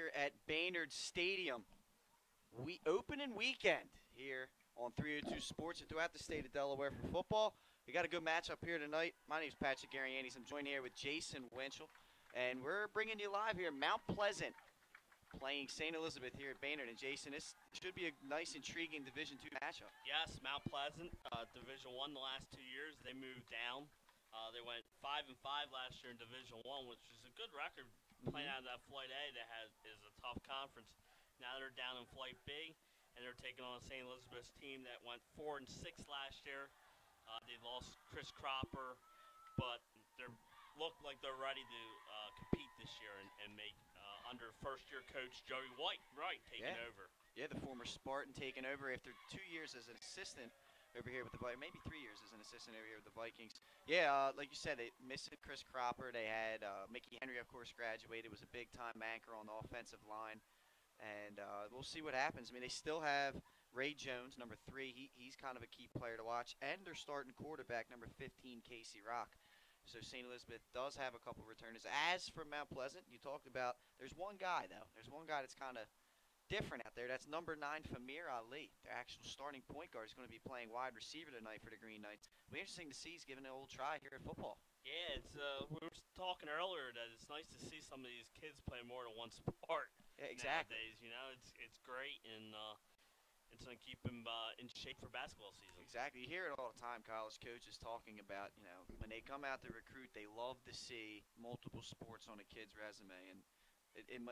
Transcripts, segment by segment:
here at Baynard Stadium. Opening weekend here on 302 Sports and throughout the state of Delaware for football. We got a good matchup here tonight. My name is Patrick Arianes. I'm joined here with Jason Winchell, and we're bringing you live here Mount Pleasant playing St. Elizabeth here at Baynard. And Jason, this should be a nice, intriguing Division II matchup. Yes, Mount Pleasant, Division I the last 2 years. They moved down. They went 5-5 last year in Division I, which is a good record playing out of that Flight A that is a tough conference. Now they're down in Flight B, and they're taking on a St. Elizabeth's team that went 4-6 last year. They lost Chris Cropper, but they look like they're ready to compete this year and make under first-year coach Joey White taking over. Yeah, the former Spartan taking over after 2 years as an assistant over here with the Vikings, maybe 3 years as an assistant over here with the Vikings. Yeah, like you said, they missed Chris Cropper. They had Mickey Henry, of course, graduated, was a big-time anchor on the offensive line. And we'll see what happens. I mean, they still have Ray Jones, number 3. He's kind of a key player to watch. And they're starting quarterback, number 15, Casey Rock. So St. Elizabeth does have a couple returners. As for Mount Pleasant, you talked about, there's one guy, though. There's one guy that's kind of different out there. That's number 9, Famir Ali. Their actual starting point guard is going to be playing wide receiver tonight for the Green Knights. It'll be interesting to see. He's giving it an old try here at football. Yeah, it's we were talking earlier that it's nice to see some of these kids play more than one sport. Yeah, exactly. Nowadays, you know, it's great, and it's going to keep them in shape for basketball season. Exactly. You hear it all the time, college coaches talking about, you know, when they come out to recruit, they love to see multiple sports on a kid's resume, and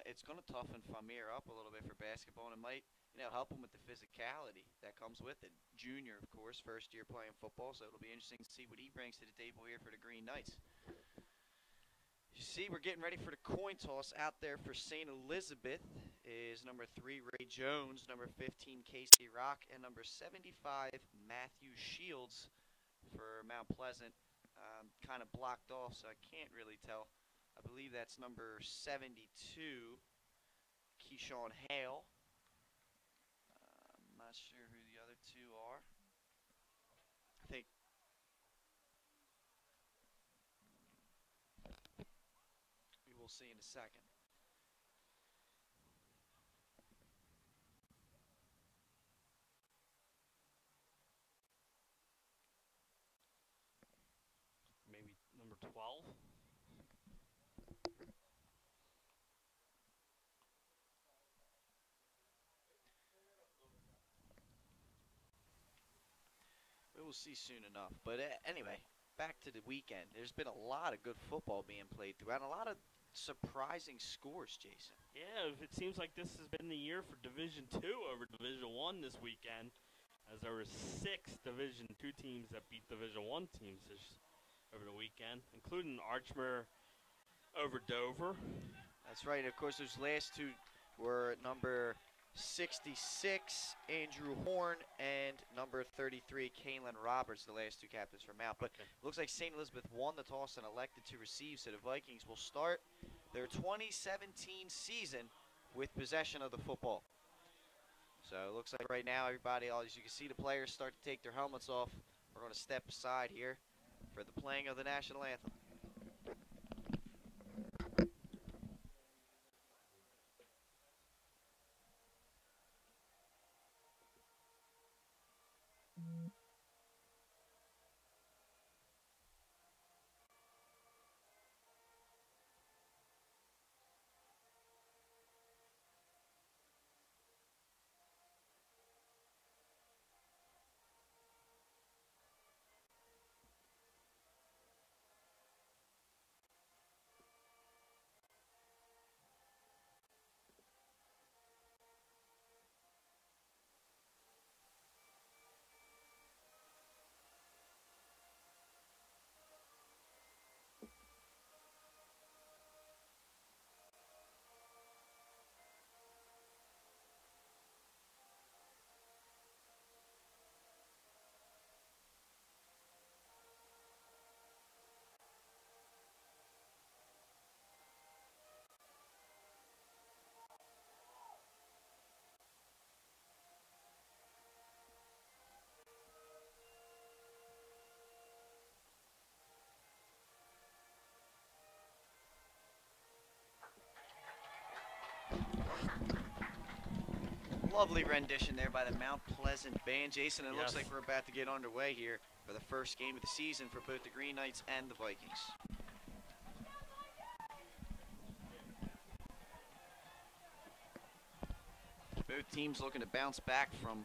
it's going to toughen Famir up a little bit for basketball, and it might, you know, help him with the physicality that comes with it. Junior, of course, first year playing football, so it'll be interesting to see what he brings to the table here for the Green Knights. You see, we're getting ready for the coin toss. Out there for St. Elizabeth is number 3, Ray Jones, number 15, Casey Rock, and number 75, Matthew Shields for Mount Pleasant. Kind of blocked off, so I can't really tell. I believe that's number 72, Keyshawn Hale. I'm not sure who the other two are. I think we will see in a second. Maybe number 12. We'll see soon enough. But anyway, back to the weekend. There's been a lot of good football being played throughout, and a lot of surprising scores, Jason. Yeah, it seems like this has been the year for Division II over Division I this weekend, as there were 6 Division II teams that beat Division I teams over the weekend, including Archmere over Dover. That's right. Of course, those last two were number 66, Andrew Horn, and number 33, Kaylin Roberts, the last 2 captains from Mount. But it looks like St. Elizabeth won the toss and elected to receive, so the Vikings will start their 2017 season with possession of the football. So it looks like right now everybody, as you can see, the players start to take their helmets off. We're going to step aside here for the playing of the national anthem. Lovely rendition there by the Mount Pleasant Band. Jason, it looks Yes. like we're about to get underway here for the first game of the season for both the Green Knights and the Vikings. Both teams looking to bounce back from,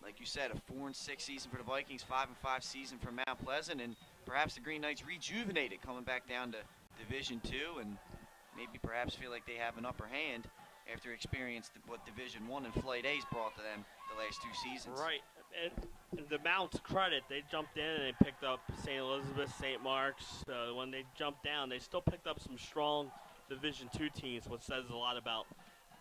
like you said, a 4-6 season for the Vikings, 5-5 season for Mount Pleasant, and perhaps the Green Knights rejuvenated coming back down to Division II and maybe perhaps feel like they have an upper hand after experiencing what Division I and Flight A's brought to them the last 2 seasons. Right. And the Mount's credit, they jumped in and they picked up St. Elizabeth, St. Mark's. When they jumped down, they still picked up some strong Division II teams, which says a lot about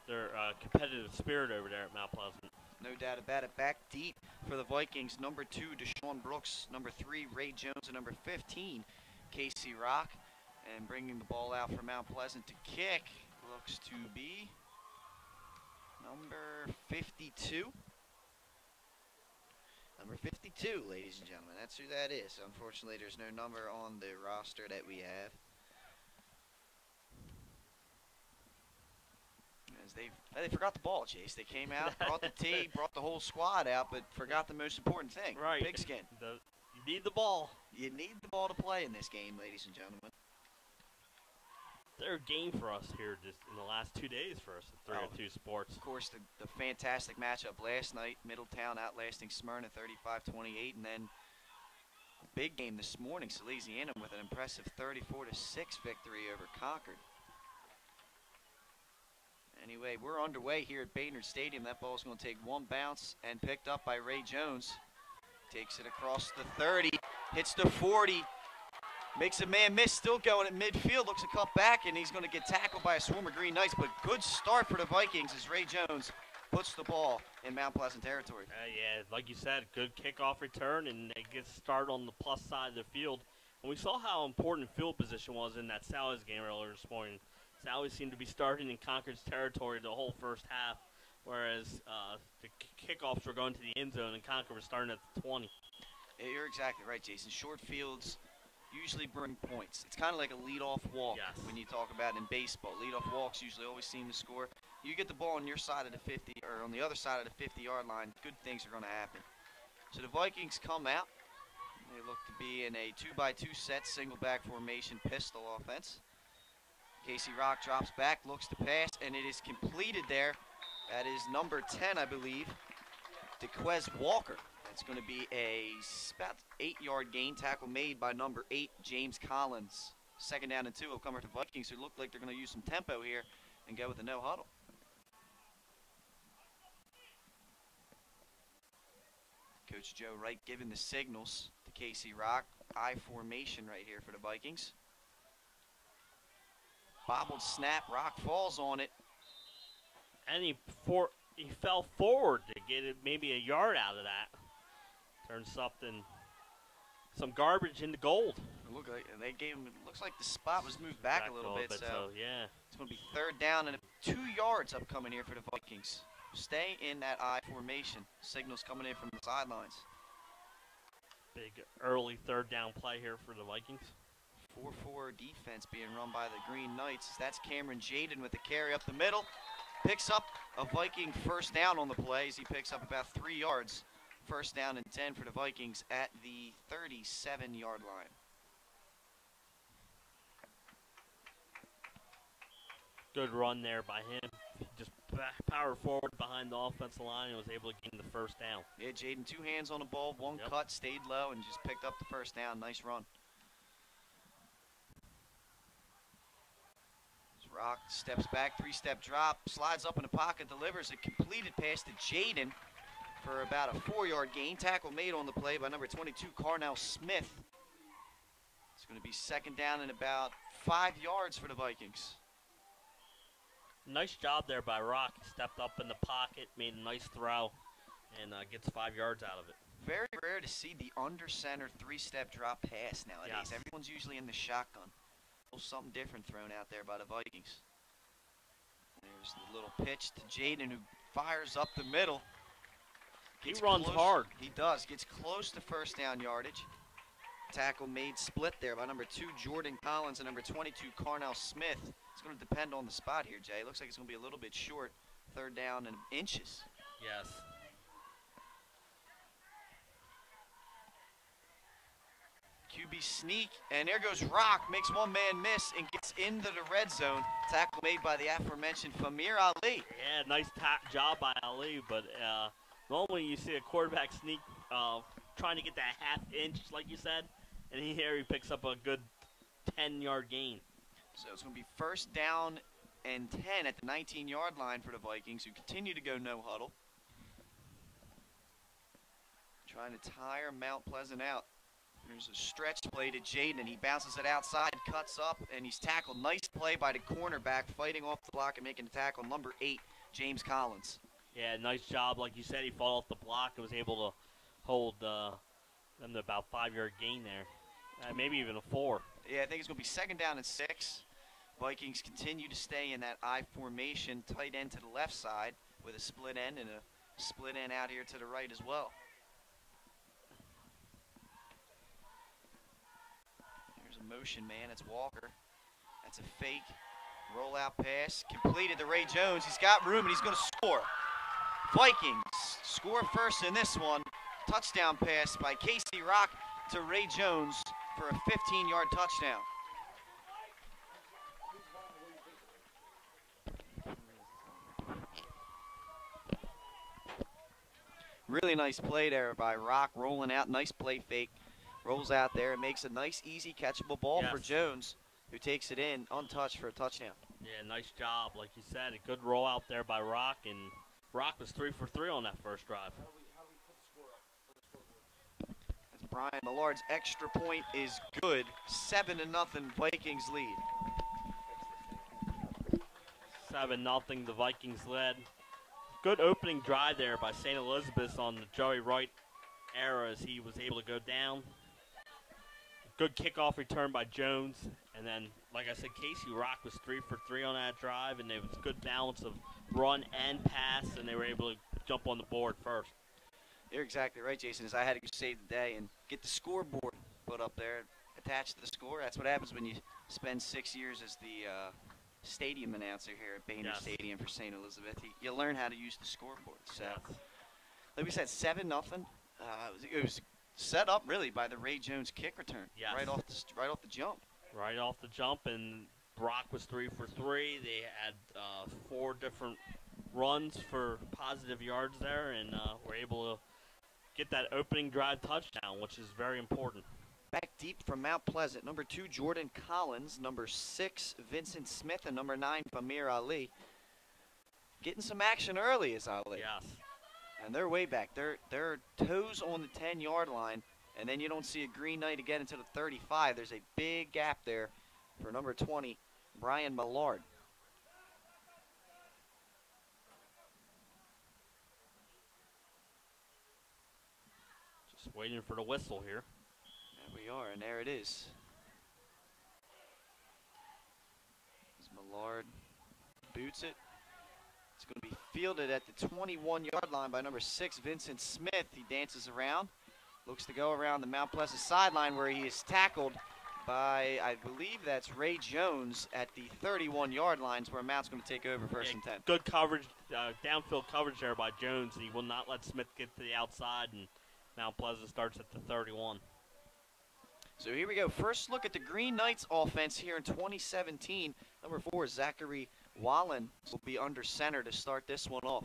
their competitive spirit over there at Mount Pleasant. No doubt about it. Back deep for the Vikings, number 2, Deshaun Brooks, number 3, Ray Jones, and number 15, Casey Rock. And bringing the ball out for Mount Pleasant to kick looks to be number 52. Number 52, ladies and gentlemen. That's who that is. Unfortunately, there's no number on the roster that we have. As they forgot the ball, Chase. They came out, brought the tee, brought the whole squad out, but forgot the most important thing. Right. Pigskin. You need the ball. You need the ball to play in this game, ladies and gentlemen. They're a game for us here just in the last 2 days for us at 302 Sports. Of course, the fantastic matchup last night, Middletown outlasting Smyrna 35-28, and then a big game this morning, Salesianum with an impressive 34-6 victory over Concord. Anyway, we're underway here at Baynard Stadium. That ball's going to take one bounce and picked up by Ray Jones. Takes it across the 30, hits the 40. Makes a man miss, still going at midfield, looks to cut back, and he's going to get tackled by a swarm of Green Knights. But good start for the Vikings as Ray Jones puts the ball in Mount Pleasant territory. Yeah, like you said, good kickoff return, and they get started on the plus side of the field. And we saw how important field position was in that Sally's game earlier this morning. Sally seemed to be starting in Concord's territory the whole first half, whereas the kickoffs were going to the end zone, and Concord was starting at the 20. Yeah, you're exactly right, Jason. Short fields usually bring points. It's kind of like a leadoff walk when you talk about in baseball. Leadoff walks usually always seem to score. You get the ball on your side of the 50 or on the other side of the 50-yard line, good things are going to happen. So the Vikings come out. They look to be in a 2-by-2 set, single back formation pistol offense. Casey Rock drops back, looks to pass, and it is completed there. That is number 10, I believe, DeQuez Walker. It's going to be about 8-yard gain, tackle made by number 8, James Collins. 2nd down and 2 will come for the Vikings, who look like they're going to use some tempo here and go with a no huddle. Coach Joe Wright giving the signals to Casey Rock. I formation right here for the Vikings. Bobbled snap, Rock falls on it. And he fell forward to get it maybe a yard out of that. Turned some garbage into gold. Look like they gave him. It looks like the spot was moved back a little bit. So yeah, it's going to be 3rd down and 2 yards upcoming here for the Vikings. Stay in that I formation. Signals coming in from the sidelines. Big early 3rd down play here for the Vikings. 4-4 defense being run by the Green Knights. That's Cameron Jaden with the carry up the middle. Picks up a Viking 1st down on the plays. He picks up about 3 yards. 1st down and 10 for the Vikings at the 37-yard line. Good run there by him. He just powered forward behind the offensive line and was able to gain the 1st down. Yeah, Jaden, 2 hands on the ball, 1 cut, stayed low, and just picked up the 1st down. Nice run. Rock steps back, 3-step drop, slides up in the pocket, delivers a completed pass to Jaden for about a 4-yard gain. Tackle made on the play by number 22, Carnell Smith. It's going to be 2nd down and about 5 yards for the Vikings. Nice job there by Rock. He stepped up in the pocket, made a nice throw, and gets 5 yards out of it. Very rare to see the under-center 3-step drop pass nowadays. Yes. Everyone's usually in the shotgun. Something different thrown out there by the Vikings. There's the little pitch to Jaden, who fires up the middle. He runs hard. He does. Gets close to 1st down yardage. Tackle made split there by number 2, Jordan Collins, and number 22, Carnell Smith. It's going to depend on the spot here, Jay. Looks like it's going to be a little bit short. 3rd down and inches. Yes. QB sneak, and there goes Rock, makes one man miss and gets into the red zone. Tackle made by the aforementioned Famir Ali. Yeah, nice job by Ali, but normally you see a quarterback sneak trying to get that half inch, like you said, and here he picks up a good 10-yard gain. So it's going to be first down and 10 at the 19-yard line for the Vikings, who continue to go no huddle. Trying to tire Mount Pleasant out. There's a stretch play to Jaden, and he bounces it outside, cuts up, and he's tackled. Nice play by the cornerback, fighting off the block and making the tackle. Number 8, James Collins. Yeah, nice job. Like you said, he fought off the block and was able to hold them to about 5-yard gain there. Maybe even a 4. Yeah, I think it's going to be second down and 6. Vikings continue to stay in that I formation, tight end to the left side with a split end and a split end out here to the right as well. There's a motion man, it's Walker. That's a fake. Rollout pass, completed to Ray Jones. He's got room and he's going to score. Vikings score first in this one. Touchdown pass by Casey Rock to Ray Jones for a 15-yard touchdown. Really nice play there by Rock, rolling out. Nice play fake. Rolls out there and makes a nice, easy, catchable ball for Jones, who takes it in untouched for a touchdown. Yeah, nice job. Like you said, a good rollout there by Rock, and Rock was 3 for 3 on that first drive. As Brian Millard's extra point is good. 7-0 Vikings lead. 7-0, the Vikings led. Good opening drive there by St. Elizabeth on the Joey Wright era as he was able to go down. Good kickoff return by Jones. And then, like I said, Casey Rock was 3 for 3 on that drive, and there was a good balance of run and pass, and they were able to jump on the board first. You're exactly right, Jason, as I had to save the day and get the scoreboard put up there, attached to the score. That's what happens when you spend 6 years as the stadium announcer here at Baynard Stadium for St. Elizabeth. You learn how to use the scoreboard. So, like we said, 7-0. It was set up really by the Ray Jones kick return. Yes. Right off the jump. Right off the jump, and Brock was 3 for 3. They had 4 different runs for positive yards there, and were able to get that opening drive touchdown, which is very important. Back deep from Mount Pleasant, number 2, Jordan Collins, number 6, Vincent Smith, and number 9, Famir Ali. Getting some action early is Ali. Yes. And they're way back. They're toes on the 10-yard line, and then you don't see a green light again until the 35. There's a big gap there for number 20, Brian Millard. Just waiting for the whistle here. There we are, and there it is. As Millard boots it. It's going to be fielded at the 21-yard line by number 6, Vincent Smith. He dances around, looks to go around the Mount Pleasant sideline where he is tackled by, I believe that's Ray Jones at the 31-yard lines where Mount's going to take over first and 10. Good coverage, downfield coverage there by Jones. He will not let Smith get to the outside, and Mount Pleasant starts at the 31. So here we go. First look at the Green Knights offense here in 2017. Number 4, Zachary Wallen will be under center to start this one off.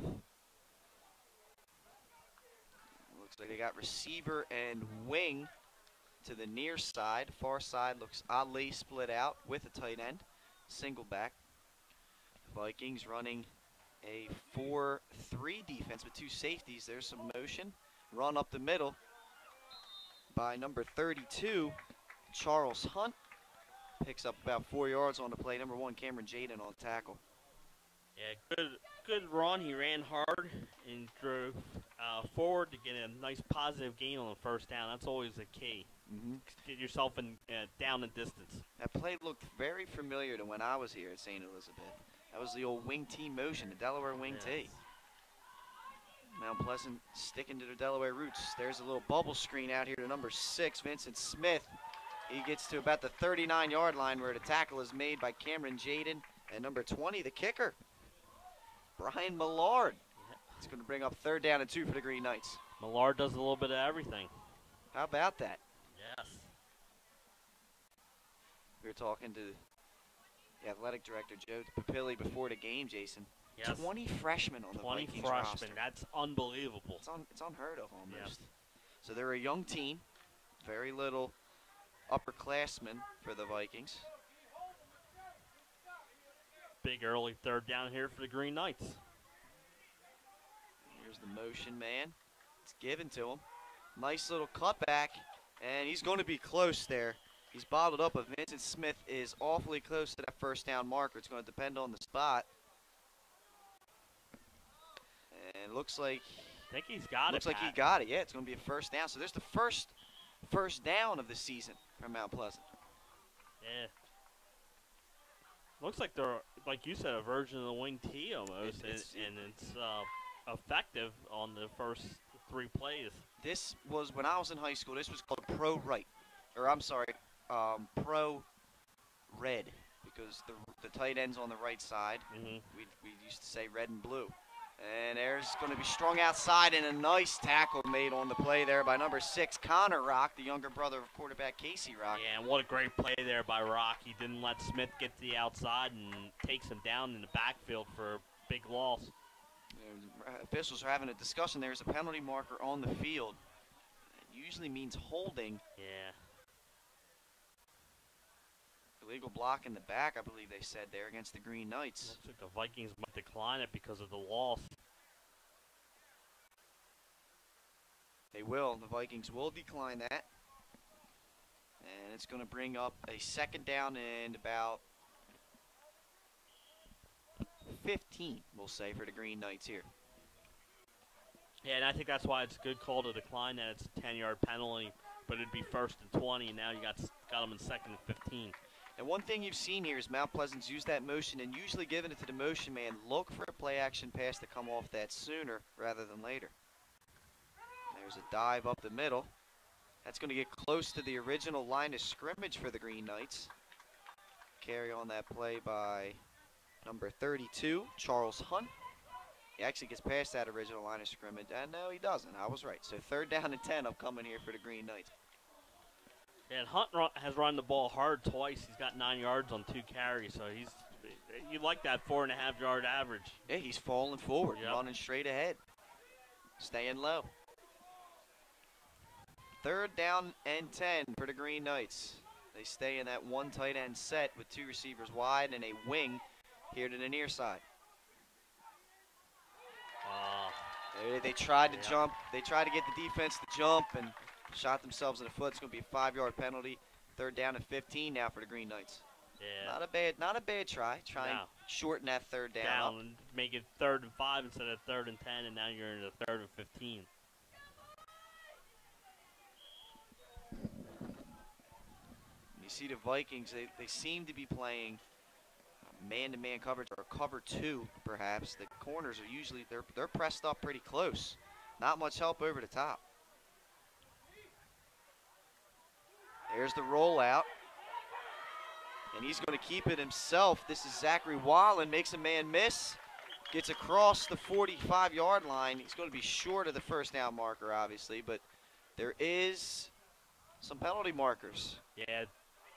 Looks like they got receiver and wing to the near side. Far side looks oddly split out with a tight end. Single back. The Vikings running a 4-3 defense with 2 safeties. There's some motion. Run up the middle by number 32, Charles Hunt. Picks up about 4 yards on the play. Number 1, Cameron Jaden on tackle. Yeah, good run. He ran hard and drove forward to get a nice positive gain on the first down. That's always the key. Get yourself down in distance. That play looked very familiar to when I was here at St. Elizabeth. That was the old wing T motion, the Delaware wing T. Mount Pleasant sticking to their Delaware roots. There's a little bubble screen out here to number 6, Vincent Smith. He gets to about the 39-yard line where the tackle is made by Cameron Jaden. And number 20, the kicker, Brian Millard. It's going to bring up 3rd down and 2 for the Green Knights. Millard does a little bit of everything. How about that? Yes. We were talking to the athletic director, Joe Papilli, before the game, Jason. Yes. 20 freshmen on the 20 Vikings freshmen. roster. That's unbelievable. It's unheard of almost. Yep. So they're a young team. Very little upperclassmen for the Vikings. Big early 3rd down here for the Green Knights. Here's the motion man. It's given to him. Nice little cutback, and he's going to be close there. He's bottled up, but Vincent Smith is awfully close to that 1st down marker. It's going to depend on the spot. And looks like I think he's got it. Looks like he got it. Yeah, it's going to be a 1st down. So there's the first down of the season for Mount Pleasant. Yeah. Looks like they're, like you said, a version of the wing T almost, and it's effective on the first 3 plays. This was, when I was in high school, this was called Pro Right. Or I'm sorry, Pro Red, because the tight end's on the right side. Mm-hmm. We used to say red and blue. And there's going to be strung outside, and a nice tackle made on the play there by number 6, Connor Rock, the younger brother of quarterback Casey Rock. Yeah, and what a great play there by Rock. He didn't let Smith get to the outside and takes him down in the backfield for a big loss. Officials are having a discussion. There's a penalty marker on the field. It usually means holding. Yeah. Illegal block in the back, I believe they said there, against the Green Knights. Looks like the Vikings might decline it because of the loss. They will. The Vikings will decline that. And it's going to bring up a 2nd down and about 15, we'll say, for the Green Knights here. Yeah, and I think that's why it's a good call to decline that. It's a 10-yard penalty, but it'd be 1st and 20, and now you got them in 2nd and 15. And one thing you've seen here is Mount Pleasant's used that motion and usually given it to the motion man. Look for a play-action pass to come off that sooner rather than later. There's a dive up the middle. That's going to get close to the original line of scrimmage for the Green Knights. Carry on that play by number 32, Charles Hunt. He actually gets past that original line of scrimmage. And no, he doesn't. I was right. So 3rd down and 10 upcoming here for the Green Knights. Yeah, and Hunt has run the ball hard twice. He's got 9 yards on 2 carries, so you like that 4.5-yard average. Yeah, he's falling forward, yep. Running straight ahead, staying low. 3rd down and 10 for the Green Knights. They stay in that 1 tight end set with 2 receivers wide and a wing here to the near side. They tried to jump. They tried to get the defense to jump and shot themselves in the foot. It's going to be a 5-yard penalty. 3rd down and 15 now for the Green Knights. Yeah. Not a bad try. Try and shorten that 3rd down up. And make it 3rd and 5 instead of 3rd and 10, and now you're in the 3rd and 15. You see the Vikings, they seem to be playing man-to-man coverage or cover 2 perhaps. The corners are usually, they're pressed up pretty close. Not much help over the top. There's the rollout. And he's going to keep it himself. This is Zachary Wallen, makes a man miss. Gets across the 45-yard line. He's going to be short of the 1st down marker, obviously, but there is some penalty markers. Yeah,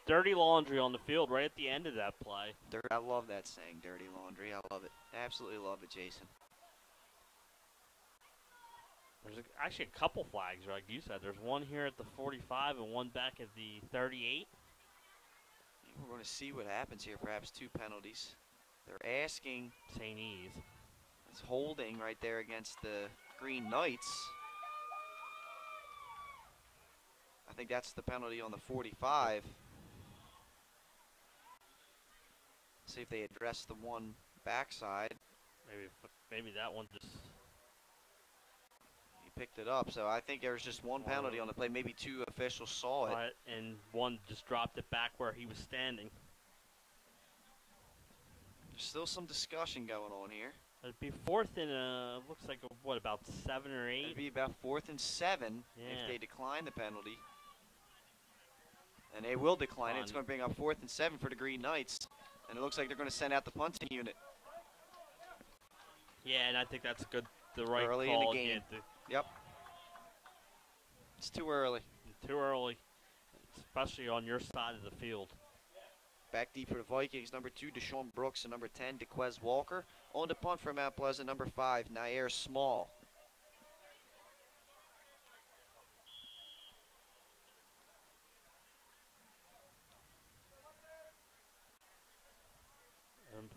dirty laundry on the field right at the end of that play. I love that saying, dirty laundry. I love it. Absolutely love it, Jason. There's actually a couple flags, like you said. There's one here at the 45 and one back at the 38. We're going to see what happens here. Perhaps 2 penalties. They're asking. St. E's. It's holding right there against the Green Knights. I think that's the penalty on the 45. See if they address the one backside. Maybe that one just. He picked it up, so I think there was just one penalty on the play. Maybe 2 officials saw it. Right, and one just dropped it back where he was standing. There's still some discussion going on here. It'd be 4th and looks like what, about 7 or 8? It'd be about 4th and 7 Yeah. if they decline the penalty. And they will decline it. It's going to bring up 4th and 7 for the Green Knights. And it looks like they're going to send out the punting unit. Yeah, and I think that's a good the right early call. in the game. Yep. It's too early. Too early, especially on your side of the field. Back deep for the Vikings, number 2, Deshaun Brooks, and number 10, DeQuez Walker. On the punt for Mount Pleasant, number 5, Nair Small.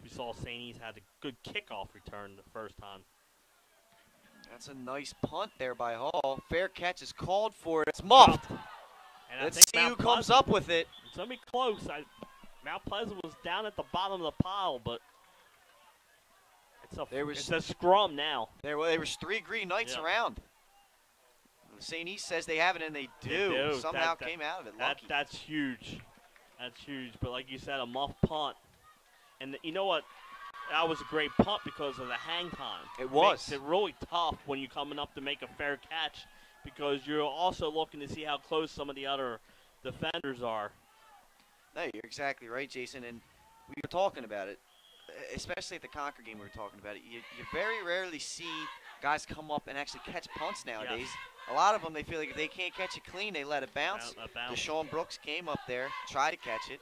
We saw St. E's had a good kickoff return the first time. That's a nice punt there by Hall. Fair catch is called for. It's muffed. And Let's see who comes up with it. It's going to be close. Mount Pleasant was down at the bottom of the pile, but it's a scrum now. There was 3 Green Knights around. St. East says they have it, and they do. Somehow came out of it lucky. That's huge. That's huge. But like you said, a muff punt. And you know what? That was a great punt because of the hang time. It was. Makes it really tough when you're coming up to make a fair catch because you're also looking to see how close some of the other defenders are. No, you're exactly right, Jason. And we were talking about it, especially at the Concord game we were talking about it. You very rarely see guys come up and actually catch punts nowadays. Yes. A lot of them, they feel like if they can't catch it clean, they let it bounce. Deshaun Brooks came up there, tried to catch it,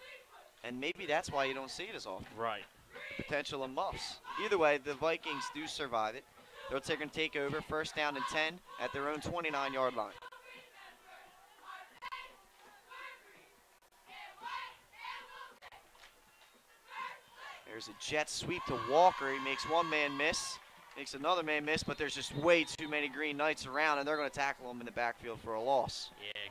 and maybe that's why you don't see it as often. Right. The potential of muffs. Either way, the Vikings do survive it. They're going to take over, first down and 10 at their own 29-yard line. There's a jet sweep to Walker. He makes one man miss, makes another man miss, but there's just way too many Green Knights around, and they're going to tackle him in the backfield for a loss. Yeah,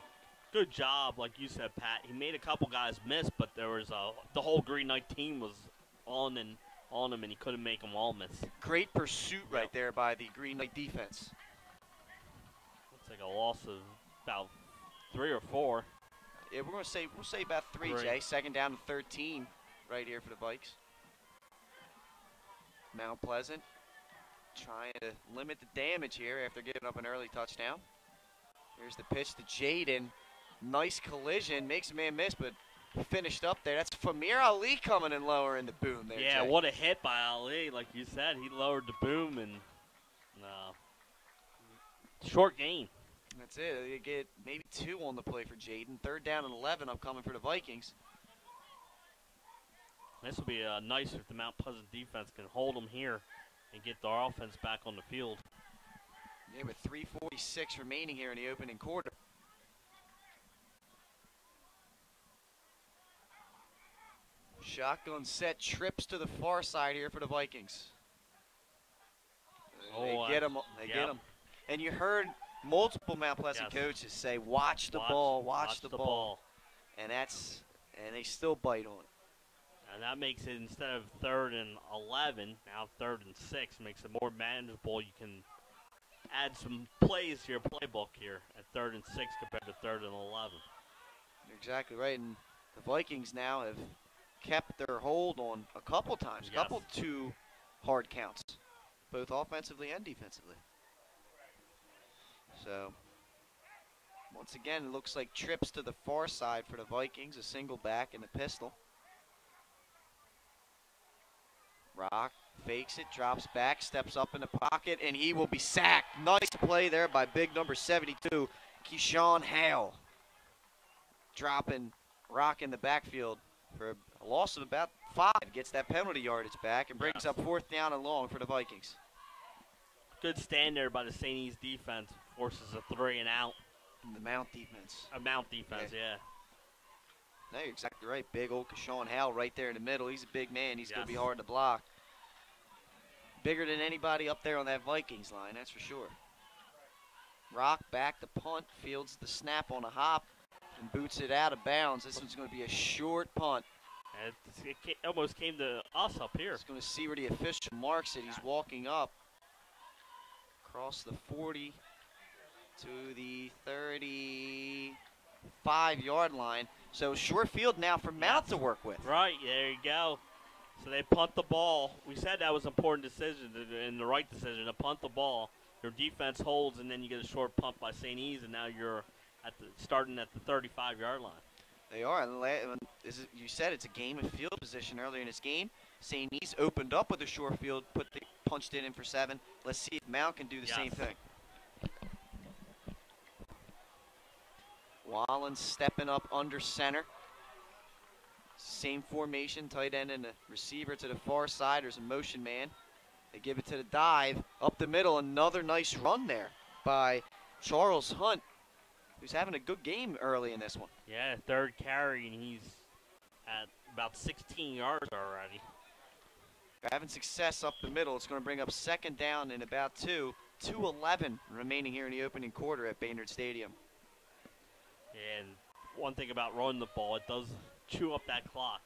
good job, like you said, Pat. He made a couple guys miss, but there was the whole Green Knight team was on him, and he couldn't make them all miss. Great pursuit right there by the Green Knight defense. Looks like a loss of about 3 or 4. Yeah, we'll say about 3, Jay. Second down and 13 right here for the Vikes. Mount Pleasant trying to limit the damage here after giving up an early touchdown. Here's the pitch to Jaden. Nice collision, makes a man miss, but finished up there. That's Famir Ali coming in lower in the boom there. Yeah, Jay. What a hit by Ali. Like you said, he lowered the boom and short gain. That's it. They get maybe 2 on the play for Jaden. Third down and 11 upcoming for the Vikings. This will be nice if the Mount Pleasant defense can hold them here and get their offense back on the field. Yeah, with 3:46 remaining here in the opening quarter. Shotgun set, trips to the far side here for the Vikings. They get him. They get him. And you heard multiple Mount Pleasant coaches say, watch the ball, watch the ball. And they still bite on it. And that makes it, instead of 3rd and 11, now 3rd and 6, makes it more manageable. You can add some plays to your playbook here at 3rd and 6 compared to 3rd and 11. You're exactly right. And the Vikings now have kept their hold on a couple times, a couple 2 hard counts, both offensively and defensively. So, once again, it looks like trips to the far side for the Vikings, a single back and a pistol. Rock fakes it, drops back, steps up in the pocket, and he will be sacked. Nice play there by big number 72, Keyshawn Hale. Dropping Rock in the backfield for a loss of about 5. Gets that penalty yardage back and brings up 4th down and long for the Vikings. Good stand there by the St. E's defense. Forces a 3 and out. The Mount defense. Mount defense, yeah. No, you're exactly right. Big old Keyshawn Hale right there in the middle. He's a big man. He's going to be hard to block. Bigger than anybody up there on that Vikings line, that's for sure. Rock back to punt, fields the snap on a hop, and boots it out of bounds. This one's going to be a short punt. It almost came to us up here. He's going to see where the official marks it. He's walking up across the 40 to the 35-yard line. So short field now for Mount to work with. Right, there you go. So they punt the ball. We said that was an important decision and the right decision to punt the ball. Your defense holds, and then you get a short punt by St. E's, and now you're starting at the 35-yard line. They are. You said it's a game of field position earlier in this game. St. E's opened up with a short field, put the punched it in for 7. Let's see if Mount can do the same thing. Wallen stepping up under center. Same formation, tight end and a receiver to the far side. There's a motion man. They give it to the dive. Up the middle, another nice run there by Charles Hunt, who's having a good game early in this one. Yeah, 3rd carry, and he's at about 16 yards already. Having success up the middle. It's going to bring up 2nd down in about 2. 2:11 remaining here in the opening quarter at Baynard Stadium. And one thing about running the ball, it does chew up that clock.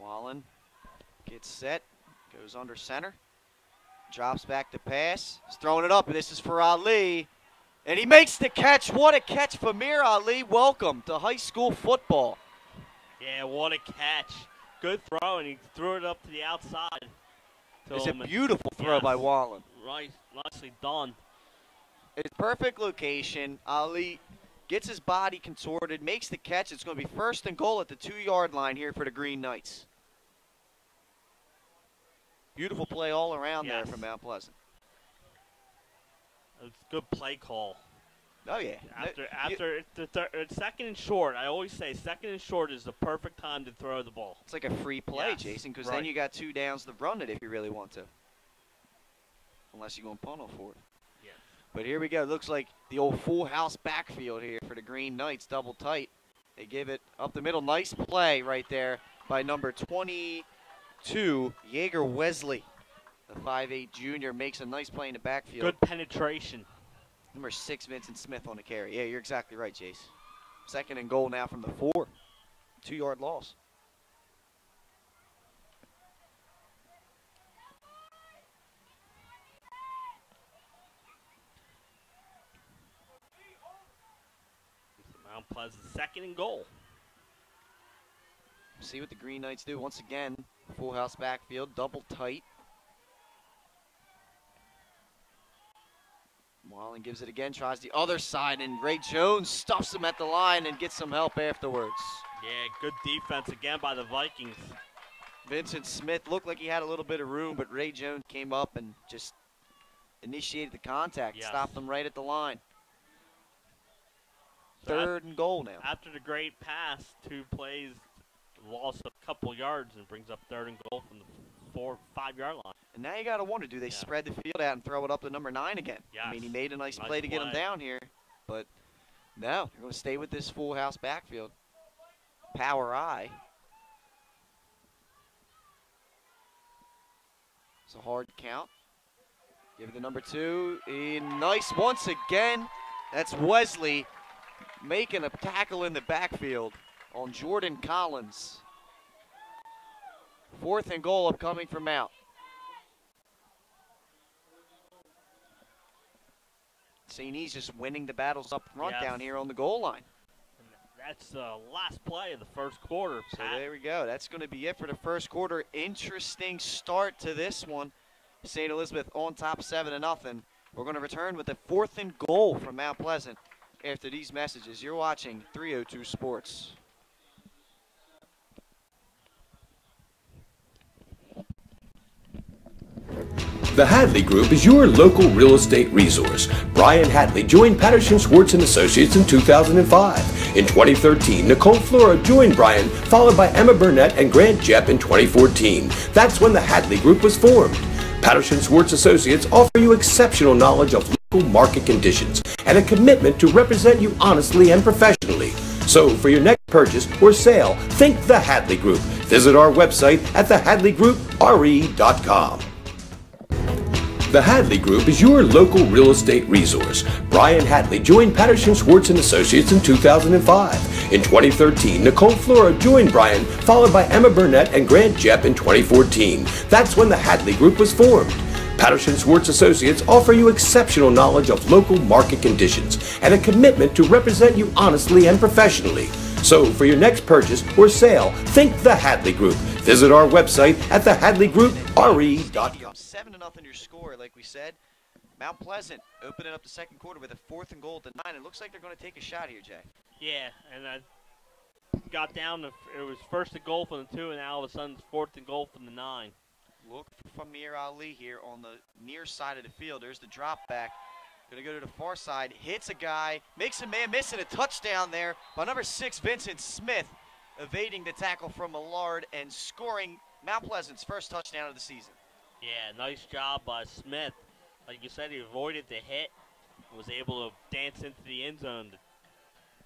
Wallen gets set, goes under center, drops back to pass. He's throwing it up, and this is for Ali. And he makes the catch. What a catch for Amir Ali. Welcome to high school football. Yeah, what a catch. Good throw, and he threw it up to the outside. It's a beautiful throw by Wallen. Right, nicely done. It's perfect location. Ali gets his body contorted, makes the catch. It's going to be 1st and goal at the 2-yard line here for the Green Knights. Beautiful play all around there from Mount Pleasant. It's a good play call. Oh, yeah. After it's 2nd and short, I always say 2nd and short is the perfect time to throw the ball. It's like a free play, Jason, because then you got 2 downs to run it if you really want to. Unless you're going to punt for it. Yeah. But here we go. Looks like the old full house backfield here for the Green Knights, double tight. They give it up the middle. Nice play right there by number 22, Jaeger Wesley. The 5'8 junior makes a nice play in the backfield. Good penetration. Number 6, Vincent Smith on the carry. Yeah, you're exactly right, Jace. 2nd and goal now from the 4. 2-yard loss. Mount Pleasant 2nd and goal. See what the Green Knights do. Once again, full house backfield, double tight. Wallen gives it again, tries the other side, and Ray Jones stuffs him at the line and gets some help afterwards. Yeah, good defense again by the Vikings. Vincent Smith looked like he had a little bit of room, but Ray Jones came up and just initiated the contact, stopped him right at the line. So 3rd and goal now. After the great pass, 2 plays, lost a couple yards and brings up 3rd and goal from the 4-5-yard line. And now you got to wonder, do they spread the field out and throw it up to number 9 again? Yes. I mean, he made a nice play to get him down here, but no, they're going to stay with this full house backfield. Power I. It's a hard count. Give it to number 2. Nice once again. That's Wesley making a tackle in the backfield on Jordan Collins. 4th and goal upcoming for Mount. St. E's just winning the battles up front down here on the goal line. And that's the last play of the 1st quarter. So there we go. That's going to be it for the 1st quarter. Interesting start to this one. St. Elizabeth on top 7-0. We're going to return with the 4th and goal from Mount Pleasant after these messages. You're watching 302 Sports. The Hadley Group is your local real estate resource. Brian Hadley joined Patterson Schwartz & Associates in 2005. In 2013, Nicole Flora joined Brian, followed by Emma Burnett and Grant Jepp in 2014. That's when the Hadley Group was formed. Patterson Schwartz Associates offer you exceptional knowledge of local market conditions and a commitment to represent you honestly and professionally. So for your next purchase or sale, think the Hadley Group. Visit our website at thehadleygroup.re.com. The Hadley Group is your local real estate resource. Brian Hadley joined Patterson Schwartz & Associates in 2005. In 2013, Nicole Flora joined Brian, followed by Emma Burnett and Grant Jepp in 2014. That's when the Hadley Group was formed. Patterson Schwartz Associates offer you exceptional knowledge of local market conditions and a commitment to represent you honestly and professionally. So for your next purchase or sale, think the Hadley Group. Visit our website at thehadleygroup.re.com. 7-0 your score, like we said. Mount Pleasant opening up the 2nd quarter with a 4th and goal at the 9. It looks like they're going to take a shot here, Jay. Yeah, and got down. It was first and goal from the 2, and now all of a sudden it's fourth and goal from the 9. Look for Famir Ali here on the near side of the field. There's the drop back. Going to go to the far side. Hits a guy. Makes a man miss, and a touchdown there by number 6, Vincent Smith, evading the tackle from Millard and scoring Mount Pleasant's first touchdown of the season. Yeah, nice job by Smith. Like you said, he avoided the hit, was able to dance into the end zone,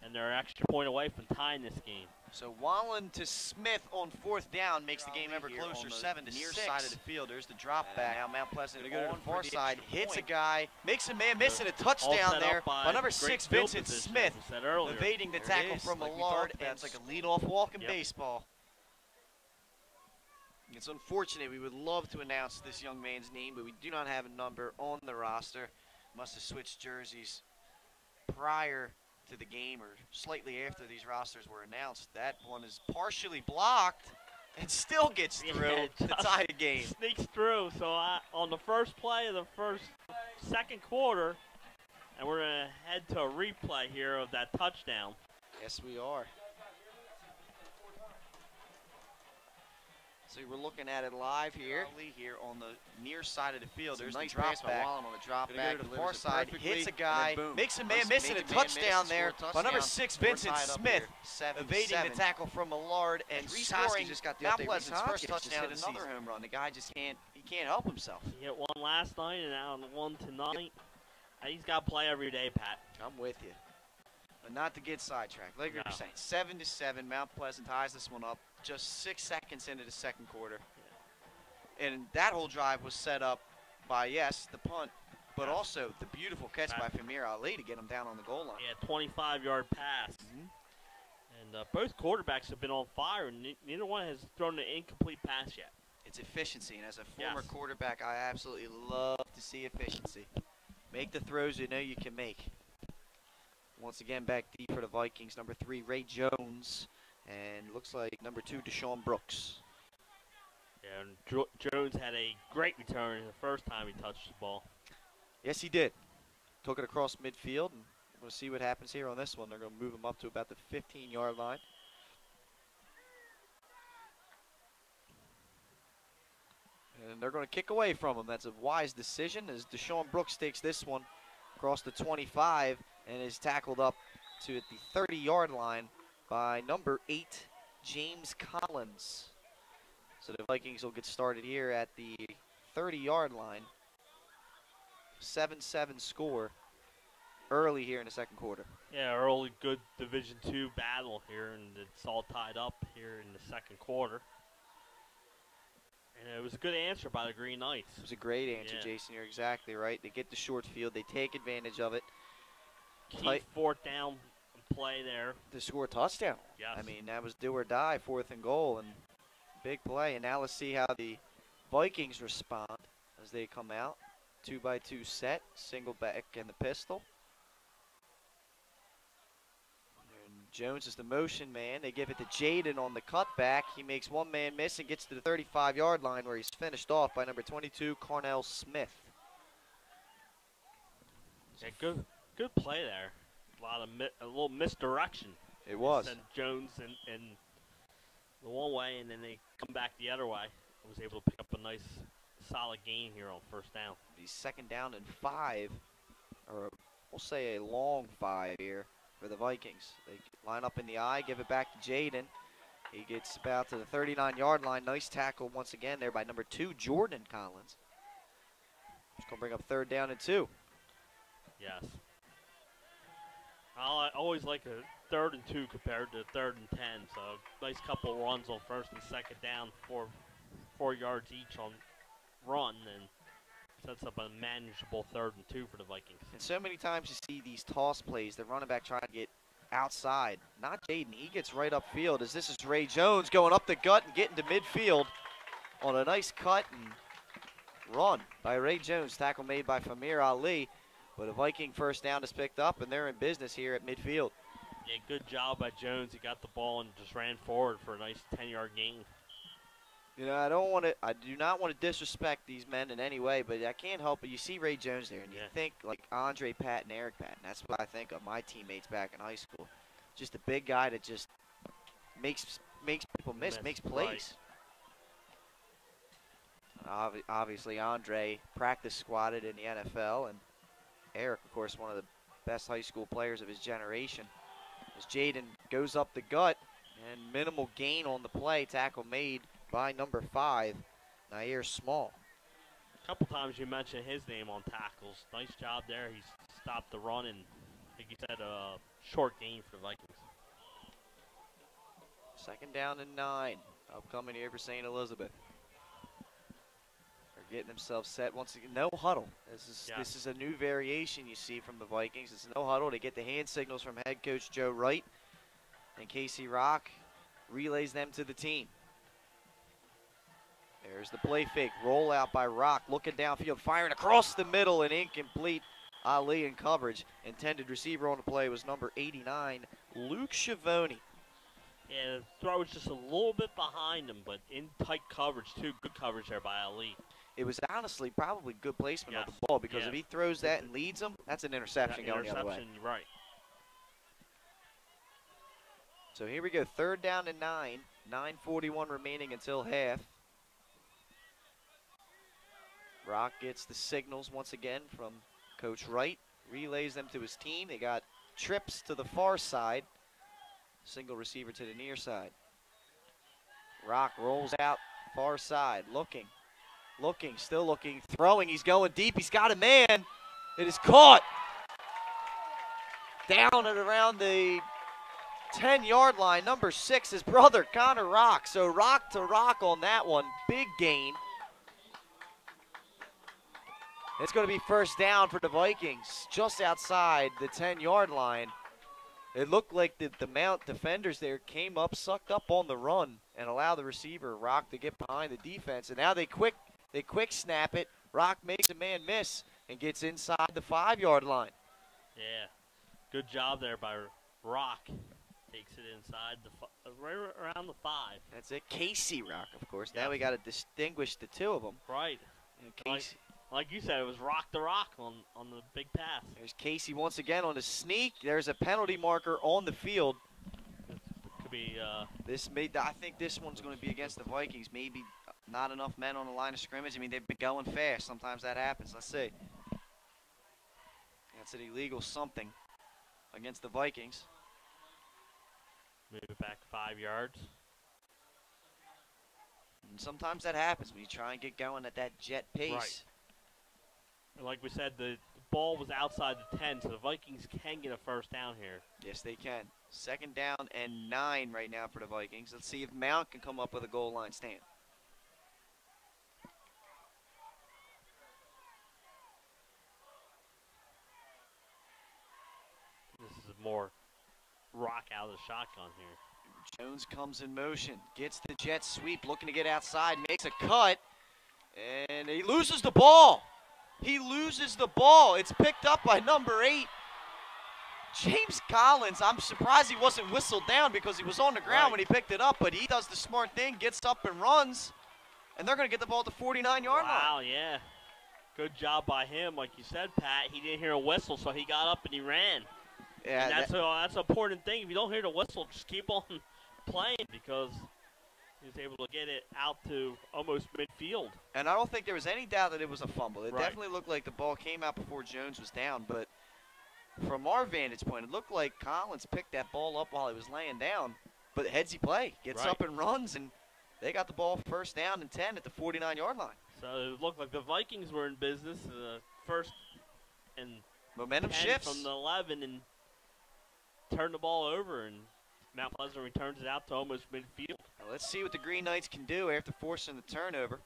and they're an extra point away from tying this game. So Wallen to Smith on 4th down makes the game ever closer, 7-6. Near side of the field, there's the drop back. Now Mount Pleasant going to go to the far side, hits a guy, makes a man miss, and a touchdown there by number 6, Vincent Smith, evading the tackle from Millard, and it's like a leadoff walk in baseball. It's unfortunate. We would love to announce this young man's name, but we do not have a number on the roster. Must have switched jerseys prior to the game or slightly after these rosters were announced. That one is partially blocked and still gets through to tie the game. Sneaks through. So on the first play of the second quarter, and we're going to head to a replay here of that touchdown. Yes, we are. So we're looking at it live here. Here on the near side of the field. There's nice drop back. On the drop back. To the far side, hits a guy, makes a man miss, and a touchdown there by number 6, Vincent Smith, evading the tackle from Millard and scoring Mount Pleasant's first touchdown of the season. Another home run. The guy just can't help himself. He hit one last night and now one tonight. He's got to play every day, Pat. I'm with you. But not to get sidetracked. Like you were saying, 7-7, Mount Pleasant ties this one up just 6 seconds into the second quarter. Yeah. And that whole drive was set up by, yes, the punt, but also the beautiful catch by Famir Ali to get him down on the goal line. Yeah, 25-yard pass. And both quarterbacks have been on fire, and neither one has thrown an incomplete pass yet. It's efficiency, and as a former quarterback, I absolutely love to see efficiency. Make the throws you know you can make. Once again, back deep for the Vikings, number 3, Ray Jones, and looks like number 2, Deshaun Brooks. Yeah, and Jones had a great return the first time he touched the ball. Yes, he did. Took it across midfield, and we'll see what happens here on this one. They're going to move him up to about the 15-yard line. And they're going to kick away from him. That's a wise decision as Deshaun Brooks takes this one across the 25 and is tackled up to the 30-yard line by number 8, James Collins. So the Vikings will get started here at the 30-yard line. 7-7 score early here in the second quarter. Yeah, early good Division II battle here, and it's all tied up here in the second quarter. And it was a good answer by the Green Knights. It was a great answer, Jason. You're exactly right. They get the short field. They take advantage of it. Keep 4th down play there. To score a touchdown. Yes. I mean, that was do or die, 4th and goal, and big play. And now let's see how the Vikings respond as they come out. 2-by-2 set, single back and the pistol. And Jones is the motion man. They give it to Jaden on the cutback. He makes one man miss and gets to the 35-yard line where he's finished off by number 22, Cornell Smith. Yeah, good play there. A little misdirection. It was. Sent Jones in the one way, and then they come back the other way. I was able to pick up a nice, solid gain here on 1st down. The 2nd down and 5, or we'll say a long 5 here for the Vikings. They line up in the eye, give it back to Jaden. He gets about to the 39-yard line. Nice tackle once again there by number 2, Jordan Collins. It's going to bring up 3rd down and 2. Yes. I always like a 3rd and 2 compared to 3rd and 10. So nice couple runs on 1st and 2nd down, 4 yards each on run, and sets up a manageable 3rd and 2 for the Vikings. And so many times you see these toss plays, the running back trying to get outside. Not Jaden. He gets right upfield as this is Ray Jones going up the gut and getting to midfield on a nice cut and run by Ray Jones. Tackle made by Famir Ali. But a Viking 1st down is picked up, and they're in business here at midfield. Yeah, good job by Jones. He got the ball and just ran forward for a nice 10-yard gain. You know, I do not want to disrespect these men in any way, but I can't help it. You see Ray Jones there, and you think like Andre Patton, Eric Patton. That's what I think of my teammates back in high school. Just a big guy that just makes people miss, makes Right. plays. Obviously, Andre practice squatted in the NFL, and Eric, of course, one of the best high school players of his generation. As Jaden goes up the gut, and minimal gain on the play, tackle made by number 5, Nair Small. A couple times you mentioned his name on tackles. Nice job there. He stopped the run and, like you said, a short gain for the Vikings. 2nd down and 9. Upcoming here for St. Elizabeth. They're getting themselves set once again. No huddle. This is a new variation you see from the Vikings. It's no huddle. They get the hand signals from head coach Joe Wright. And Casey Rock relays them to the team. There's the play fake. Rollout by Rock. Looking downfield. Firing across the middle and incomplete. Ali in coverage. Intended receiver on the play was number 89, Luke Schiavone. Yeah, the throw was just a little bit behind him, but in tight coverage, too. Good coverage there by Ali. It was honestly probably good placement of the ball because if he throws that and leads them, that's an interception going the other way. Right. So here we go, 3rd down and 9. 9:41 remaining until half. Rock gets the signals once again from Coach Wright. Relays them to his team. They got trips to the far side. Single receiver to the near side. Rock rolls out far side. Looking, still looking, throwing. He's going deep. He's got a man. It is caught. Down at around the 10-yard line. Number 6, his brother, Connor Rock. So Rock to Rock on that one. Big gain. It's going to be 1st down for the Vikings, just outside the 10-yard line. It looked like the Mount defenders there came up, sucked up on the run, and allowed the receiver, Rock, to get behind the defense. And now they quick snap it. Rock makes a man miss and gets inside the 5-yard line. Yeah, good job there by Rock. Takes it inside right around the 5. That's it. Casey Rock, of course. Yes. Now we got to distinguish the two of them. Right. Casey. Like you said, it was Rock to Rock on the big pass. There's Casey once again on the sneak. There's a penalty marker on the field. Could be. I think this one's going to be against the Vikings. Maybe not enough men on the line of scrimmage. I mean, they've been going fast. Sometimes that happens. Let's see. That's an illegal something against the Vikings. Move it back 5 yards. And sometimes that happens when you try and get going at that jet pace. Right. And like we said, the ball was outside the 10, so the Vikings can get a 1st down here. Yes, they can. 2nd down and 9 right now for the Vikings. Let's see if Mount can come up with a goal line stand. This is more Rock out of the shotgun here. Jones comes in motion, gets the jet sweep, looking to get outside, makes a cut, and he loses the ball. He loses the ball. It's picked up by number 8, James Collins. I'm surprised he wasn't whistled down because he was on the ground when he picked it up, but he does the smart thing, gets up and runs, and they're going to get the ball at the 49-yard line. Wow, yeah. Good job by him. Like you said, Pat, he didn't hear a whistle, so he got up and he ran. Yeah, and that's an important thing. If you don't hear the whistle, just keep on playing because he was able to get it out to almost midfield. And I don't think there was any doubt that it was a fumble. It Right. definitely looked like the ball came out before Jones was down, but from our vantage point, it looked like Collins picked that ball up while he was laying down, but headsy play, gets Right. up and runs, and they got the ball 1st down and 10 at the 49-yard line. So it looked like the Vikings were in business. 1st and Momentum 10 shifts. from the 11 and turned the ball over, and Mount Pleasant returns it out to almost midfield. Now let's see what the Green Knights can do after forcing the turnover.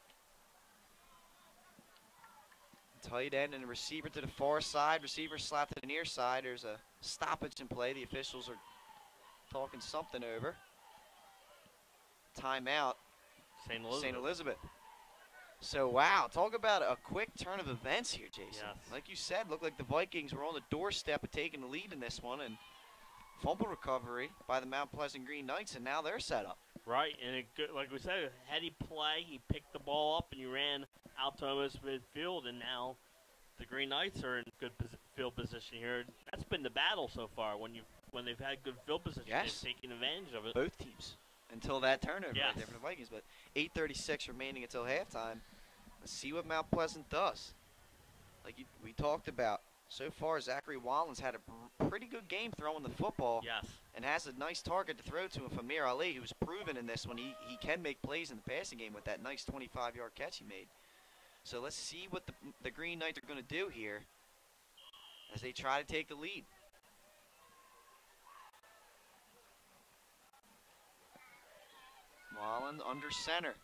Tight end and a receiver to the far side. Receiver slap to the near side. There's a stoppage in play. The officials are talking something over. Timeout. St. Elizabeth. So, wow, talk about a quick turn of events here, Jason. Yes. Like you said, looked like the Vikings were on the doorstep of taking the lead in this one, and fumble recovery by the Mount Pleasant Green Knights, and now they're set up. Right, and like we said, heady play. He picked the ball up and he ran out to almost midfield, and now the Green Knights are in good field position here. That's been the battle so far. When when they've had good field position, Yes. they've taken advantage of it. Both teams until that turnover Yes. right there for the Vikings. But 8:36 remaining until halftime. Let's see what Mount Pleasant does. Like we talked about, so far Zachary Wallen's had a pretty good game throwing the football. Yes. And has a nice target to throw to him from Amir Ali, who's proven in this one he can make plays in the passing game with that nice 25-yard catch he made. So let's see what the Green Knights are going to do here as they try to take the lead. Wallen under center.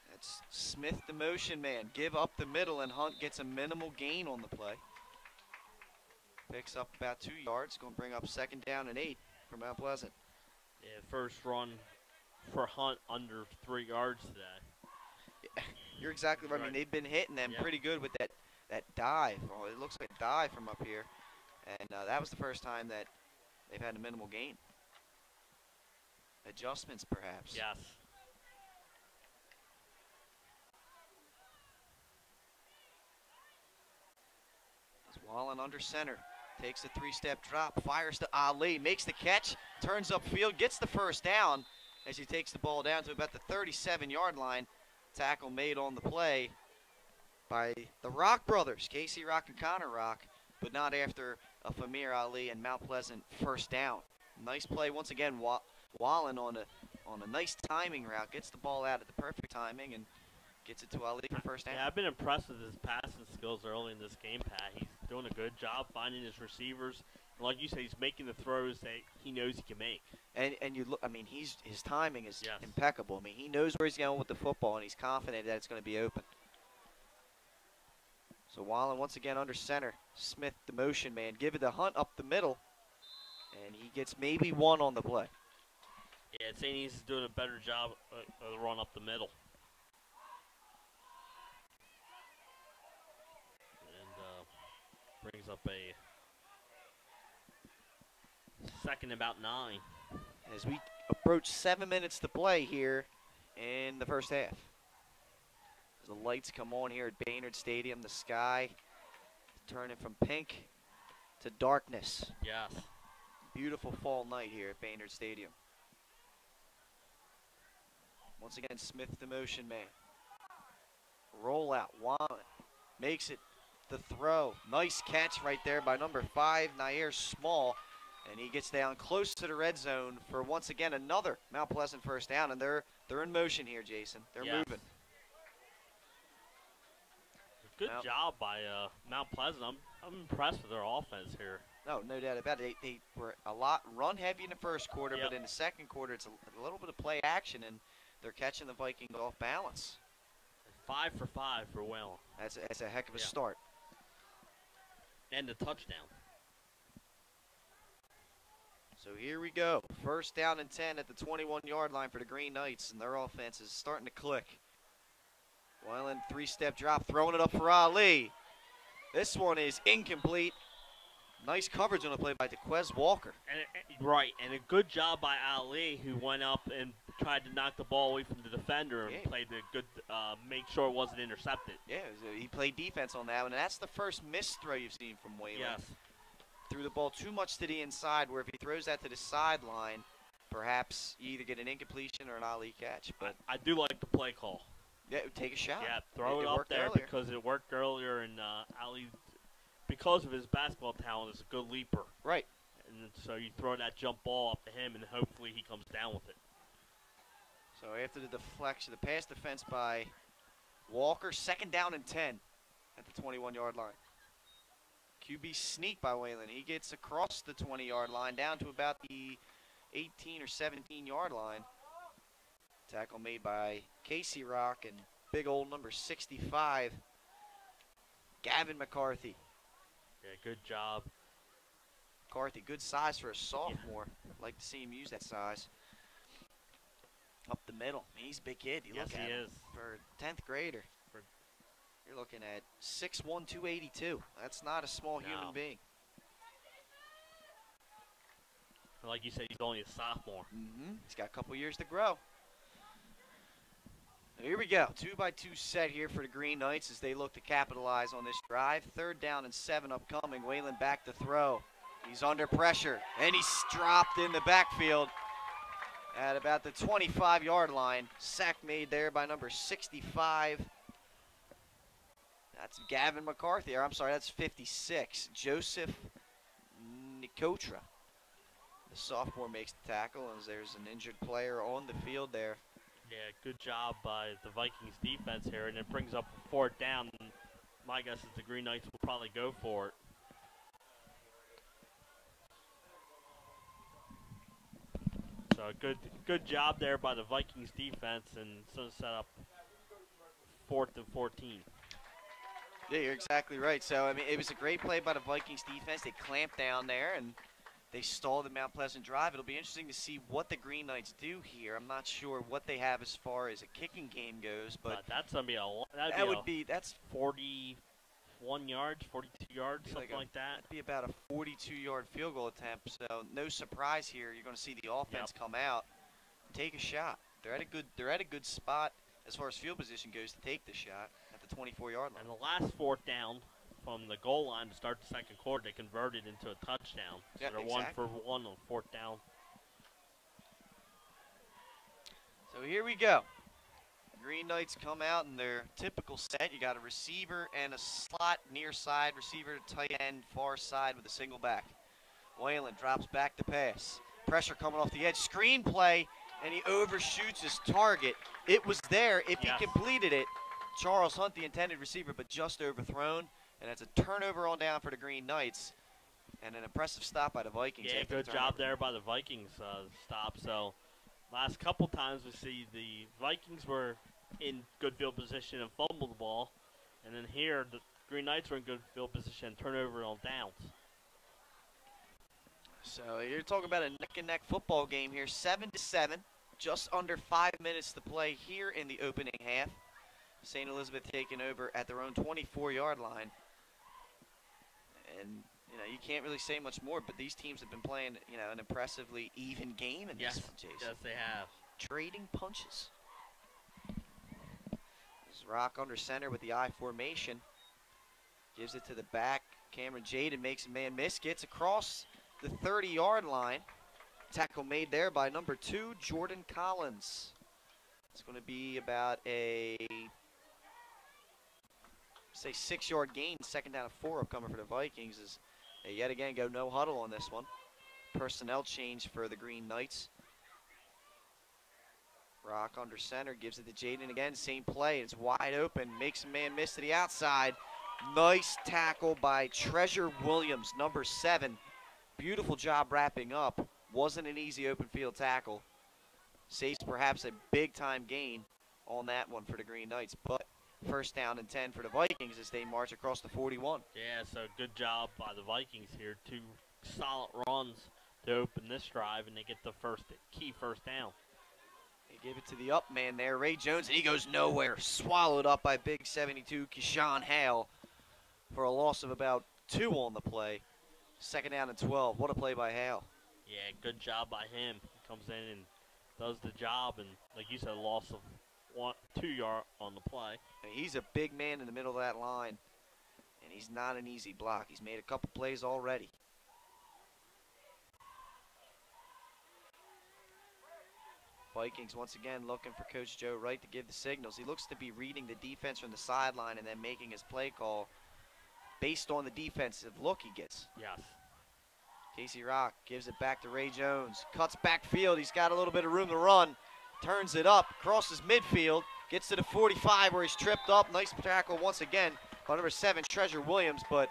That's Smith, the motion man. Give up the middle, and Hunt gets a minimal gain on the play. Picks up about 2 yards. Going to bring up 2nd down and 8 for Mount Pleasant. Yeah, first run for Hunt under 3 yards today. Yeah, you're exactly right. I mean, they've been hitting them pretty good with that dive. Oh, it looks like a dive from up here. And that was the first time that they've had a minimal gain. Adjustments, perhaps. Yes. Wallen under center. Takes a 3-step drop, fires to Ali, makes the catch, turns upfield, gets the first down as he takes the ball down to about the 37-yard line. Tackle made on the play by the Rock brothers, Casey Rock and Connor Rock, but not after a Famir Ali and Mount Pleasant first down. Nice play once again. Wallen on a nice timing route, gets the ball out at the perfect timing and gets it to Ali for first down. Yeah, I've been impressed with his passing skills early in this game, Pat. He's doing a good job finding his receivers. And like you said, he's making the throws that he knows he can make. And you look, I mean, his timing is Yes. impeccable. I mean, he knows where he's going with the football, and he's confident that it's going to be open. So Wallen once again under center. Smith, the motion man, give it to Hunt up the middle, and he gets maybe 1 on the play. Yeah, it's saying he's doing a better job of the run up the middle. Brings up a 2nd and about 9. As we approach 7 minutes to play here in the first half. As the lights come on here at Baynard Stadium, the sky turning from pink to darkness. Yes. Beautiful fall night here at Baynard Stadium. Once again, Smith, the motion man. Rollout, Wallen makes it. The throw, nice catch right there by number 5, Nair Small, and he gets down close to the red zone for once again another Mount Pleasant first down, and they're in motion here, Jason. They're moving. Good job by Mount Pleasant. I'm impressed with their offense here. No doubt about it. They were a lot run heavy in the first quarter, but in the second quarter it's a little bit of play action, and they're catching the Vikings off balance. 5 for 5 for Whalen. That's a heck of a start. And a touchdown. So here we go. First down and 10 at the 21-yard line for the Green Knights, and their offense is starting to click. Whalen, 3-step drop, throwing it up for Ali. This one is incomplete. Nice coverage on the play by DeQuez Walker. And a good job by Ali, who went up and tried to knock the ball away from the defender and played the good, make sure it wasn't intercepted. Yeah, he played defense on that one, and that's the first missed throw you've seen from Whalen. Yes. Threw the ball too much to the inside, where if he throws that to the sideline, perhaps you either get an incompletion or an Ali catch. But I do like the play call. Yeah, take a shot. Yeah, throw it up there because it worked earlier, and Ali, because of his basketball talent, is a good leaper. Right. And so you throw that jump ball up to him, and hopefully he comes down with it. So after the deflection, the pass defense by Walker, 2nd down and 10 at the 21-yard line. QB sneak by Whalen. He gets across the 20-yard line down to about the 18 or 17-yard line. Tackle made by Casey Rock and big old number 65, Gavin McCarthy. Yeah, good job. McCarthy, good size for a sophomore. I'd like to see him use that size. Up the middle. He's a big kid. You look at him. For a 10th grader. You're looking at 6'1", 282. That's not a small human being. Like you said, he's only a sophomore. He's got a couple years to grow. Here we go. 2-by-2 set here for the Green Knights as they look to capitalize on this drive. 3rd down and 7 upcoming. Whalen back to throw. He's under pressure, and he's dropped in the backfield at about the 25-yard line. Sack made there by number 65. That's Gavin McCarthy, or I'm sorry, that's 56. Joseph Nicotra. The sophomore makes the tackle, as there's an injured player on the field there. Yeah, good job by the Vikings defense here, and it brings up a 4th down. My guess is the Green Knights will probably go for it. So good job there by the Vikings defense, and so set up 4th and 14. Yeah, you're exactly right. So, I mean, it was a great play by the Vikings defense. They clamped down there, and they stalled the Mount Pleasant drive. It'll be interesting to see what the Green Knights do here. I'm not sure what they have as far as a kicking game goes, but that's going to be that's 41 yards, 42 yards, something like that. That'd be about a 42-yard field goal attempt. So, no surprise here. You're going to see the offense come out and take a shot. They're at a good spot as far as field position goes to take the shot at the 24-yard line. And the last 4th down from the goal line to start the second quarter, they converted into a touchdown. So yeah, they're exactly. 1 for 1 on 4th down. So here we go. Green Knights come out in their typical set. You got a receiver and a slot near side, receiver tight end far side with a single back. Whalen drops back to pass. Pressure coming off the edge. Screen play, and he overshoots his target. It was there if he completed it. Charles Hunt, the intended receiver, but just overthrown. And it's a turnover on down for the Green Knights. And an impressive stop by the Vikings. Yeah, good job there by the Vikings stop. So last couple times we see the Vikings were in good field position and fumbled the ball. And then here the Green Knights were in good field position and turnover on downs. So you're talking about a neck-and-neck football game here, 7-7. Just under 5 minutes to play here in the opening half. St. Elizabeth taking over at their own 24-yard line. And, you know, you can't really say much more, but these teams have been playing, you know, an impressively even game in this one, Jason. Yes, they have. Trading punches. This is Rock under center with the I formation. Gives it to the back. Cameron Jaden makes a man miss. Gets across the 30-yard line. Tackle made there by number 2, Jordan Collins. It's going to be about a, say, 6-yard gain. 2nd down and 4 upcoming for the Vikings as they yet again go no huddle on this one. Personnel change for the Green Knights. Rock under center, gives it to Jaden again. Same play. It's wide open. Makes a man miss to the outside. Nice tackle by Treasure Williams, number 7. Beautiful job wrapping up. Wasn't an easy open field tackle. Saves perhaps a big-time gain on that one for the Green Knights. But 1st down and 10 for the Vikings as they march across the 41. Yeah, so good job by the Vikings here. 2 solid runs to open this drive, and they get the key first down. They give it to the up man there, Ray Jones, and he goes nowhere. Swallowed up by big 72, Keyshawn Hale, for a loss of about 2 on the play. 2nd down and 12. What a play by Hale. Yeah, good job by him. He comes in and does the job, and like you said, a loss of 2 yards on the play. And he's a big man in the middle of that line, and he's not an easy block. He's made a couple plays already. Vikings once again looking for Coach Joe Wright to give the signals. He looks to be reading the defense from the sideline and then making his play call based on the defensive look he gets. Yes. Casey Rock gives it back to Ray Jones. Cuts backfield. He's got a little bit of room to run. Turns it up. Crosses midfield. Gets to the 45 where he's tripped up. Nice tackle once again by number 7, Treasure Williams. But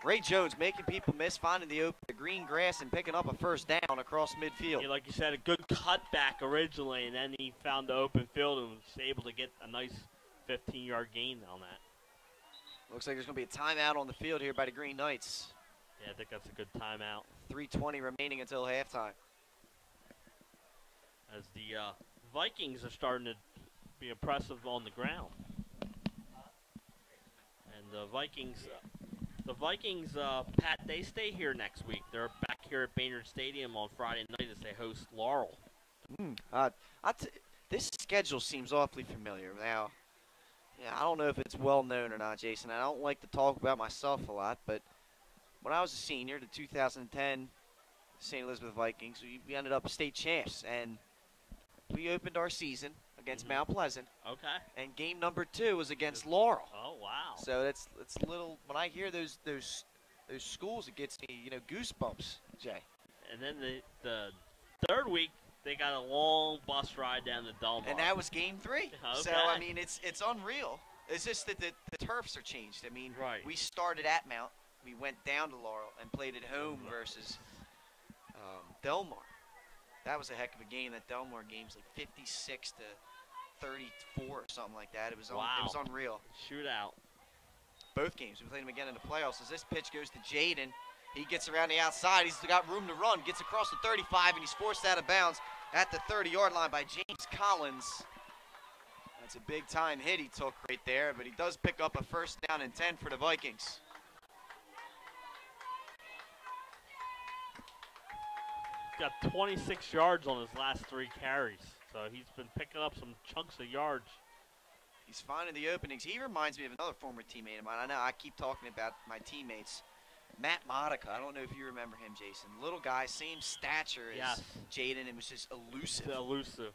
Ray Jones making people miss, finding the green grass and picking up a 1st down across midfield. Yeah, like you said, a good cutback originally, and then he found the open field and was able to get a nice 15-yard gain on that. Looks like there's going to be a timeout on the field here by the Green Knights. Yeah, I think that's a good timeout. 3:20 remaining until halftime. As the Vikings are starting to be impressive on the ground. And the Vikings, Pat, they stay here next week. They're back here at Baynard Stadium on Friday night as they host Laurel. This schedule seems awfully familiar. Now, yeah, I don't know if it's well known or not, Jason. I don't like to talk about myself a lot, but when I was a senior, the 2010 St. Elizabeth Vikings, we ended up state champs, and we opened our season against Mount Pleasant. Okay. And game number 2 was against Laurel. Oh, wow. So that's a little. When I hear those schools, it gets me, goosebumps, Jay. And then the third week, they got a long bus ride down to Delmar. And that was game 3. Okay. So I mean, it's unreal. It's just that the turfs are changed. I mean, right. We started at Mount, we went down to Laurel and played at home versus Delmar. That was a heck of a game. That Delmar game's like 56 to 34 or something like that. It was wow. It was unreal. Shootout. Both games. We played them again in the playoffs. As this pitch goes to Jaden, he gets around the outside. He's got room to run. Gets across the 35, and he's forced out of bounds at the 30-yard line by James Collins. That's a big-time hit he took right there, but he does pick up a first down and 10 for the Vikings. He's got 26 yards on his last 3 carries, so he's been picking up some chunks of yards. He's finding the openings. He reminds me of another former teammate of mine. I know I keep talking about my teammates. Matt Modica. I don't know if you remember him, Jason. Little guy, same stature as Jaden, and was just elusive. Elusive.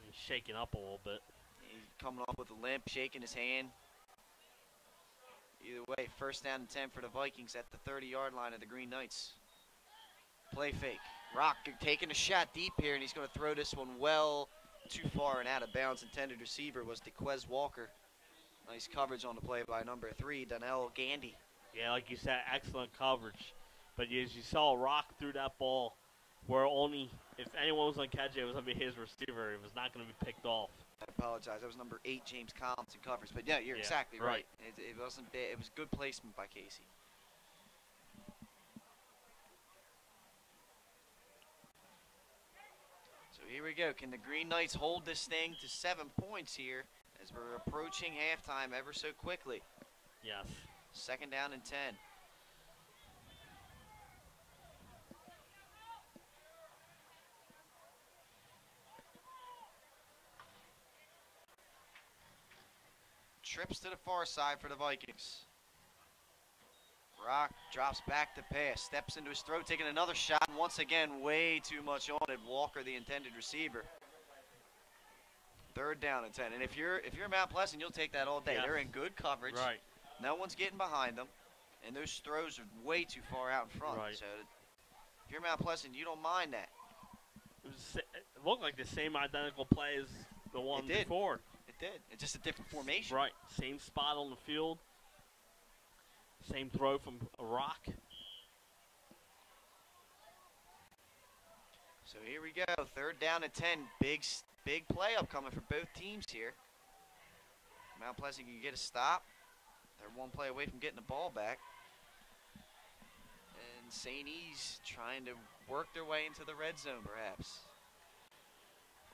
He's shaking up a little bit. He's coming off with a limp, shaking his hand. Either way, first down and 10 for the Vikings at the 30-yard line of the Green Knights. Play fake. Rock taking a shot deep here, and he's going to throw this one well too far and out of bounds. Intended receiver was DeQuez Walker. Nice coverage on the play by number 3, Donnell Gandy. Yeah, like you said, excellent coverage. But as you saw, Rock threw that ball where only, if anyone was going to catch it, it was going to be his receiver. It was not going to be picked off. I apologize. That was number 8, James Collins, in coverage. But, yeah, you're exactly right. It wasn't bad. It was good placement by Casey. So here we go. Can the Green Knights hold this thing to 7 points here as we're approaching halftime ever so quickly? Yes. Second down and 10. Trips to the far side for the Vikings. Rock drops back to pass, steps into his throw, taking another shot, and once again, way too much on it. Walker, the intended receiver. Third down and 10. And if you're Mount Pleasant, you'll take that all day. Yes. They're in good coverage. Right. No one's getting behind them, and those throws are way too far out in front. Right. So if you're Mount Pleasant, you don't mind that. It looked like the same identical play as the one before. It did. It's just a different formation. Right. Same spot on the field. Same throw from a Rock. So here we go. Third down and 10. Big play upcoming for both teams here. Mount Pleasant can get a stop. They're one play away from getting the ball back. And St. E's trying to work their way into the red zone, perhaps.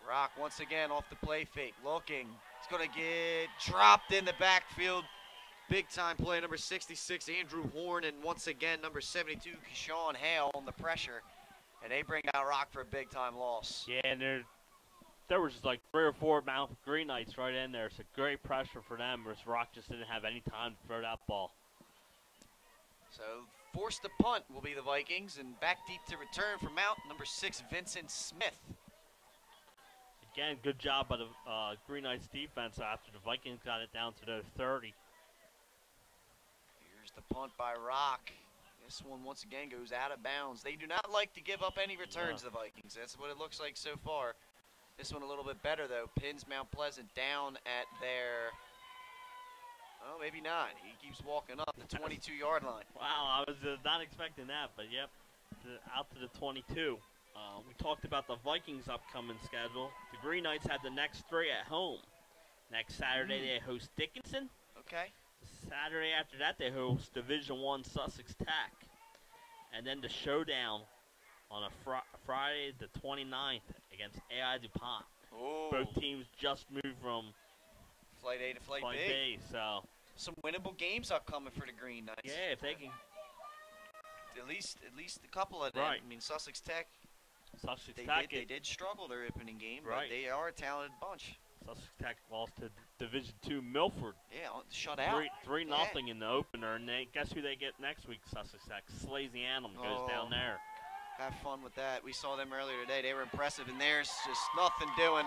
Rock once again off the play fake. Looking. He's going to get dropped in the backfield. Big time play, number 66, Andrew Horn, and once again, number 72, Keyshawn Hale on the pressure. And they bring out Rock for a big time loss. Yeah, and there was like 3 or 4 Mount Green Knights right in there. It's a great pressure for them, whereas Rock just didn't have any time to throw that ball. So forced to punt will be the Vikings, and back deep to return for Mount, number 6, Vincent Smith. Again, good job by the Green Knights defense after the Vikings got it down to their 30. Here's the punt by Rock. This one once again goes out of bounds. They do not like to give up any returns, the Vikings. That's what it looks like so far. This one a little bit better, though. Pins Mount Pleasant down at their, oh, maybe not. He keeps walking up the 22-yard line. Wow, I was not expecting that, but yep, out to the 22. We talked about the Vikings' upcoming schedule. The Green Knights have the next 3 at home. Next Saturday, they host Dickinson. Okay. Saturday after that, they host Division I Sussex Tech. And then the showdown on a Friday the 29th against AI DuPont. Ooh. Both teams just moved from Flight A to Flight B. So some winnable games upcoming for the Green Knights. yeah, if they can. At least a couple of them. Right. I mean, Sussex Tech. Sussex They Tech. did struggle their opening game, Right. but they are a talented bunch. Sussex Tech lost to Division II Milford. Yeah, shut out. 3-0 in the opener, and guess who they get next week, Sussex Tech? Slasianum goes down there. Have fun with that. We saw them earlier today. They were impressive, and there's just nothing doing.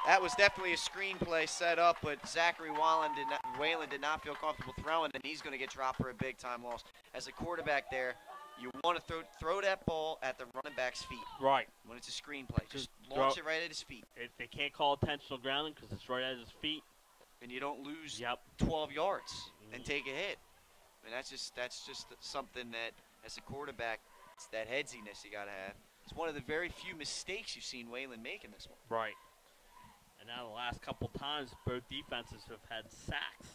That was definitely a screenplay set up, but Zachary Whalen did not feel comfortable throwing, and he's going to get dropped for a big-time loss. As a quarterback there, you want to throw that ball at the running back's feet. Right. When it's a screenplay. Just launch it right at his feet. They can't call intentional grounding because it's right at his feet. And you don't lose 12 yards and take a hit. I mean, that's just something that, as a quarterback, it's that headsiness you got to have. It's one of the very few mistakes you've seen Whalen make in this one. Right. And now the last couple times, both defenses have had sacks.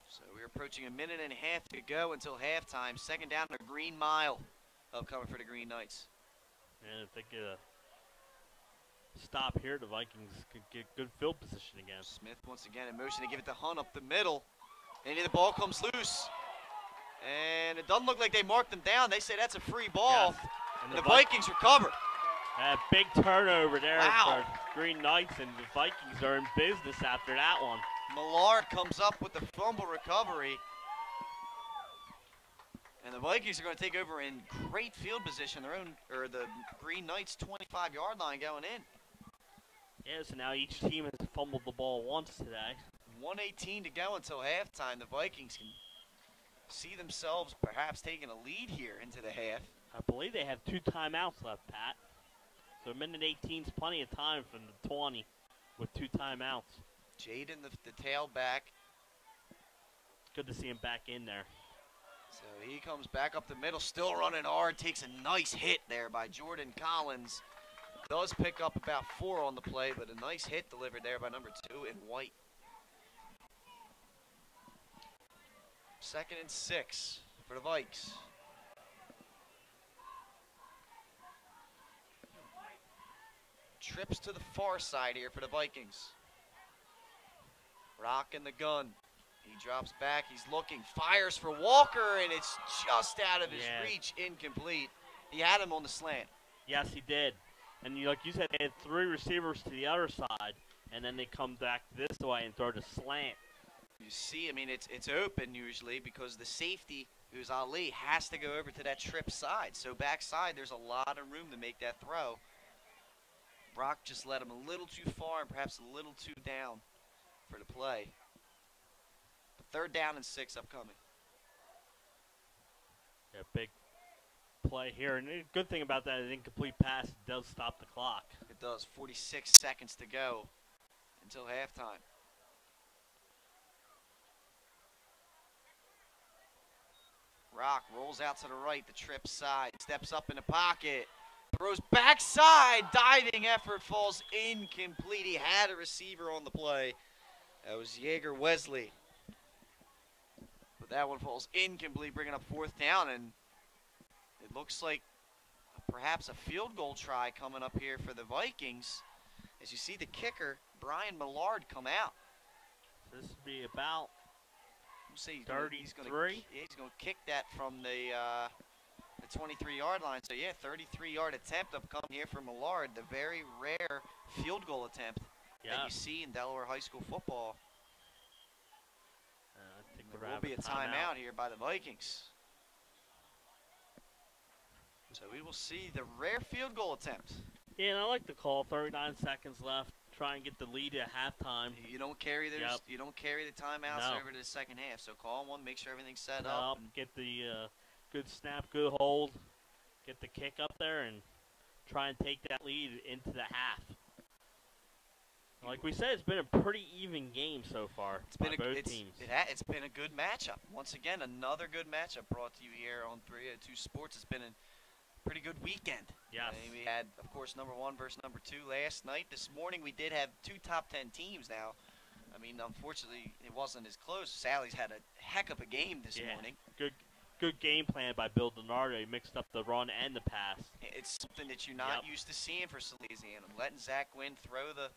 So we're approaching a minute and a half to go until halftime. Second down to Green Mile upcoming for the Green Knights. And if they get a stop here, the Vikings could get good field position again. Smith once again in motion to give it to Hunt up the middle. And the ball comes loose. And it doesn't look like they marked them down. They say that's a free ball. Yes. And the Vikings recover. A big turnover there Wow. for Green Knights, and the Vikings are in business after that one. Millard comes up with the fumble recovery. And the Vikings are going to take over in great field position, the Green Knights 25-yard line going in. Yeah, so now each team has fumbled the ball once today. 1:18 to go until halftime. The Vikings can see themselves perhaps taking a lead here into the half. I believe they have 2 timeouts left, Pat. So a minute 18 is plenty of time from the 20 with 2 timeouts. Jaden, the tailback. Good to see him back in there. So he comes back up the middle, still running hard, takes a nice hit there by Jordan Collins. Does pick up about 4 on the play, but a nice hit delivered there by number 2 in White. 2nd and 6 for the Vikes. Trips to the far side here for the Vikings. Rocking the gun. He drops back. He's looking. Fires for Walker, and it's just out of his reach. Incomplete. He had him on the slant. Yes, he did. And like you said, they had 3 receivers to the other side, and then they come back this way and throw the slant. You see, I mean, it's open usually because the safety, who's Ali, has to go over to that trip side. So backside, there's a lot of room to make that throw. Brock just led him a little too far and perhaps a little too down for the play. But 3rd down and 6 upcoming. Yeah, big play here. And the good thing about that, an incomplete pass does stop the clock. It does. 46 seconds to go until halftime. Rock rolls out to the right, the trip side, steps up in the pocket. Throws backside, diving effort falls incomplete. He had a receiver on the play. That was Yeager Wesley. But that one falls incomplete, bringing up 4th down. And it looks like perhaps a field goal try coming up here for the Vikings. As you see the kicker, Brian Millard, come out. This would be about 33. He's going to kick that from the 23-yard line. So, yeah, 33-yard attempt upcoming here for Millard. The very rare field goal attempt that you see in Delaware high school football. I think there will be a timeout here by the Vikings. So we will see the rare field goal attempt. Yeah, and I like the call. 39 seconds left. Try and get the lead at halftime. You don't carry those. You don't carry the timeouts over to the second half. So call one, make sure everything's set up. Get the good snap, good hold. Get the kick up there and try and take that lead into the half. Like we said, it's been a pretty even game so far by both teams. It's been a good matchup. Once again, another good matchup brought to you here on 302 Sports. It's been a pretty good weekend. Yes. I mean, we had, of course, number 1 versus number 2 last night. This morning we did have 2 top 10 teams now. I mean, unfortunately, it wasn't as close. Sally's had a heck of a game this morning. Good game plan by Bill DiNardo. He mixed up the run and the pass. It's something that you're not used to seeing for Salesianum. Letting Zach Wynn throw the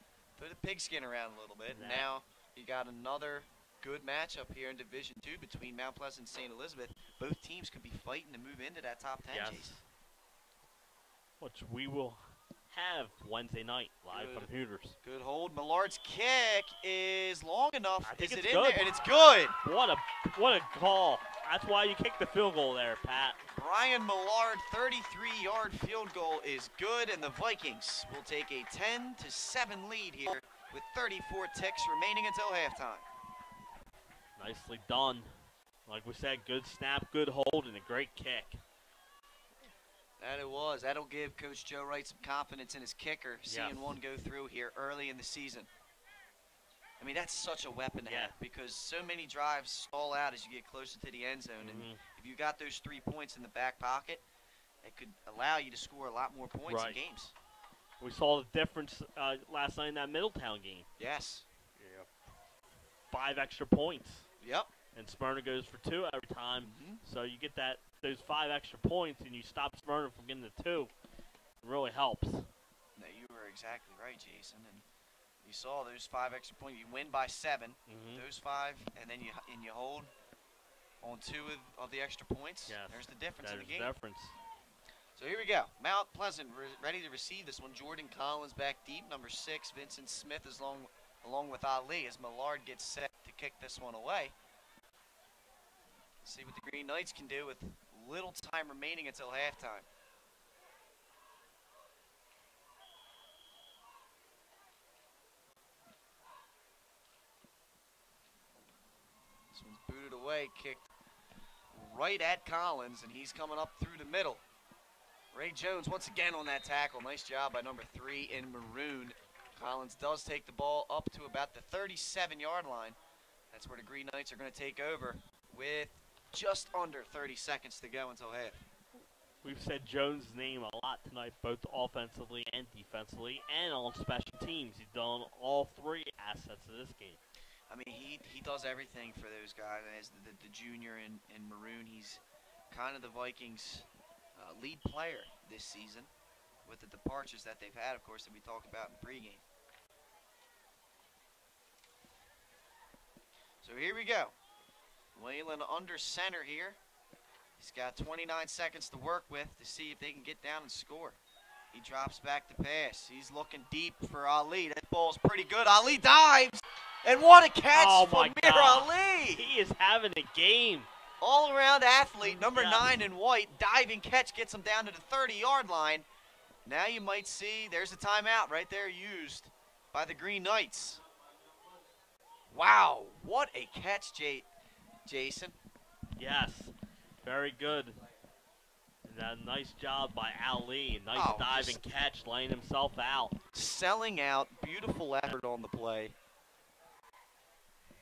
pigskin around a little bit. And now you got another good matchup here in Division II between Mount Pleasant and St. Elizabeth. Both teams could be fighting to move into that top 10, Jason. Which we will have Wednesday night live from Hooters. Good hold. Millard's kick is long enough. I think is it's it in good. there? And it's good. What a call. That's why you kicked the field goal there, Pat. Brian Millard, 33-yard field goal is good, and the Vikings will take a 10-7 lead here with 34 ticks remaining until halftime. Nicely done. Like we said, good snap, good hold, and a great kick. That it was. That'll give Coach Joe Wright some confidence in his kicker, seeing one go through here early in the season. I mean, that's such a weapon to have because so many drives stall out as you get closer to the end zone. And if you got those 3 points in the back pocket, it could allow you to score a lot more points in games. We saw the difference last night in that Middletown game. Yes. 5 extra points. Yep. And Smyrna goes for 2 every time. So you get those 5 extra points and you stop Smyrna from getting the 2. It really helps. No, you were exactly right, Jason. And you saw those 5 extra points. You win by 7. Those 5, and then you hold on 2 of the extra points. Yes. There's the difference in the game. Difference. So here we go. Mount Pleasant ready to receive this one. Jordan Collins back deep. Number 6, Vincent Smith is along with Ali as Millard gets set to kick this one away. See what the Green Knights can do with little time remaining until halftime. This one's booted away, kicked right at Collins, and he's coming up through the middle. Ray Jones once again on that tackle. Nice job by number 3 in maroon. Collins does take the ball up to about the 37-yard line. That's where the Green Knights are going to take over with just under 30 seconds to go until half. We've said Jones' name a lot tonight, both offensively and defensively, and on special teams. He's done all 3 assets of this game. I mean, he does everything for those guys. As the junior in maroon, he's kind of the Vikings' lead player this season with the departures that they've had, of course, that we talked about in pregame. So here we go. Whalen under center here. He's got 29 seconds to work with to see if they can get down and score. He drops back to pass. He's looking deep for Ali. That ball's pretty good. Ali dives. And what a catch from Mir Ali. He is having a game. All-around athlete, number 9 in white. Diving catch gets him down to the 30-yard line. Now you might see there's a timeout right there used by the Green Knights. Wow, what a catch, Jason. Yes, very good. And a nice job by Ali. Nice diving catch, laying himself out. Selling out, beautiful effort on the play.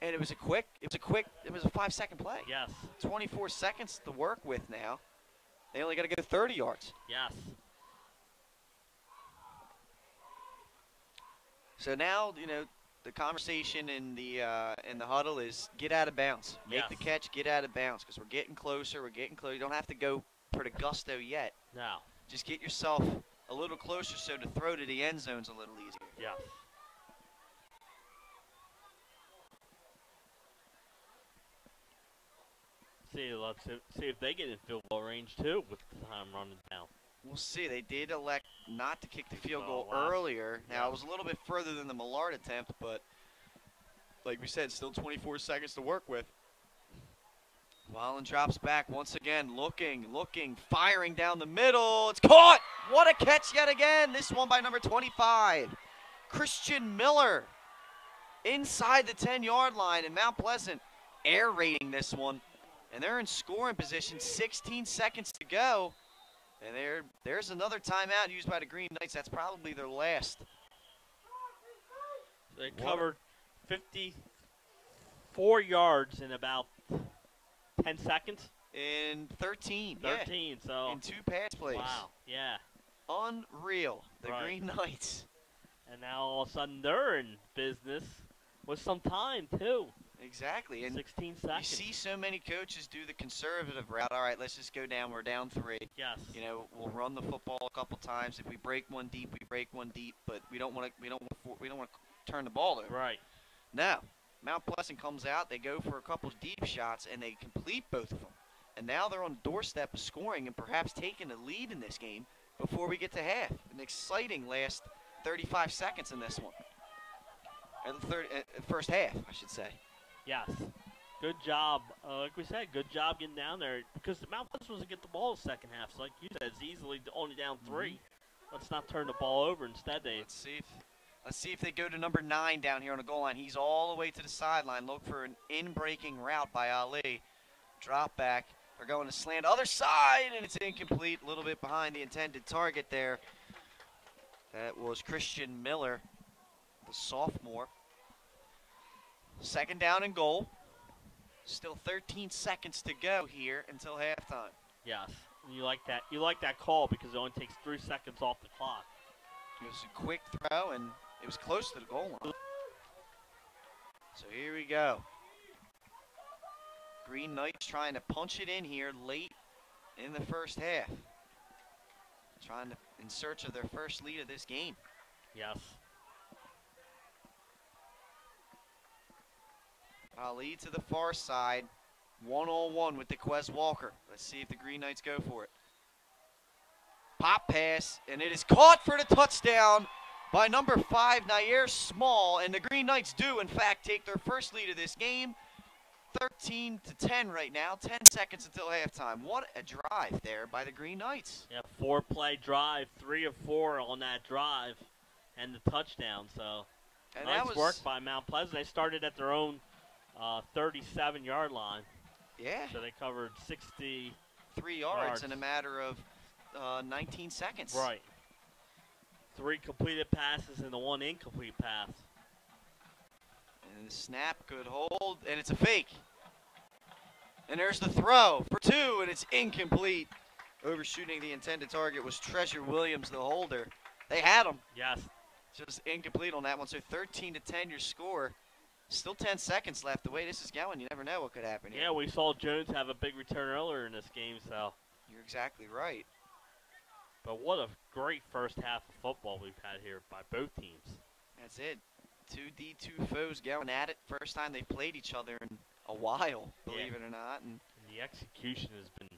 And it was a 5-second play. Yes. 24 seconds to work with now. They only got to go 30 yards. Yes. So now, you know, the conversation in the huddle is get out of bounds. Make the catch, get out of bounds, because we're getting closer. You don't have to go for the gusto yet. No. Just get yourself a little closer so to throw to the end zone's a little easier. Yes. Let's see if they get in field goal range too with the time running down. We'll see. They did elect not to kick the field goal earlier. Now, it was a little bit further than the Millard attempt, but like we said, still 24 seconds to work with. Wallen drops back once again, looking, firing down the middle. It's caught! What a catch yet again. This one by number 25, Christian Miller, inside the 10-yard line, and Mount Pleasant air raiding this one. And they're in scoring position, 16 seconds to go. And there's another timeout used by the Green Knights. That's probably their last. They covered 54 yards in about 10 seconds. In 13. 13, so. In 2 pass plays. Wow, yeah. Unreal. The Green Knights. And now all of a sudden they're in business with some time, too. Exactly. And 16 seconds. You see so many coaches do the conservative route. All right, let's just go down. We're down 3. Yes. You know, we'll run the football a couple times. If we break one deep, we break one deep. But we don't want to turn the ball over. Right. Now, Mount Pleasant comes out. They go for a couple deep shots, and they complete both of them. And now they're on the doorstep of scoring and perhaps taking the lead in this game before we get to half. An exciting last 35 seconds in this one. And the first half, I should say. Yes. Good job. Like we said, good job getting down there. Because the Mount Pleasant wasn't get the ball the second half. So like you said, it's easily only down 3. Let's not turn the ball over. Instead, they... Let's see if they go to number 9 down here on the goal line. He's all the way to the sideline. Look for an in-breaking route by Ali. Drop back. They're going to slant other side, and it's incomplete. A little bit behind the intended target there. That was Christian Miller, the sophomore. Second down and goal. Still 13 seconds to go here until halftime. Yes. You like that. You like that call because it only takes 3 seconds off the clock. It was a quick throw, and it was close to the goal line. So here we go. Green Knights trying to punch it in here late in the first half. Trying to, in search of their first lead of this game. Yes. Ali to the far side. One-on-one with the Quez Walker. Let's see if the Green Knights go for it. Pop pass, and it is caught for the touchdown by number 5, Nair Small. And the Green Knights do, in fact, take their first lead of this game. 13-10 right now. 10 seconds until halftime. What a drive there by the Green Knights. Yeah, 4-play drive, 3 of 4 on that drive, and the touchdown. So And nice work by Mount Pleasant. They started at their own 37-yard line. Yeah. So they covered 63 yards in a matter of 19 seconds. Right. 3 completed passes and the 1 incomplete pass. And the snap, good hold, and it's a fake. And there's the throw for 2, and it's incomplete. Overshooting the intended target was Treasure Williams, the holder. They had him. Yes. Just incomplete on that one. So 13-10 your score. Still 10 seconds left. The way this is going, you never know what could happen here. Yeah, we saw Jones have a big return earlier in this game, so. You're exactly right. But what a great first half of football we've had here by both teams. That's it. 2 D2 foes going at it. First time they've played each other in a while, believe it or not. And the execution has been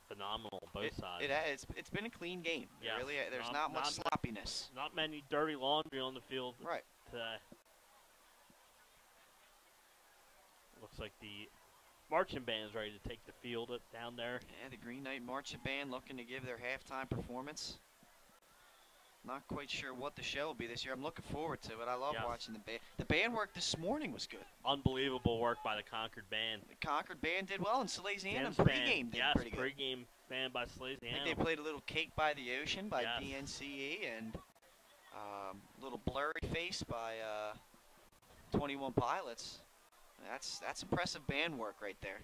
phenomenal on both sides. It's been a clean game. Yes. Really, there's not much sloppiness. Not many dirty laundry on the field right today. Looks like the marching band is ready to take the field down there. Yeah, the Green Knight Marching Band looking to give their halftime performance. Not quite sure what the show will be this year. I'm looking forward to it. I love watching the band. The band work this morning was good. Unbelievable work by the Concord band. The Concord band did well, and Salesianum pregame did pretty good. Pregame band by Salesianum. I think they played a little Cake by the Ocean by DNCE and a little Blurry Face by 21 Pilots. That's impressive band work right there.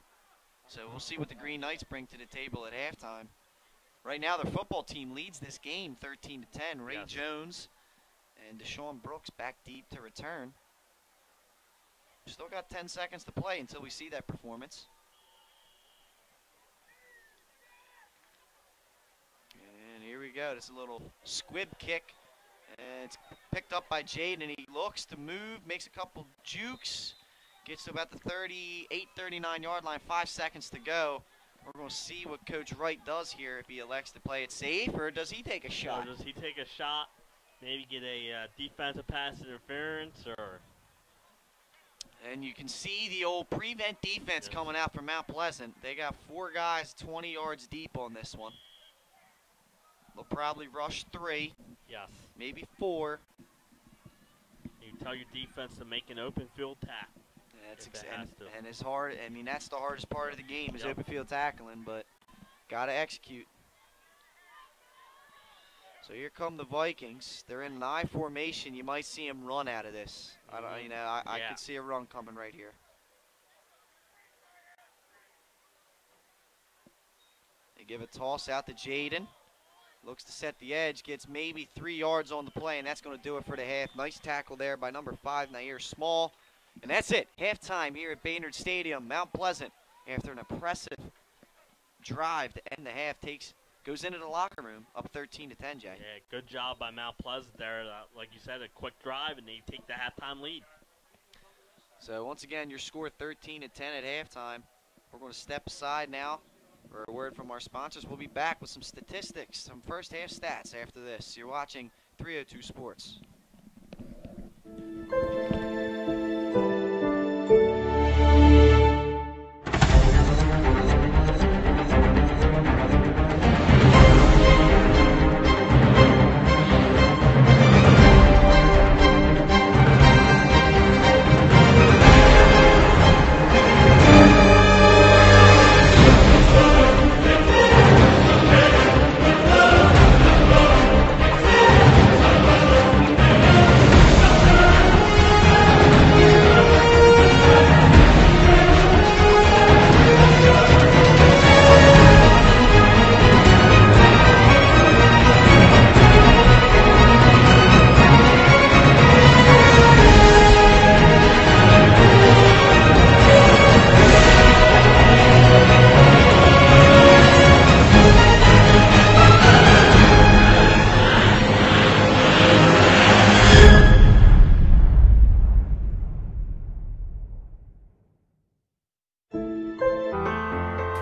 So we'll see what the Green Knights bring to the table at halftime. Right now, their football team leads this game 13-10. Ray Jones and Deshaun Brooks back deep to return. Still got 10 seconds to play until we see that performance. And here we go. This is a little squib kick. And it's picked up by Jade, and he looks to move, makes a couple jukes. Gets to about the 38, 39-yard line, 5 seconds to go. We're going to see what Coach Wright does here, if he elects to play it safe, or does he take a shot? Or does he take a shot, maybe get a defensive pass interference, or... And you can see the old prevent defense coming out from Mount Pleasant. They got 4 guys 20 yards deep on this one. They'll probably rush 3. Yes. Maybe 4. You tell your defense to make an open field tackle. And it's hard. I mean, that's the hardest part of the game is open field tackling, but got to execute. So here come the Vikings. They're in an I formation. You might see them run out of this. I could see a run coming right here. They give a toss out to Jaden. Looks to set the edge. Gets maybe 3 yards on the play, and that's going to do it for the half. Nice tackle there by number 5, Nair Small. And that's it. Halftime here at Baynard Stadium. Mount Pleasant, after an impressive drive to end the half, goes into the locker room up 13-10, Jay. Yeah, good job by Mount Pleasant there. Like you said, a quick drive, and they take the halftime lead. So once again, your score 13-10 at halftime. We're going to step aside now For a word from our sponsors, we'll be back with some statistics, some first half stats after this. You're watching 302 Sports.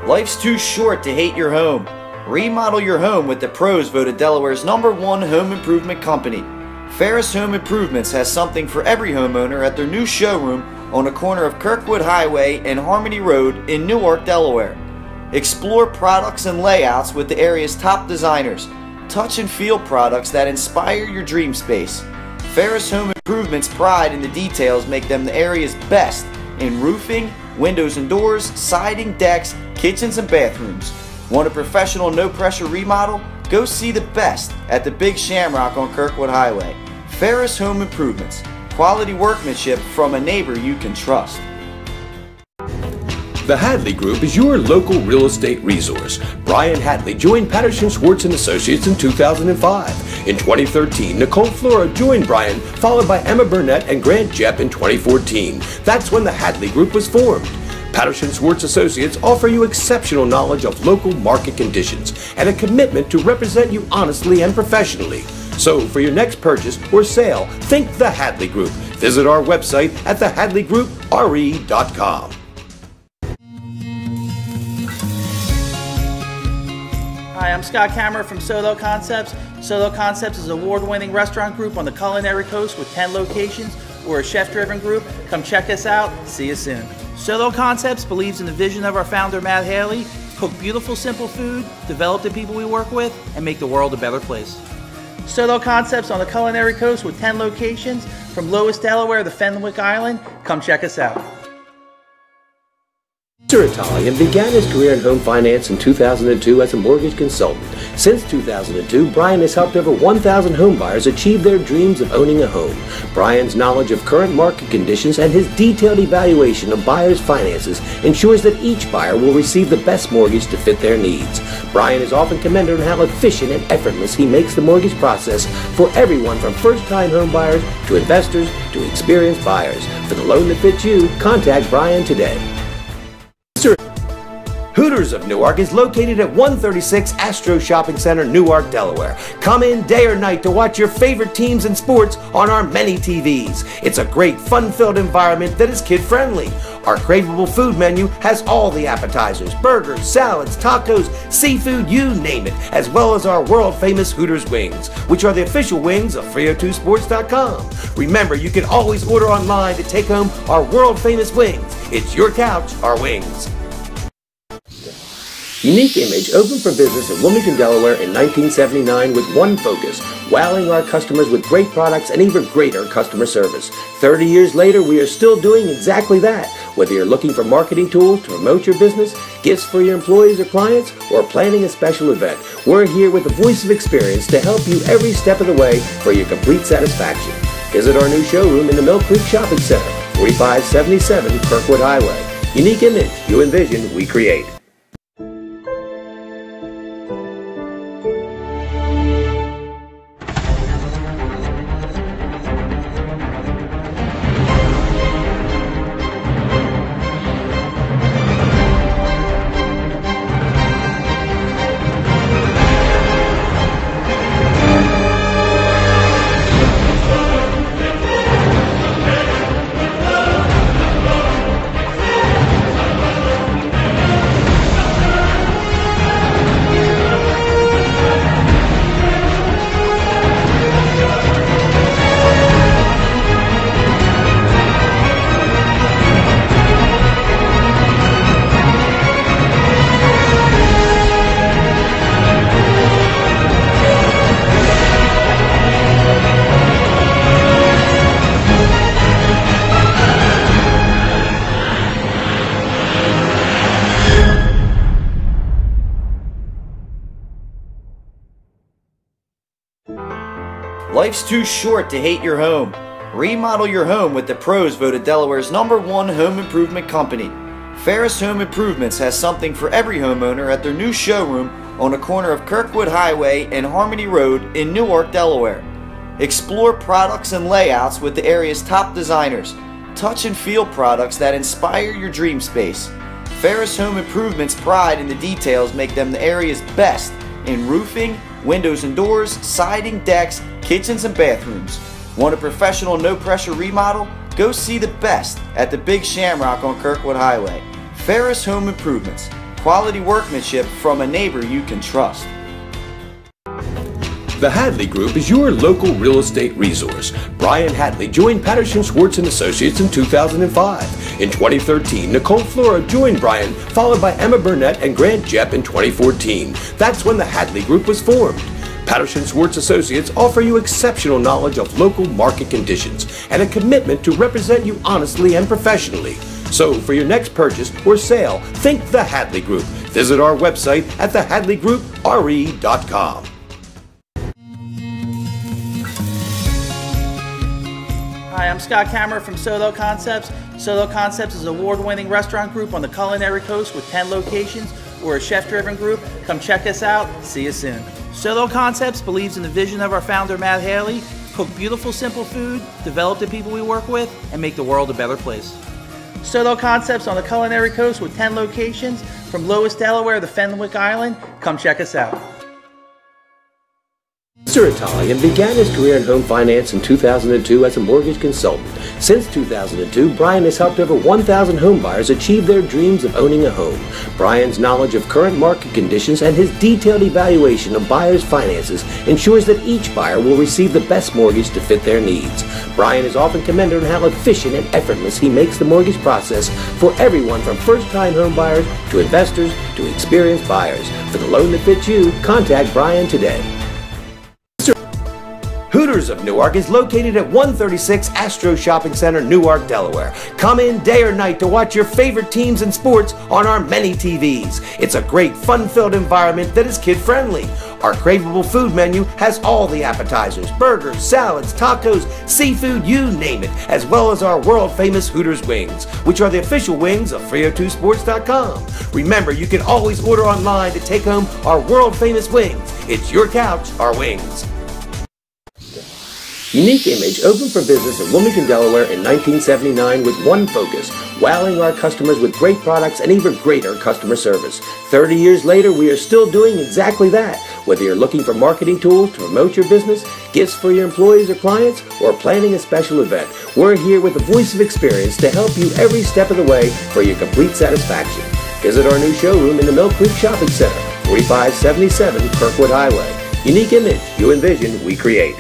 Life's too short to hate your home. Remodel your home with the pros voted Delaware's #1 home improvement company. Ferris Home Improvements has something for every homeowner at their new showroom on the corner of Kirkwood Highway and Harmony Road in Newark, Delaware. Explore products and layouts with the area's top designers. Touch and feel products that inspire your dream space. Ferris Home Improvements' pride in the details make them the area's best in roofing, windows and doors, siding, decks, kitchens, and bathrooms. Want a professional, no-pressure remodel? Go see the best at the Big Shamrock on Kirkwood Highway. Ferris Home Improvements. Quality workmanship from a neighbor you can trust. The Hadley Group is your local real estate resource. Brian Hadley joined Patterson, Schwartz & Associates in 2005. In 2013, Nicole Flora joined Brian, followed by Emma Burnett and Grant Jepp in 2014. That's when the Hadley Group was formed. Patterson Schwartz Associates offer you exceptional knowledge of local market conditions and a commitment to represent you honestly and professionally. So for your next purchase or sale, think the Hadley Group. Visit our website at thehadleygroup.re.com. Hi, I'm Scott Kammerer from Solo Concepts. Solo Concepts is an award-winning restaurant group on the culinary coast with 10 locations. We're a chef-driven group. Come check us out. See you soon. Solo Concepts believes in the vision of our founder, Matt Hale: cook beautiful, simple food, develop the people we work with, and make the world a better place. Solo Concepts on the culinary coast with 10 locations from Lois, Delaware to Fenwick Island. Come check us out. Mr. Italian began his career in home finance in 2002 as a mortgage consultant. Since 2002, Brian has helped over 1,000 home buyers achieve their dreams of owning a home. Brian's knowledge of current market conditions and his detailed evaluation of buyers' finances ensures that each buyer will receive the best mortgage to fit their needs. Brian is often commended on how efficient and effortless he makes the mortgage process for everyone from first-time home buyers to investors to experienced buyers. For the loan that fits you, contact Brian today. Hooters of Newark is located at 136 Astro Shopping Center, Newark, Delaware. Come in day or night to watch your favorite teams and sports on our many TVs. It's a great, fun-filled environment that is kid-friendly. Our craveable food menu has all the appetizers, burgers, salads, tacos, seafood, you name it, as well as our world-famous Hooters wings, which are the official wings of 302sports.com. Remember, you can always order online to take home our world-famous wings. It's your couch, our wings. Unique Image opened for business in Wilmington, Delaware in 1979 with one focus: wowing our customers with great products and even greater customer service. 30 years later, we are still doing exactly that. Whether you're looking for marketing tools to promote your business, gifts for your employees or clients, or planning a special event, we're here with the voice of experience to help you every step of the way for your complete satisfaction. Visit our new showroom in the Mill Creek Shopping Center, 4577 Kirkwood Highway. Unique Image, you envision, we create. Life's too short to hate your home. Remodel your home with the pros voted Delaware's #1 home improvement company. Ferris Home Improvements has something for every homeowner at their new showroom on the corner of Kirkwood Highway and Harmony Road in Newark, Delaware. Explore products and layouts with the area's top designers. Touch and feel products that inspire your dream space. Ferris Home Improvements' pride in the details make them the area's best in roofing, windows and doors, siding, decks, kitchens, and bathrooms. Want a professional, no-pressure remodel? Go see the best at the Big Shamrock on Kirkwood Highway. Ferris Home Improvements. Quality workmanship from a neighbor you can trust. The Hadley Group is your local real estate resource. Brian Hadley joined Patterson Schwartz & Associates in 2005. In 2013, Nicole Flora joined Brian, followed by Emma Burnett and Grant Jepp in 2014. That's when the Hadley Group was formed. Patterson Schwartz Associates offer you exceptional knowledge of local market conditions and a commitment to represent you honestly and professionally. So for your next purchase or sale, think the Hadley Group. Visit our website at thehadleygroup.re.com. Hi, I'm Scott Kammerer from Solo Concepts. Solo Concepts is an award-winning restaurant group on the culinary coast with 10 locations. We're a chef-driven group. Come check us out. See you soon. Solo Concepts believes in the vision of our founder, Matt Hale: cook beautiful, simple food, develop the people we work with, and make the world a better place. Solo Concepts on the culinary coast with 10 locations from Lowest, Delaware to Fenwick Island. Come check us out. Mr. Italian began his career in home finance in 2002 as a mortgage consultant. Since 2002, Brian has helped over 1,000 home buyers achieve their dreams of owning a home. Brian's knowledge of current market conditions and his detailed evaluation of buyers' finances ensures that each buyer will receive the best mortgage to fit their needs. Brian is often commended on how efficient and effortless he makes the mortgage process for everyone from first-time home buyers to investors to experienced buyers. For the loan that fits you, contact Brian today. Hooters of Newark is located at 136 Astro Shopping Center, Newark, Delaware. Come in day or night to watch your favorite teams and sports on our many TVs. It's a great, fun-filled environment that is kid-friendly. Our craveable food menu has all the appetizers, burgers, salads, tacos, seafood, you name it, as well as our world-famous Hooters wings, which are the official wings of 302sports.com. Remember, you can always order online to take home our world-famous wings. It's your couch, our wings. Unique Image opened for business in Wilmington, Delaware in 1979 with one focus: wowing our customers with great products and even greater customer service. 30 years later, we are still doing exactly that. Whether you're looking for marketing tools to promote your business, gifts for your employees or clients, or planning a special event, we're here with the voice of experience to help you every step of the way for your complete satisfaction. Visit our new showroom in the Mill Creek Shopping Center, 4577 Kirkwood Highway. Unique Image, you envision, we create.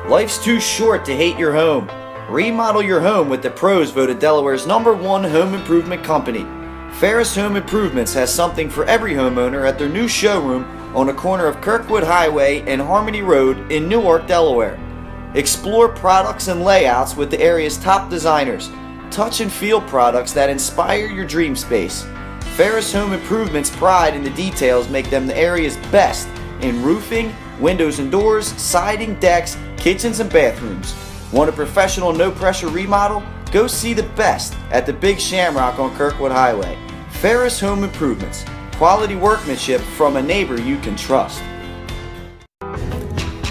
Life's too short to hate your home. Remodel your home with the pros voted Delaware's #1 home improvement company. Ferris Home Improvements has something for every homeowner at their new showroom on the corner of Kirkwood Highway and Harmony Road in Newark, Delaware. Explore products and layouts with the area's top designers. Touch and feel products that inspire your dream space. Ferris Home Improvements' pride in the details make them the area's best in roofing, windows and doors, siding, decks, kitchens, and bathrooms. Want a professional, no-pressure remodel? Go see the best at the Big Shamrock on Kirkwood Highway. Ferris Home Improvements. quality workmanship from a neighbor you can trust.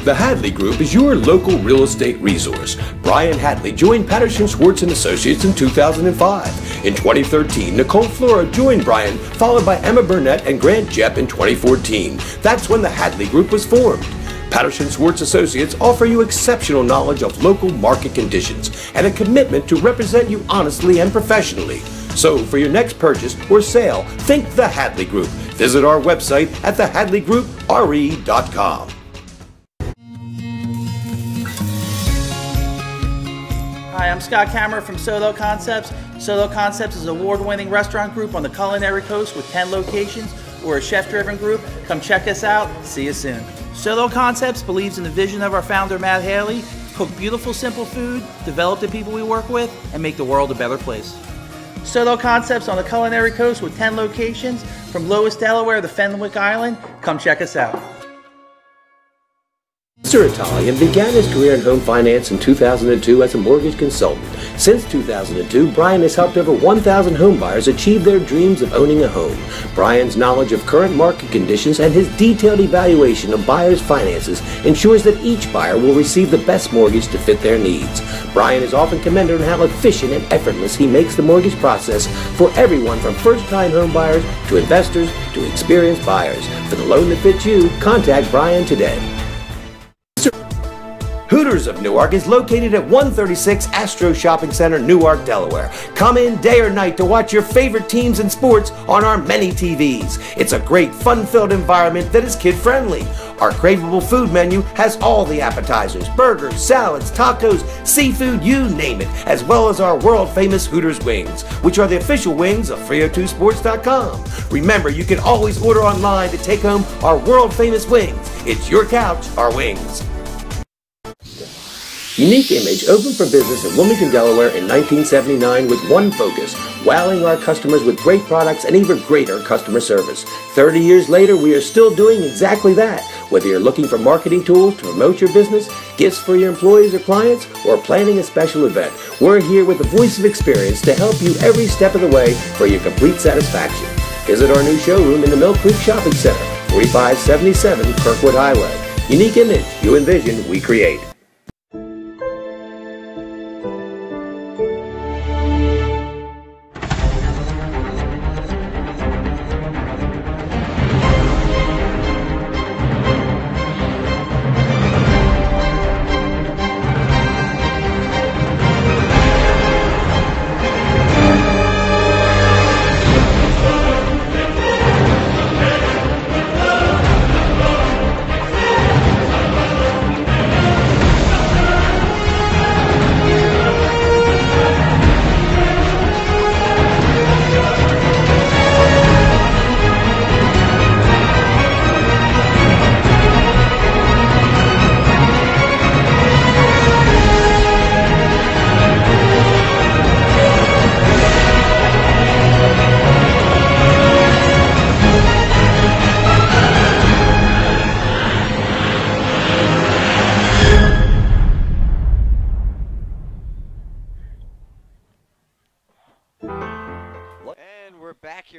The Hadley Group is your local real estate resource. Brian Hadley joined Patterson Schwartz & Associates in 2005. In 2013, Nicole Flora joined Brian, followed by Emma Burnett and Grant Jepp in 2014. That's when the Hadley Group was formed. Patterson Schwartz Associates offer you exceptional knowledge of local market conditions and a commitment to represent you honestly and professionally. So for your next purchase or sale, think the Hadley Group. Visit our website at thehadleygroup.re.com. Hi, I'm Scott Kammerer from Solo Concepts. Solo Concepts is an award-winning restaurant group on the culinary coast with 10 locations. We're a chef-driven group. Come check us out. See you soon. Solo Concepts believes in the vision of our founder, Matt Hale: cook beautiful, simple food, develop the people we work with, and make the world a better place. Solo Concepts on the culinary coast with 10 locations from Lowes, Delaware to Fenwick Island. Come check us out. Mr. Italian began his career in home finance in 2002 as a mortgage consultant. Since 2002, Brian has helped over 1,000 home buyers achieve their dreams of owning a home. Brian's knowledge of current market conditions and his detailed evaluation of buyers' finances ensures that each buyer will receive the best mortgage to fit their needs. Brian is often commended on how efficient and effortless he makes the mortgage process for everyone from first-time home buyers to investors to experienced buyers. For the loan that fits you, contact Brian today. Hooters of Newark is located at 136 Astro Shopping Center, Newark, Delaware. Come in day or night to watch your favorite teams and sports on our many TVs. It's a great, fun-filled environment that is kid-friendly. Our craveable food menu has all the appetizers, burgers, salads, tacos, seafood, you name it, as well as our world-famous Hooters wings, which are the official wings of 302sports.com. Remember, you can always order online to take home our world-famous wings. It's your couch, our wings. Unique Image opened for business in Wilmington, Delaware in 1979 with one focus: wowing our customers with great products and even greater customer service. 30 years later, we are still doing exactly that. Whether you're looking for marketing tools to promote your business, gifts for your employees or clients, or planning a special event, we're here with the voice of experience to help you every step of the way for your complete satisfaction. Visit our new showroom in the Mill Creek Shopping Center, 4577 Kirkwood Highway. Unique Image, you envision, we create.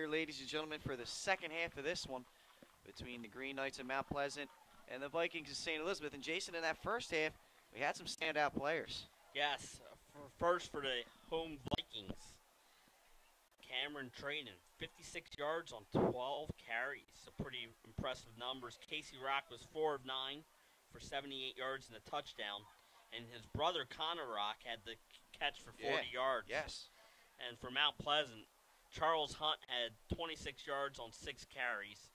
Ladies and gentlemen, for the second half of this one between the Green Knights of Mount Pleasant and the Vikings of St. Elizabeth. And Jason, in that first half, we had some standout players. Yes, first for the home Vikings, Cameron Trainen, 56 yards on 12 carries. So pretty impressive numbers. Casey Rock was 4 of 9 for 78 yards and a touchdown. And his brother Connor Rock had the catch for 40 yards. Yes. And for Mount Pleasant, Charles Hunt had 26 yards on 6 carries.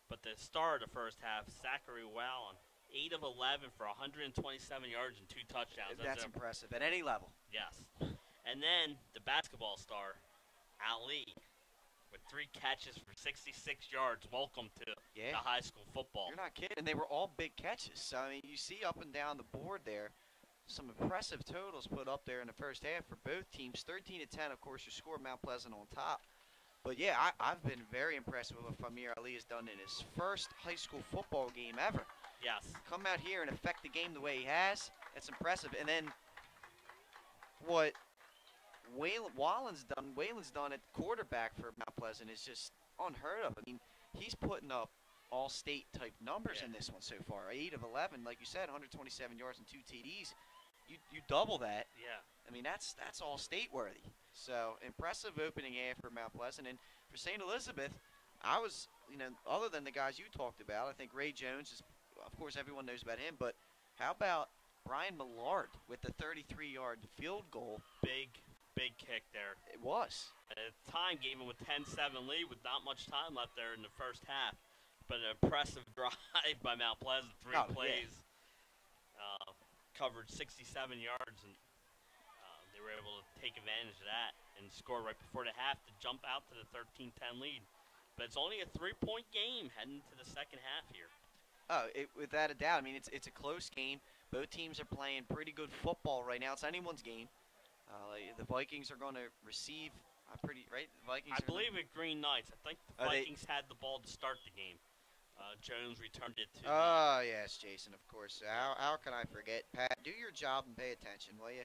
But the star of the first half, Zachary Wallon, 8 of 11 for 127 yards and 2 touchdowns. That's impressive at any level. Yes. And then the basketball star, Ali, with 3 catches for 66 yards. Welcome to the high school football. You're not kidding. They were all big catches. So, I mean, you see up and down the board there, some impressive totals put up there in the first half for both teams. 13-10, of course, you score Mount Pleasant on top. But, yeah, I've been very impressed with what Famir Ali has done in his first high school football game ever. Yes. Come out here and affect the game the way he has. That's impressive. And then what Waylon's done at quarterback for Mount Pleasant is just unheard of. I mean, he's putting up all-state type numbers Yeah. in this one so far. 8 of 11, like you said, 127 yards and 2 TDs. You double that. Yeah. I mean, that's all-state worthy. So impressive opening half for Mount Pleasant, and for St. Elizabeth, I was, other than the guys you talked about, I think Ray Jones is, of course, everyone knows about him. But how about Brian Millard with the 33-yard field goal? Big kick there. It was. At the time, gave him a 10-7 lead with not much time left there in the first half. But an impressive drive by Mount Pleasant. Three plays. Covered 67 yards, and they were able to take advantage of that and score right before the half to jump out to the 13-10 lead. But it's only a 3-point game heading to the second half here. Oh, without a doubt. I mean, it's a close game. Both teams are playing pretty good football right now. It's anyone's game. The Vikings are going to receive right? The Vikings. I believe at Green Knights. I think the Vikings had the ball to start the game. Jones returned it to. Oh yes, Jason. Of course. How can I forget? Pat, do your job and pay attention, will you?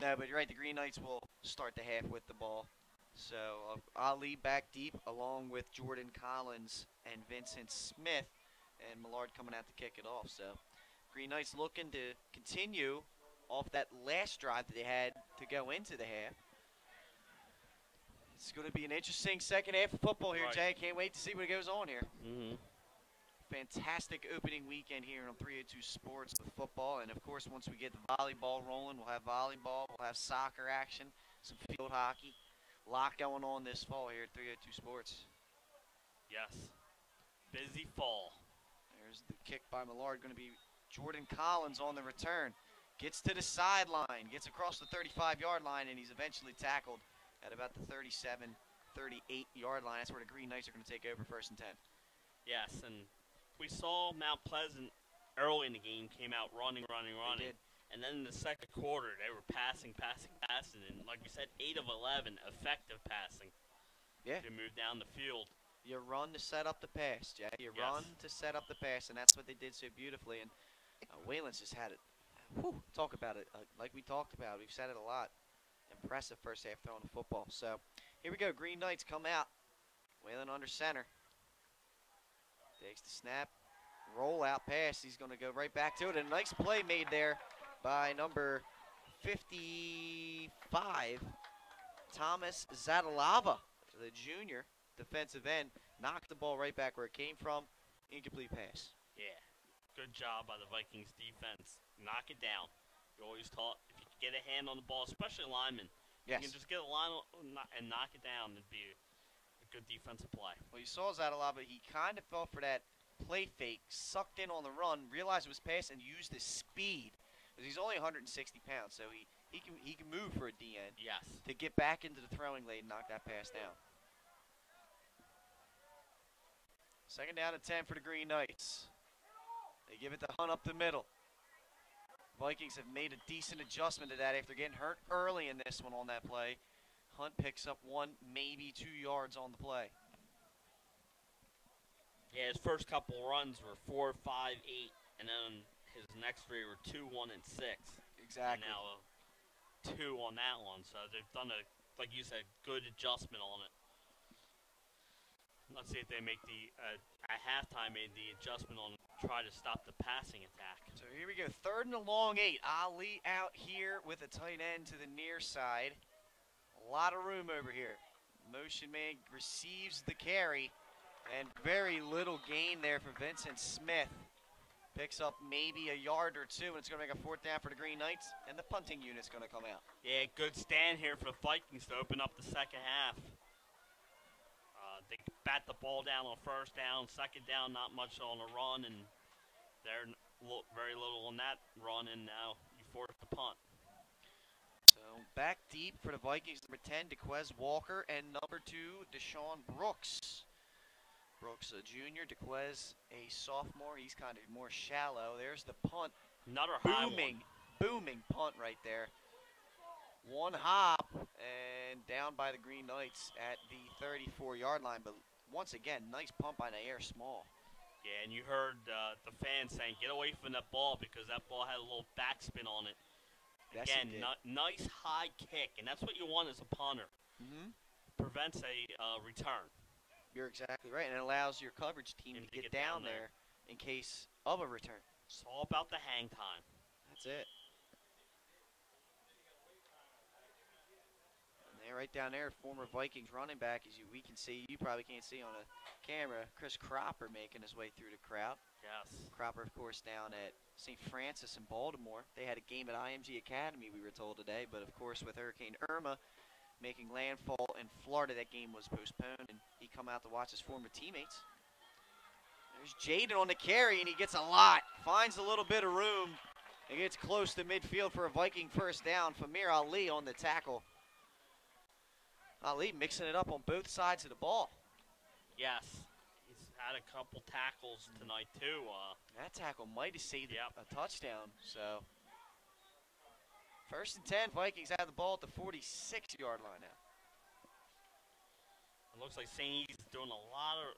No, but you're right. The Green Knights will start the half with the ball. So I'll lead back deep along with Jordan Collins and Vincent Smith, and Millard coming out to kick it off. So Green Knights looking to continue off that last drive that they had to go into the half. It's going to be an interesting second half of football here, Right. Jay. Can't wait to see what goes on here. Mm-hmm. Fantastic opening weekend here on 302 Sports with football. And, of course, once we get the volleyball rolling, we'll have volleyball, we'll have soccer action, some field hockey. A lot going on this fall here at 302 Sports. Yes. Busy fall. There's the kick by Millard, going to be Jordan Collins on the return. Gets to the sideline, gets across the 35-yard line, and he's eventually tackled at about the 37, 38-yard line. That's where the Green Knights are going to take over 1st and 10. Yes, and we saw Mount Pleasant early in the game came out running. They did. And then in the second quarter, they were passing. And like we said, 8 of 11 effective passing. Yeah. To move down the field. You run to set up the pass, Jay. You Yes. run to set up the pass, and that's what they did so beautifully. And Wayland's just had it. Talk about it. Like we talked about, we've said it a lot. Impressive first half throwing the football. So here we go. Green Knights come out. Wayland under center. Takes the snap. Roll out pass. He's going to go right back to it. A nice play made there by number 55, Thomas Zadalava, the junior defensive end. Knocked the ball right back where it came from. Incomplete pass. Yeah. Good job by the Vikings defense. Knock it down. You always taught if you could get a hand on the ball, especially linemen, Yes. you can just get a line and knock it down. It'd be a good defensive play. Well, you saw Zadalava. He kind of fell for that play fake, sucked in on the run, realized it was pass, and used his speed. Because he's only 160 pounds, so he can move for a DN. Yes. To get back into the throwing lane and knock that pass down. Second down and 10 for the Green Knights. They give it to Hunt up the middle. Vikings have made a decent adjustment to that after getting hurt early in this one on that play. Hunt picks up 1, maybe 2 yards on the play. Yeah, his first couple runs were 4, 5, 8, and then his next 3 were 2, 1, and 6. Exactly. And now 2 on that one, so they've done a, like you said, good adjustment on it. Let's see if they make at halftime made the adjustment on try to stop the passing attack. So here we go, 3rd and a long 8. Ali out here with a tight end to the near side. A lot of room over here. Motion man receives the carry, and very little gain there for Vincent Smith. Picks up maybe a yard or 2, and it's going to make a 4th down for the Green Knights, and the punting unit's going to come out. Yeah, good stand here for the Vikings to open up the second half. They bat the ball down on 1st down, 2nd down, not much on a run, and they're very little on that run, and now you force the punt. So back deep for the Vikings, number 10, DeQuez Walker, and number 2, Deshaun Brooks. Brooks, a junior, DeQuez, a sophomore. He's kind of more shallow. There's the punt. Another high Booming punt right there. One hop, and down by the Green Knights at the 34-yard line. But once again, nice punt by Nair Small. Yeah, and you heard the fans saying, get away from that ball because that ball had a little backspin on it. Yes, Again, nice high kick, and that's what you want as a punter. Mm-hmm. Prevents a return. You're exactly right, and it allows your coverage team to get down there in case of a return. It's all about the hang time. That's it. And they're right down there, former Vikings running back, as we can see. You probably can't see on a camera. Chris Cropper making his way through the crowd. Yes. Cropper, of course, down at St. Francis in Baltimore. They had a game at IMG Academy, we were told today, but of course with Hurricane Irma making landfall in Florida, that game was postponed, and he come out to watch his former teammates. There's Jaden on the carry, and he gets a lot. Finds a little bit of room. He gets close to midfield for a Viking first down. Famir Ali on the tackle. Ali mixing it up on both sides of the ball. Yes. He's had a couple tackles tonight, too. That tackle might have saved a touchdown. So, first and 10, Vikings have the ball at the 46-yard line now. It looks like St. E's doing a lot of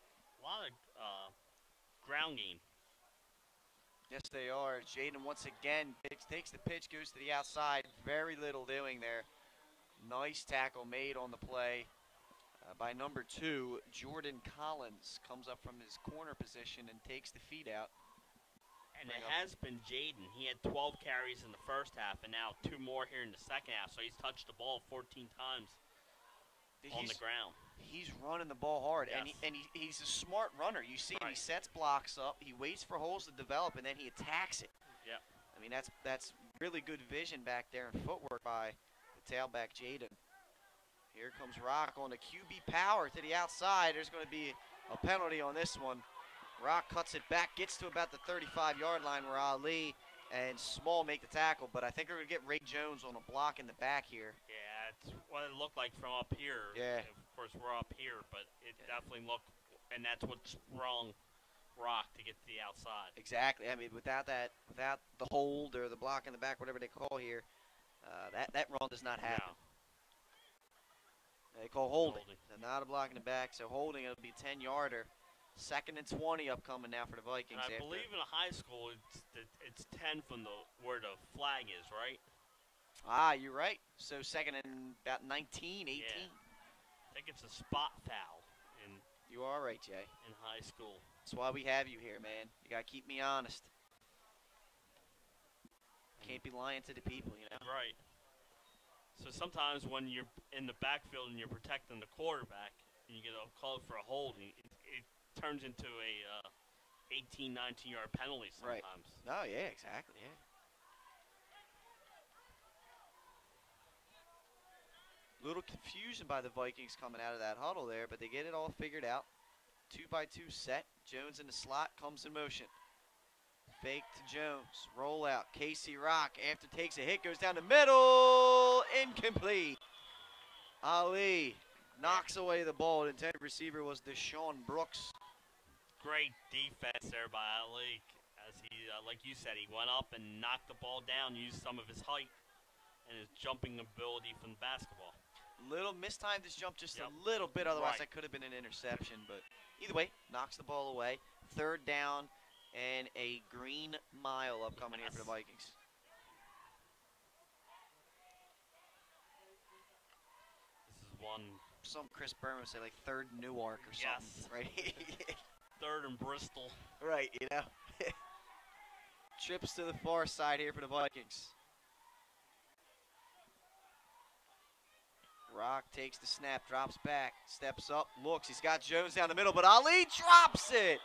ground game. Yes, they are. Jaden once again takes the pitch, goes to the outside. Very little doing there. Nice tackle made on the play by number 2, Jordan Collins. Comes up from his corner position and takes the feet out. And it has been Jaden. He had 12 carries in the first half, and now 2 more here in the second half. So he's touched the ball 14 times on the ground. He's running the ball hard, yes. and he's a smart runner. You see him, he sets blocks up, he waits for holes to develop, and then he attacks it. Yep. I mean, that's really good vision back there and footwork by the tailback, Jaden. Here comes Rock on the QB power to the outside. There's going to be a penalty on this one. Rock cuts it back, gets to about the 35-yard line where Ali and Small make the tackle, but I think we're going to get Ray Jones on a block in the back here. Yeah, it's what it looked like from up here. Yeah. Of course, we're up here, but it definitely looked, and that's what sprung Rock to get to the outside. Exactly. I mean, without the hold or the block in the back, whatever they call here, that run does not happen. No. They call holding. So not a block in the back, so holding, it'll be 10-yarder. 2nd and 20 upcoming now for the Vikings. And I believe in a high school, it's 10 from where the flag is, right? Ah, you're right. So 2nd and about 19, 18. Yeah. I think it's a spot foul You are right, Jay. in high school. That's why we have you here, man. You got to keep me honest. Can't be lying to the people, you know? Right. So sometimes when you're in the backfield and you're protecting the quarterback and you get a call for a holding, it turns into a 18, 19-yard penalty sometimes. Right. Oh, yeah, exactly, yeah. Little confusion by the Vikings coming out of that huddle there, but they get it all figured out. 2-by-2 set. Jones in the slot, comes in motion. Fake to Jones. Roll out. Casey Rock, after takes a hit, goes down the middle. Incomplete. Ali knocks away the ball. The intended receiver was Deshaun Brooks. Great defense there by Ali. As he, like you said, he went up and knocked the ball down, used some of his height and his jumping ability from basketball. Little mistimed this jump just a little bit, otherwise that could have been an interception. But either way, knocks the ball away. 3rd down and a green mile upcoming here for the Vikings. This is one. Some Chris Berman would say like 3rd Newark or something, right? 3rd and Bristol. Right, you know. Trips to the far side here for the Vikings. Rock takes the snap, drops back, steps up, looks. He's got Jones down the middle, but Ali drops it.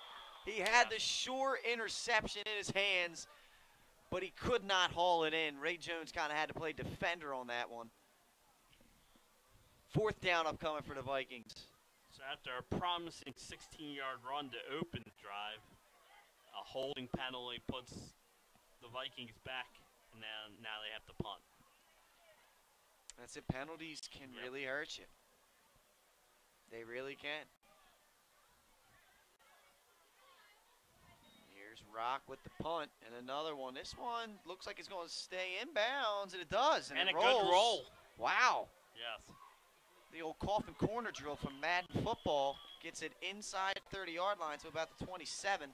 He had the sure interception in his hands, but he could not haul it in. Ray Jones kind of had to play defender on that one. 4th down upcoming for the Vikings. So after a promising 16-yard run to open the drive, a holding penalty puts the Vikings back, and now they have to punt. That's it. Penalties can really hurt you. They really can. Here's Rock with the punt, and another one. This one looks like it's going to stay inbounds, and it does. And it a rolls. good roll. Wow. Yes. The old coffin corner drill from Madden football gets it inside 30-yard line to about the 27.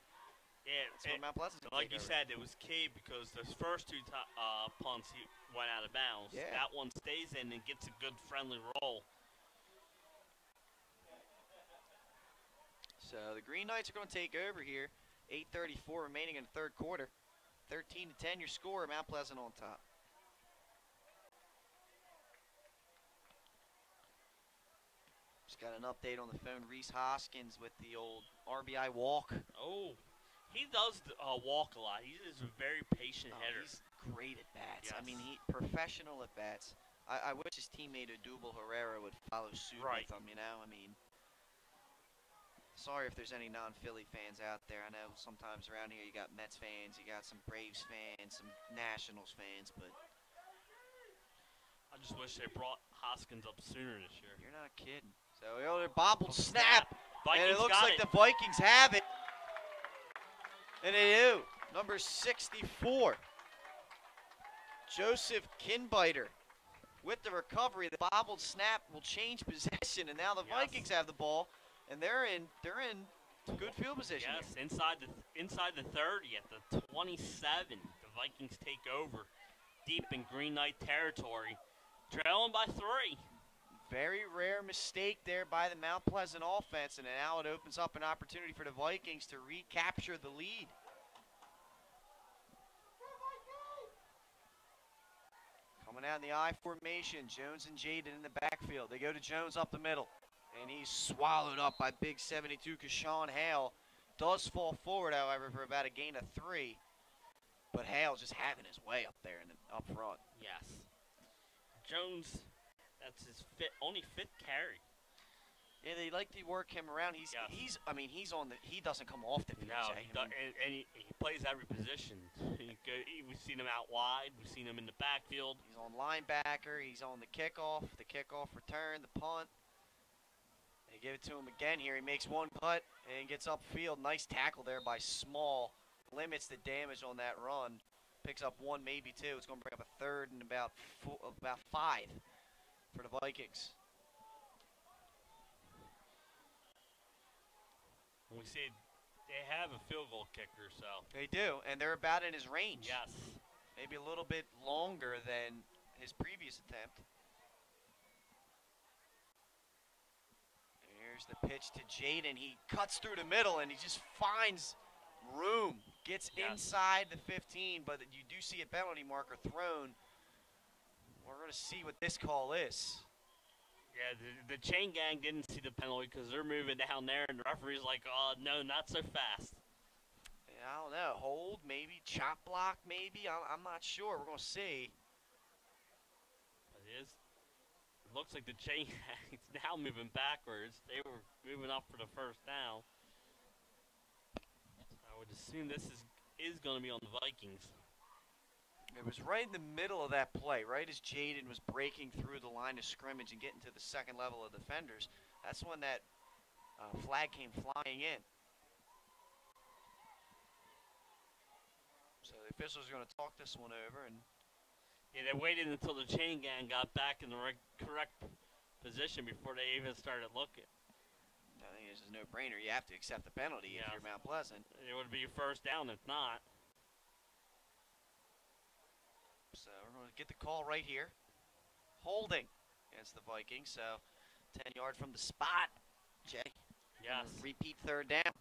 Yeah, That's what Mount Pleasant's like you said, it was key because those first 2 punts he went out of bounds. Yeah. That one stays in and gets a good friendly roll. So the Green Knights are going to take over here. 8:34 remaining in the third quarter. 13-10 your score. Mount Pleasant on top. Just got an update on the phone. Reese Hoskins with the old RBI walk. Oh, he does walk a lot. He is a very patient hitter. He's great at bats. Yes. I mean, he professional at bats. I wish his teammate Odubel Herrera would follow suit with him, you know? I mean, sorry if there's any non-Philly fans out there. I know sometimes around here you got Mets fans, you got some Braves fans, some Nationals fans, but I just wish they brought Hoskins up sooner this year. you're not kidding. So, they're bobbled snap, and Vikings it looks got like it. the Vikings have it. And they do. Number 64, Joseph Kinbiter. With the recovery, the bobbled snap will change possession, and now the Vikings have the ball, and they're in good field position. Yes, inside the 30 at the 27, the Vikings take over, deep in Green Knight territory, trailing by 3. Very rare mistake there by the Mount Pleasant offense, and now it opens up an opportunity for the Vikings to recapture the lead. Coming out in the I formation, Jones and Jaden in the backfield. They go to Jones up the middle, and he's swallowed up by big 72 Keyshawn Hale. Does fall forward, however, for about a gain of 3. But Hale just having his way up there up front. Yes. Jones, that's his only fifth carry. Yeah, they like to work him around. He doesn't come off the field. No, Jay. and he plays every position. We've seen him out wide. We've seen him in the backfield. He's on linebacker. He's on the kickoff return, the punt. They give it to him again here. He makes one cut and gets upfield. Nice tackle there by Small. Limits the damage on that run. Picks up 1, maybe 2. It's going to bring up a third and about 5 for the Vikings. We see they have a field goal kicker, so. They do, and they're about in his range. Yes. Maybe a little bit longer than his previous attempt. Here's the pitch to Jaden. He cuts through the middle, and he just finds room. Gets inside the 15, but you do see a penalty marker thrown. We're going to see what this call is. Yeah, the chain gang didn't see the penalty because they're moving down there, and the referee's like, oh, no, not so fast. Yeah, I don't know. Hold, maybe. Chop block, maybe. I'm not sure. We're going to see. It looks like the chain gang is now moving backwards. They were moving up for the first down. I would assume this is going to be on the Vikings. It was right in the middle of that play, right as Jaden was breaking through the line of scrimmage and getting to the second level of defenders. That's when that flag came flying in. So the officials are going to talk this one over. And yeah, they waited until the chain gang got back in the correct position before they even started looking. I think this is a no-brainer. You have to accept the penalty if you're Mount Pleasant. It would be your first down if not. So we're going to get the call right here. Holding against the Vikings. So 10 yards from the spot, Jay. Yes. Repeat third down.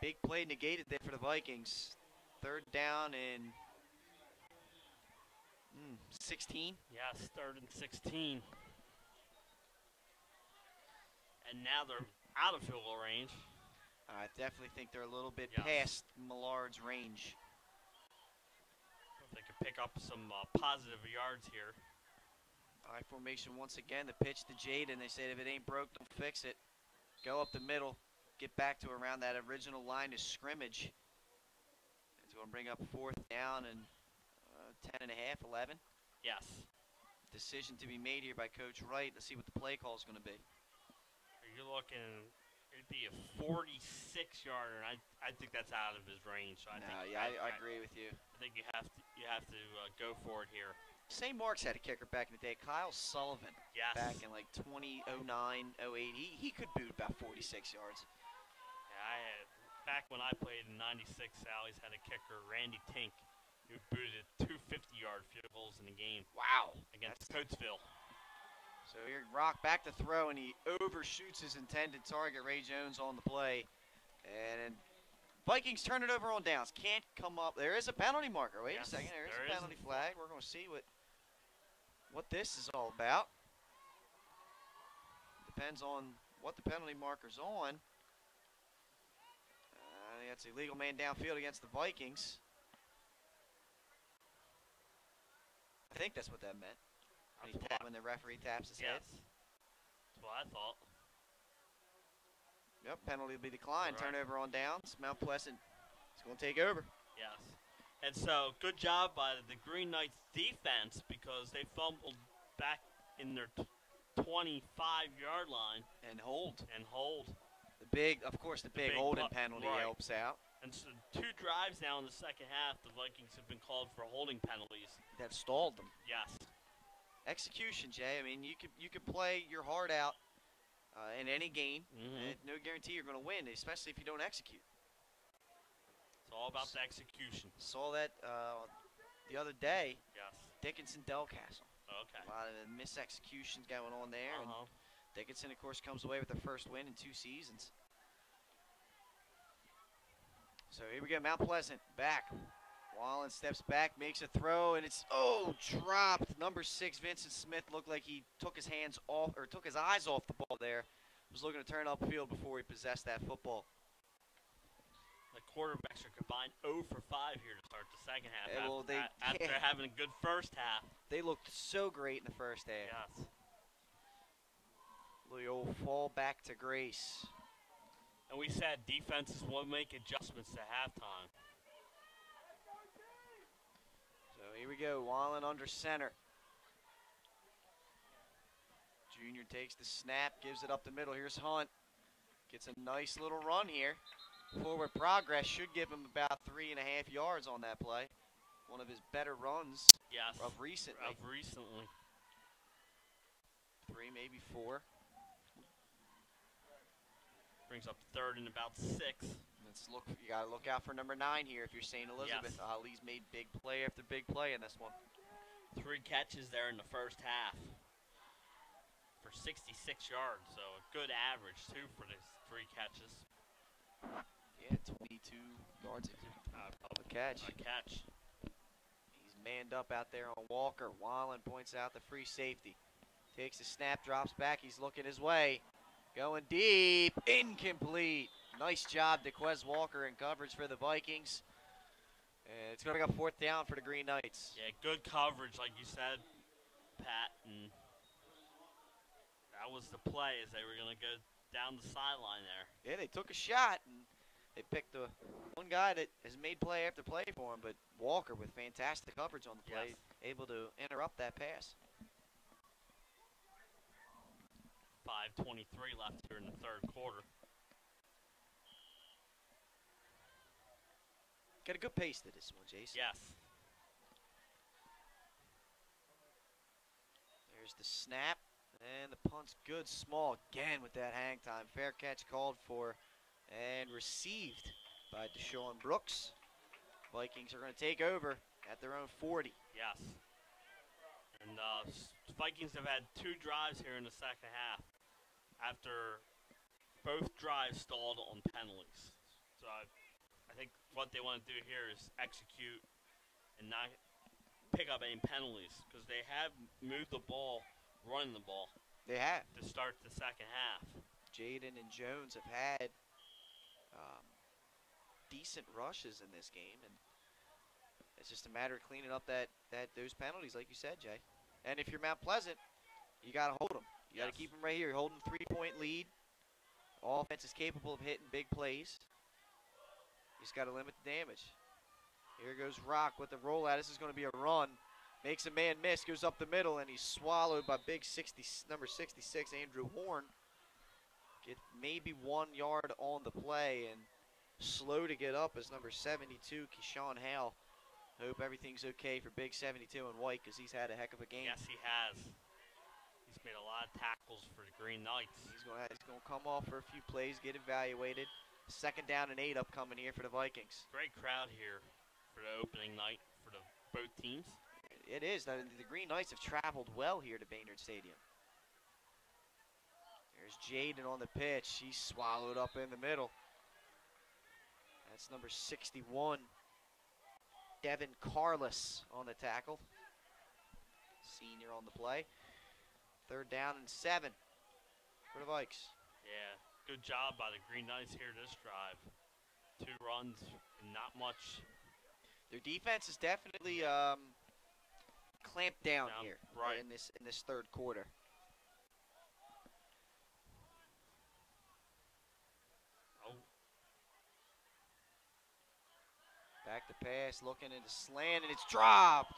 Big play negated there for the Vikings. Third down and 16. Yes, 3rd and 16. And now they're out of field goal range. I definitely think they're a little bit past Millard's range. They could pick up some positive yards here. I formation once again. The pitch to Jaden. They said if it ain't broke, don't fix it. Go up the middle. Get back to around that original line of scrimmage. It's going to bring up 4th down and 10 and a half, 11. Yes. Decision to be made here by Coach Wright. Let's see what the play call is going to be. You're looking, it'd be a 46-yarder, and I think that's out of his range. So I agree with you. I think you have to go for it here. St. Mark's had a kicker back in the day, Kyle Sullivan. Yes. Back in like 2009, 08, he could boot about 46 yards. Yeah, back when I played in '96, Sally's had a kicker, Randy Tink, who booted 2 50-yard field goals in the game. Wow. Against Coatesville. So here, Rock back to throw, and he overshoots his intended target, Ray Jones, on the play. And Vikings turn it over on downs. Can't come up. There is a penalty marker. Wait a second. There is a penalty flag. We're going to see what this is all about. Depends on what the penalty marker's on. That's a legal man downfield against the Vikings. I think that's what that meant. When the referee taps his head. That's what I thought. Yep, penalty will be declined. Right. Turnover on downs. Mount Pleasant is going to take over. Yes. And so, good job by the Green Knights defense because they fumbled back in their 25-yard line. And hold. The big holding penalty helps out. And so 2 drives now in the second half, the Vikings have been called for holding penalties. That stalled them. Yes. Execution, Jay. I mean, you could play your heart out in any game. And no guarantee you're going to win, especially if you don't execute. It's all about the execution. Saw that the other day. Yes. Dickinson Delcastle. Okay. A lot of misexecutions going on there. And Dickinson, of course, comes away with their first win in 2 seasons. So here we go, Mount Pleasant back. Wallen steps back, makes a throw, and it's dropped. Number 6, Vincent Smith, looked like he took his eyes off the ball there. Was looking to turn upfield before he possessed that football. The quarterbacks are combined 0 for 5 here to start the second half. Yeah, after having a good first half. They looked so great in the first half. Yes. The old fall back to grace. And we said defenses will make adjustments to halftime. So here we go, Wallen under center. Junior takes the snap, gives it up the middle. Here's Hunt. Gets a nice little run here. Forward progress should give him about 3.5 yards on that play. One of his better runs of recently. 3, maybe 4. Brings up 3rd and about 6. Let's look. You got to look out for number 9 here if you're St. Elizabeth. Yes. Ali's made big play after big play in this one. 3 catches there in the first half for 66 yards. So a good average, too, for these 3 catches. Yeah, 22 yards of a catch. He's manned up out there on Walker. Wallen points out the free safety. Takes the snap, drops back. He's looking his way. Going deep, incomplete. Nice job to Quez Walker in coverage for the Vikings. And it's going to be a 4th down for the Green Knights. Yeah, good coverage, like you said, Pat. And that was the play as they were going to go down the sideline there. Yeah, they took a shot, and they picked the one guy that has made play after play for him, but Walker with fantastic coverage on the play, able to interrupt that pass. 5:23 left here in the 3rd quarter. Got a good pace to this one, Jason. Yes. There's the snap, and the punt's good, small again with that hang time. Fair catch called for and received by Deshaun Brooks. Vikings are going to take over at their own 40. Yes. And Vikings have had 2 drives here in the second half after both drives stalled on penalties. So I think what they want to do here is execute and not pick up any penalties because they have moved the ball, running the ball. They have. To start the second half. Jaden and Jones have had decent rushes in this game, and it's just a matter of cleaning up those penalties, like you said, Jay. And if you're Mount Pleasant, you got to hold them. You got to keep them right here. You're holding a 3-point lead. Offense is capable of hitting big plays. You just got to limit the damage. Here goes Rock with the rollout. This is going to be a run. Makes a man miss, goes up the middle, and he's swallowed by number 66, Andrew Horn. Get maybe 1 yard on the play, and slow to get up is number 72, Keyshawn Hale. Hope everything's okay for Big 72 in white because he's had a heck of a game. Yes, he has. He's made a lot of tackles for the Green Knights. He's going to come off for a few plays, get evaluated. 2nd down and 8 upcoming here for the Vikings. Great crowd here for the opening night for both teams. It is. The Green Knights have traveled well here to Baynard Stadium. There's Jaden on the pitch. He's swallowed up in the middle. That's number 61. Devin Carless on the tackle. Senior on the play. 3rd down and 7 for the Vikes. Yeah, good job by the Green Knights here this drive. 2 runs and not much. Their defense is definitely clamped down here in this 3rd quarter. Oh. Back to pass, looking into slant, and it's dropped.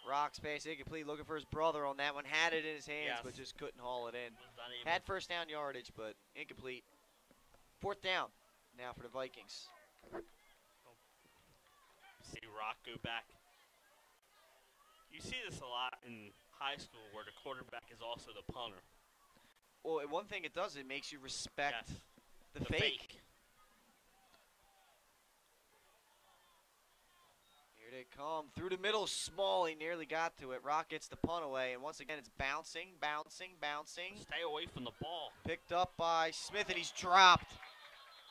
Rocks pass incomplete, looking for his brother on that one. Had it in his hands, but just couldn't haul it in. Had 1st down yardage, but incomplete. 4th down now for the Vikings. See Rock go back. You see this a lot in high school where the quarterback is also the punter. Well, one thing it does, it makes you respect the fake. Here they come. Through the middle, Small. He nearly got to it. Rock gets the punt away, and once again, it's bouncing. Stay away from the ball. Picked up by Smith, and he's dropped.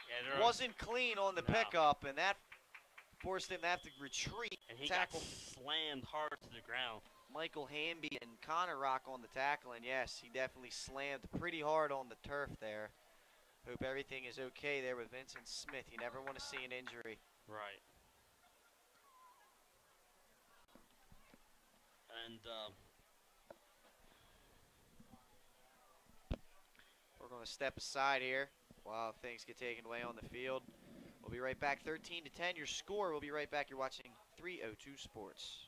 Yeah, wasn't clean on the pickup, and that forced him to have to retreat. And he got slammed hard to the ground. Michael Hamby and Connor Rock on the tackle, and yes, he definitely slammed pretty hard on the turf there. Hope everything is okay there with Vincent Smith. You never want to see an injury. Right. And we're going to step aside here while things get taken away on the field. We'll be right back, 13-10. Your score. We'll be right back. You're watching 302 Sports.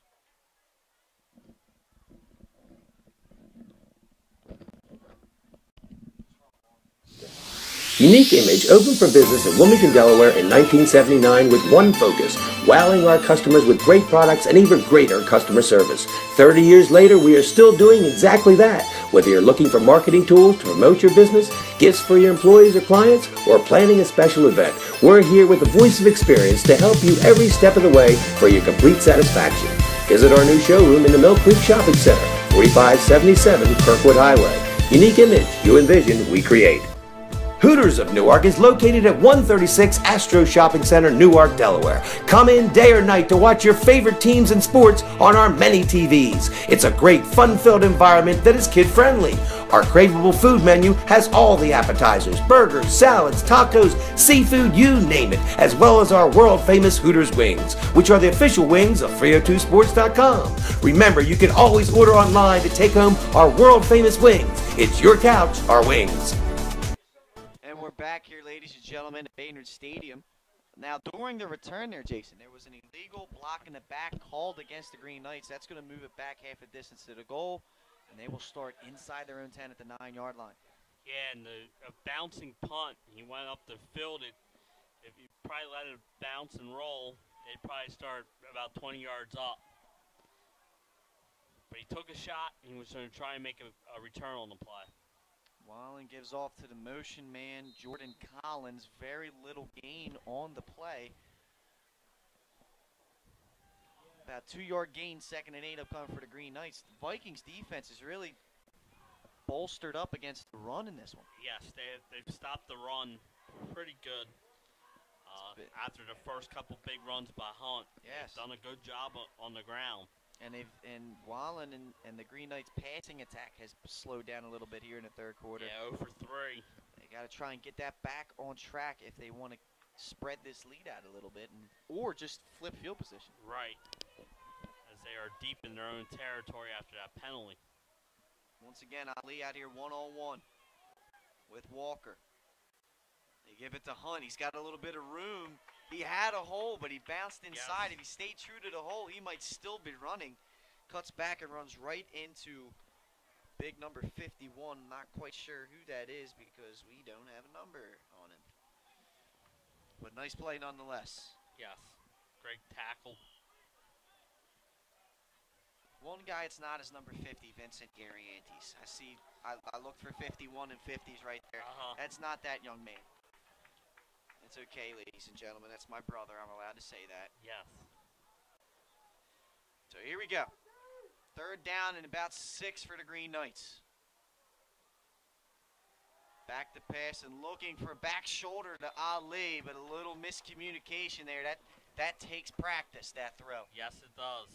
Unique Image opened for business in Wilmington, Delaware in 1979 with one focus: wowing our customers with great products and even greater customer service. 30 years later, we are still doing exactly that. Whether you're looking for marketing tools to promote your business, gifts for your employees or clients, or planning a special event, we're here with the voice of experience to help you every step of the way for your complete satisfaction. Visit our new showroom in the Mill Creek Shopping Center, 4577 Kirkwood Highway. Unique Image, you envision, we create. Hooters of Newark is located at 136 Astro Shopping Center, Newark, Delaware. Come in day or night to watch your favorite teams and sports on our many TVs. It's a great, fun-filled environment that is kid-friendly. Our craveable food menu has all the appetizers, burgers, salads, tacos, seafood, you name it, as well as our world-famous Hooters wings, which are the official wings of 302sports.com. Remember, you can always order online to take home our world-famous wings. It's your couch, our wings. We're back here, ladies and gentlemen, at Baynard Stadium. Now, during the return there, Jason, there was an illegal block in the back called against the Green Knights. That's going to move it back half a distance to the goal, and they will start inside their own 10 at the 9-yard line. Yeah, and a bouncing punt. He went up the field. If you probably let it bounce and roll, they'd probably start about 20 yards up. But he took a shot, and he was going to try and make a return on the play. Wallen gives off to the motion man, Jordan Collins. Very little gain on the play. About 2-yard gain, 2nd and 8 upcoming for the Green Knights. The Vikings defense is really bolstered up against the run in this one. Yes, they've stopped the run pretty good. After the first couple big runs by Hunt, they've done a good job on the ground. And Wallen and the Green Knights passing attack has slowed down a little bit here in the 3rd quarter. Yeah, 0 for 3. They got to try and get that back on track if they want to spread this lead out a little bit, or just flip field position. Right, as they are deep in their own territory after that penalty. Once again, Ali out here one-on-one with Walker. They give it to Hunt. He's got a little bit of room. He had a hole, but he bounced inside. If he stayed true to the hole, he might still be running. Cuts back and runs right into big number 51. Not quite sure who that is because we don't have a number on him. But nice play nonetheless. Yes, great tackle. One guy it's not is number 50, Vincent Gariantes. I looked for 51 and 50s right there. That's not that young man. It's okay, ladies and gentlemen. That's my brother. I'm allowed to say that. Yes. So here we go. 3rd down and about 6 for the Green Knights. Back to pass and looking for back shoulder to Ali, but a little miscommunication there. That takes practice, that throw. Yes, it does.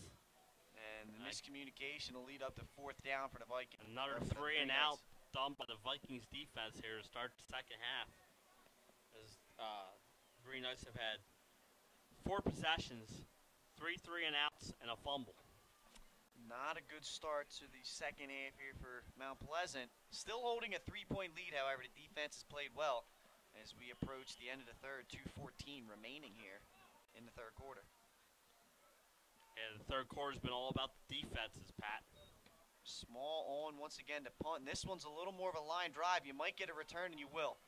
And the miscommunication will lead up to 4th down for the Vikings. Another 3 and out done by the Vikings defense here to start the second half. As Green Knights have had 4 possessions, 3 and outs, and a fumble. Not a good start to the second half here for Mount Pleasant. Still holding a 3-point lead, however, the defense has played well as we approach the end of the third. 2:14 remaining here in the third quarter. And the third quarter's been all about the defenses, Pat. Small on once again to punt. And this one's a little more of a line drive. You might get a return, and you will.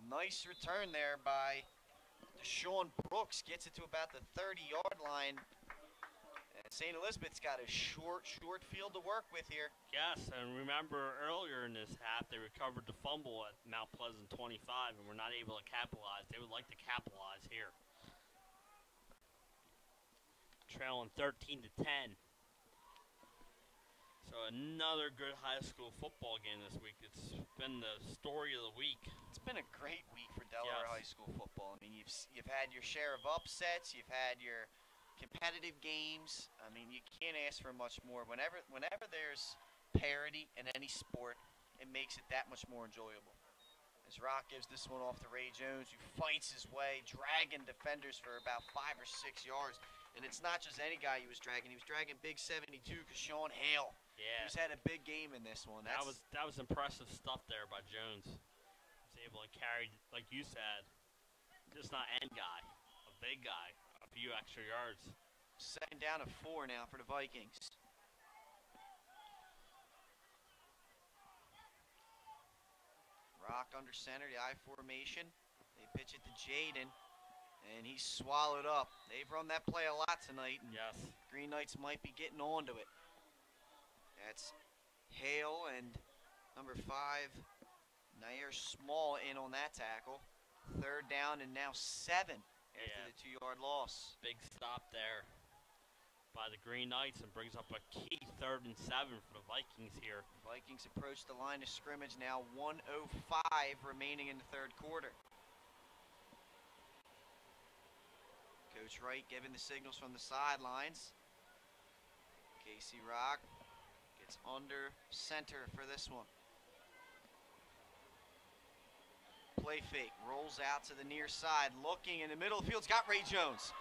Nice return there by Keyshawn Brooks. Gets it to about the 30-yard line. And St. Elizabeth's got a short field to work with here. Yes, and remember earlier in this half, they recovered the fumble at Mount Pleasant 25 and were not able to capitalize. They would like to capitalize here. Trailing 13-10. So another good high school football game this week. It's been the story of the week. It's been a great week for Delaware High School football. I mean, you've had your share of upsets. You've had your competitive games. I mean, you can't ask for much more. Whenever there's parity in any sport, it makes it that much more enjoyable. As Rock gives this one off to Ray Jones, who fights his way, dragging defenders for about 5 or 6 yards. And it's not just any guy he was dragging. He was dragging big 72, Keyshawn Hale. Yeah. He's had a big game in this one. That was impressive stuff there by Jones. He was able to carry, like you said, just not end guy, a big guy, a few extra yards. 2nd down and 4 now for the Vikings. Rock under center, the I formation. They pitch it to Jaden. And he's swallowed up. They've run that play a lot tonight. And yes. Green Knights might be getting onto it. That's Hale and number 5, Nair Small in on that tackle. 3rd down and now 7 after the 2-yard loss. Big stop there by the Green Knights and brings up a key 3rd and 7 for the Vikings here. Vikings approach the line of scrimmage now. 1:05 remaining in the third quarter. Coach Wright giving the signals from the sidelines. Casey Rock gets under center for this one. Play fake, rolls out to the near side, looking in the middle of the field's got Ray Jones.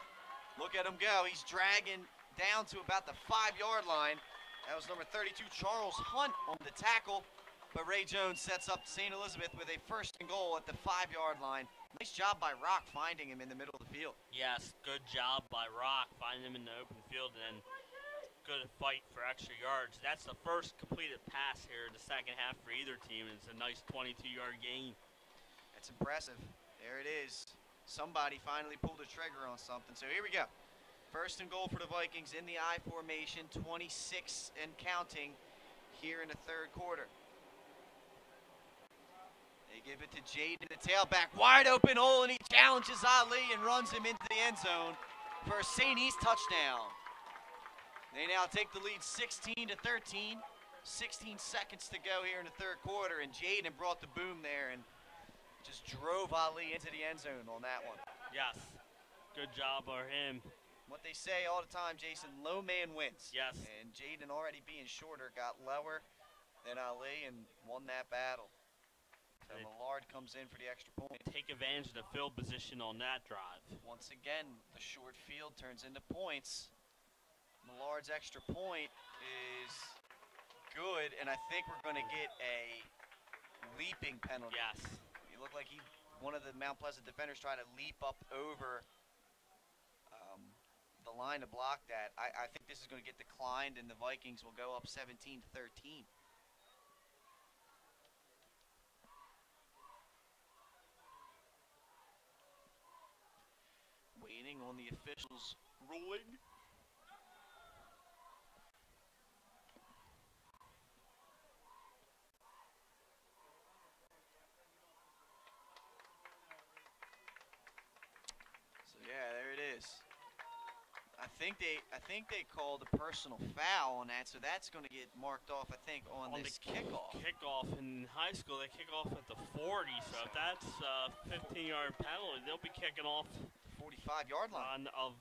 Look at him go. He's dragging down to about the 5-yard line. That was number 32, Charles Hunt, on the tackle. But Ray Jones sets up St. Elizabeth with a 1st and goal at the 5-yard line. Nice job by Rock finding him in the middle of the field. Yes, good job by Rock finding him in the open field, and then good fight for extra yards. That's the first completed pass here in the second half for either team, and it's a nice 22-yard gain. That's impressive. There it is. Somebody finally pulled the trigger on something. So here we go. 1st and goal for the Vikings in the I formation, 26 and counting here in the third quarter. They give it to Jaden, the tailback, wide open hole, and he challenges Ali and runs him into the end zone for a St. East touchdown. They now take the lead 16-13. 16 seconds to go here in the third quarter, and Jaden brought the boom there and just drove Ali into the end zone on that one. Yes, good job by him. What they say all the time, Jason, low man wins. Yes. And Jaden, already being shorter, got lower than Ali and won that battle. So Millard comes in for the extra point. Take advantage of the field position on that drive. Once again, the short field turns into points. Millard's extra point is good, and I think we're going to get a leaping penalty. Yes. It looked like one of the Mount Pleasant defenders tried to leap up over the line to block that. I think this is going to get declined, and the Vikings will go up 17-13. Waiting on the officials' ruling. So yeah, there it is. I think they called a personal foul on that, so that's going to get marked off. I think on this the kickoff. Kickoff in high school, they kick off at the 40. So if that's a 15-yard penalty, they'll be kicking off 45-yard line of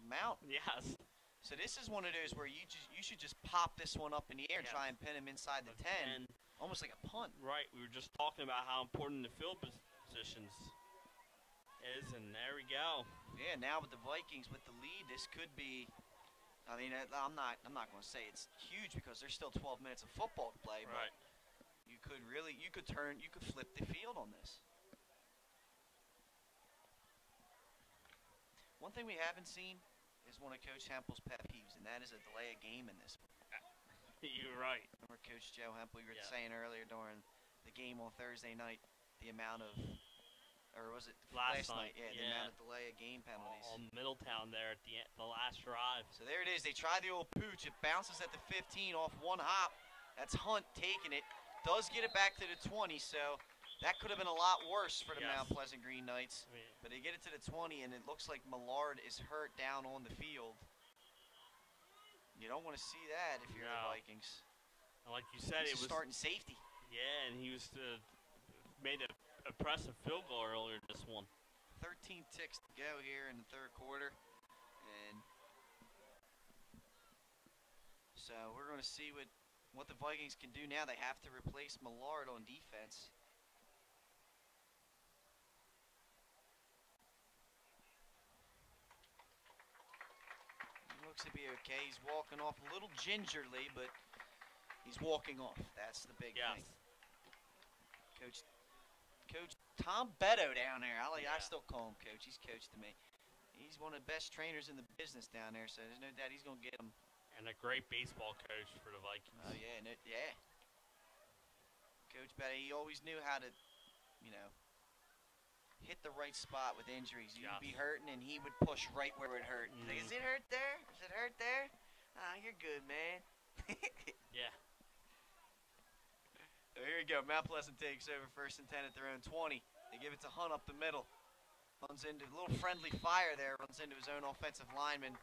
Mount. Yes. So this is one of those where you should just pop this one up in the air and try and pin him inside the 10, almost like a punt. Right. We were just talking about how important the field positions is, and there we go. Yeah, now with the Vikings with the lead, this could be. I mean, I'm not going to say it's huge because there's still 12 minutes of football to play, but you could flip the field on this. One thing we haven't seen is one of Coach Hempel's pet peeves, and that is a delay of game in this. You're right. Remember Coach Joe Hempel, you were saying earlier during the game on Thursday night, the amount of. Or was it last night? Yeah, the amount of delay of game penalties. On Middletown there at the last drive. So there it is. They try the old pooch. It bounces at the 15 off one hop. That's Hunt taking it. Does get it back to the 20, so that could have been a lot worse for the Mount Pleasant Green Knights. But they get it to the 20, and it looks like Millard is hurt down on the field. You don't want to see that if you're the Vikings. And like you said, it was starting safety. Yeah, and he was made a impressive field goal earlier in this one. 13 ticks to go here in the third quarter. And so we're going to see what the Vikings can do now. They have to replace Millard on defense. He looks to be okay. He's walking off a little gingerly, but he's walking off. That's the big thing. Coach Tom Beto down there. I still call him Coach. He's Coach to me. He's one of the best trainers in the business down there, so there's no doubt he's going to get him. And a great baseball coach for the Vikings. Oh, yeah. Coach Beto, he always knew how to, hit the right spot with injuries. You'd be hurting, and he would push right where it hurt. Like, is it hurt there? Is it hurt there? You're good, man. Yeah. So here we go. Mount Pleasant takes over 1st and 10 at their own 20. They give it to Hunt up the middle. Runs into a little friendly fire there. Runs into his own offensive lineman.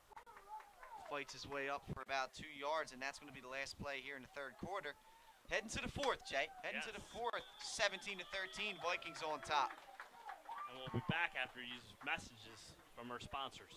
Fights his way up for about 2 yards, and that's going to be the last play here in the third quarter. Heading to the fourth, Jay. Heading to the fourth. 17-13. Vikings on top. And we'll be back after these messages from our sponsors.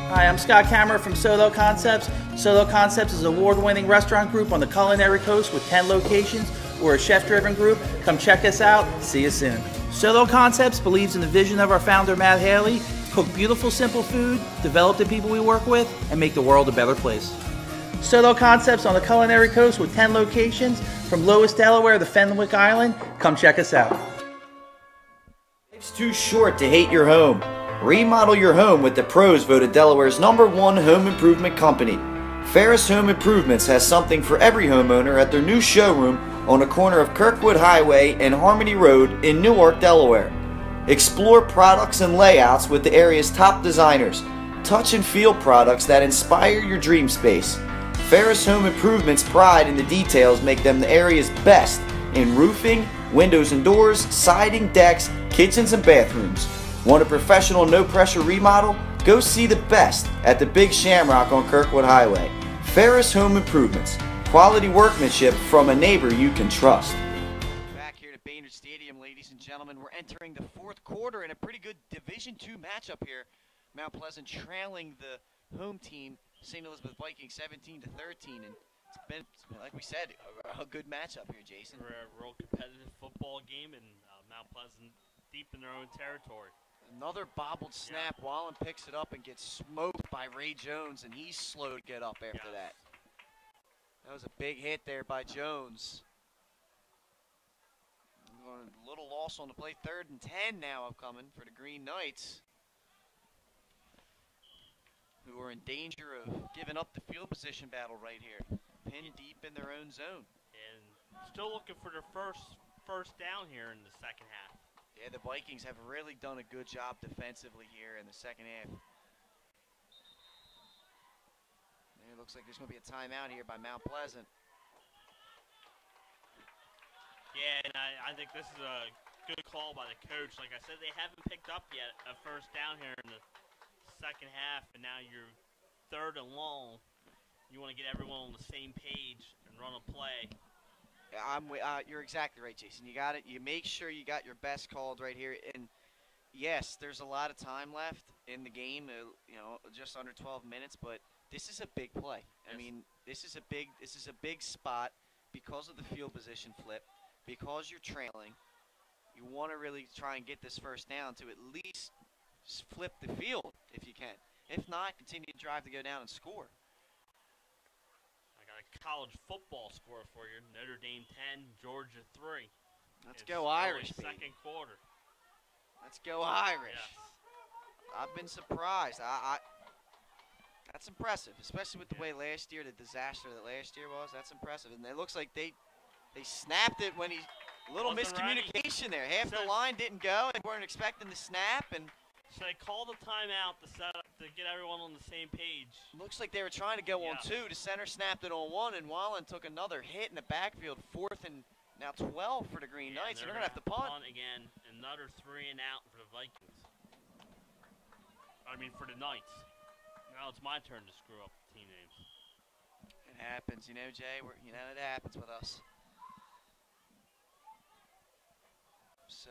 Hi, I'm Scott Kammerer from Solo Concepts. Solo Concepts is an award-winning restaurant group on the culinary coast with 10 locations. We're a chef-driven group. Come check us out. See you soon. Solo Concepts believes in the vision of our founder, Matt Hale. Cook beautiful, simple food, develop the people we work with, and make the world a better place. Solo Concepts on the culinary coast with 10 locations from Lois, Delaware to Fenwick Island. Come check us out. Life's too short to hate your home. Remodel your home with the pros voted Delaware's #1 home improvement company. Ferris Home Improvements has something for every homeowner at their new showroom on the corner of Kirkwood Highway and Harmony Road in Newark, Delaware. Explore products and layouts with the area's top designers. Touch and feel products that inspire your dream space. Ferris Home Improvements' pride in the details make them the area's best in roofing, windows and doors, siding, decks, kitchens, and bathrooms. Want a professional, no-pressure remodel? Go see the best at the Big Shamrock on Kirkwood Highway. Ferris Home Improvements. Quality workmanship from a neighbor you can trust. Back here at Baynard Stadium, ladies and gentlemen. We're entering the fourth quarter in a pretty good Division II matchup here. Mount Pleasant trailing the home team, St. Elizabeth Vikings, 17-13. And it's been, like we said, a good matchup here, Jason. We're a real competitive football game, and Mount Pleasant deep in their own territory. Another bobbled snap. Wallen picks it up and gets smoked by Ray Jones, and he's slow to get up after that. That was a big hit there by Jones. A little loss on the play. 3rd and 10 now upcoming for the Green Knights, who are in danger of giving up the field position battle right here. Pinned deep in their own zone. And still looking for their first first down here in the second half. Yeah, the Vikings have really done a good job defensively here in the second half. It looks like there's going to be a timeout here by Mount Pleasant. Yeah, and I think this is a good call by the coach. Like I said, they haven't picked up yet a first down here in the second half, and now you're third and long. You want to get everyone on the same page and run a play. Yeah, you're exactly right, Jason. You got it. You make sure you got your best called right here. And yes, there's a lot of time left in the game. Just under 12 minutes, but this is a big play. Yes. I mean, this is a big spot because of the field position flip. Because you're trailing, you want to really try and get this first down to at least flip the field if you can. If not, continue to drive to go down and score. I got a college football score for you. Notre Dame 10, Georgia 3. Let's go Irish, baby. Second quarter. Let's go Irish. Yes. I've been surprised. That's impressive, especially with the way last year, the disaster that last year was. That's impressive. And it looks like they snapped it when a little miscommunication there. Half the line didn't go and weren't expecting the snap. And so they called a timeout to get everyone on the same page. Looks like they were trying to go on 2. The center snapped it on 1, and Wallen took another hit in the backfield. 4th and now 12 for the Green Knights. And they're going to have to punt. Again, another 3 and out for the Vikings. For the Knights. Now it's my turn to screw up team names. It happens, Jay. It happens with us.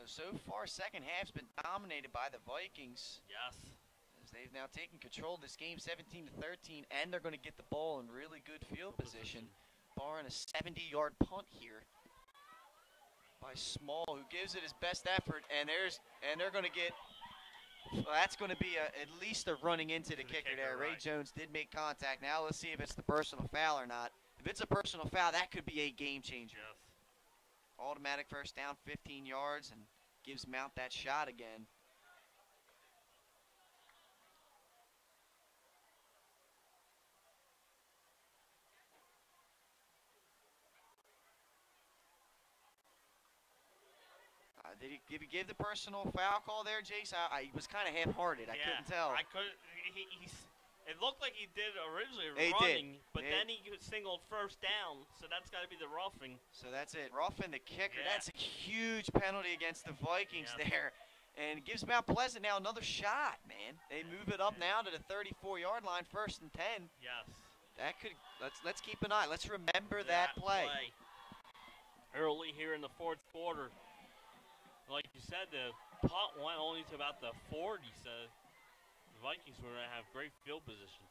So far, second half's been dominated by the Vikings. Yes. As they've now taken control of this game 17-13, and they're going to get the ball in really good field position, barring a 70-yard punt here by Small, who gives it his best effort, and they're going to get. Well, that's going to be at least a running into the kicker there. Ray Jones did make contact. Now let's see if it's the personal foul or not. If it's a personal foul, that could be a game changer. Yes. Automatic first down, 15 yards, and gives Mount that shot again. Did he give the personal foul call there, Jace? I was kind of half-hearted. I couldn't tell. It looked like he did originally running, but then he singled first down, so that's got to be the roughing. So that's it. Roughing the kicker. Yeah. That's a huge penalty against the Vikings there. And gives Mount Pleasant now another shot, man. They move it up now to the 34-yard line, 1st and 10. Yes. That could let's keep an eye. Let's remember that play. Early here in the 4th quarter. Like you said, the punt went only to about the 40, so the Vikings were going to have great field position.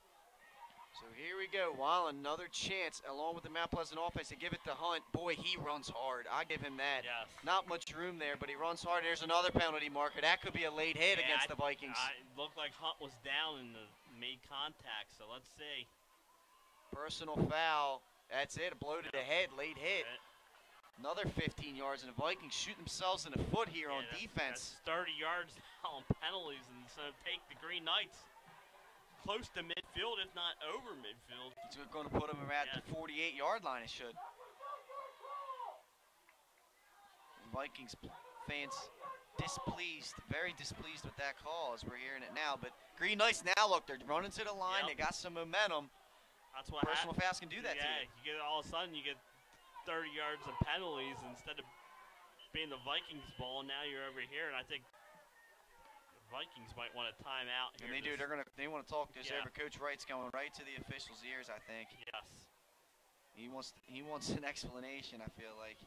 So here we go. Wallen, another chance along with the Mount Pleasant offense to give it to Hunt. Boy, he runs hard. I give him that. Yes. Not much room there, but he runs hard. There's another penalty marker. That could be a late hit against the Vikings. It looked like Hunt was down and made contact, so let's see. Personal foul. That's it. A blow to the head. Late hit. Another 15 yards, and the Vikings shoot themselves in the foot here on defense. That's 30 yards now on penalties, and so take the Green Knights close to midfield, if not over midfield. It's going to put them around the 48-yard line, it should. And Vikings fans displeased, very displeased with that call as we're hearing it now. But Green Knights now, look, they're running to the line. They got some momentum. That's what personal fouls can do that to you. You get all of a sudden, you get 30 yards of penalties instead of being the Vikings ball. Now you're over here, and I think the Vikings might want a timeout here. And they do. They want to talk this over. Coach Wright's going right to the officials' ears, I think. Yes. He wants an explanation, I feel like.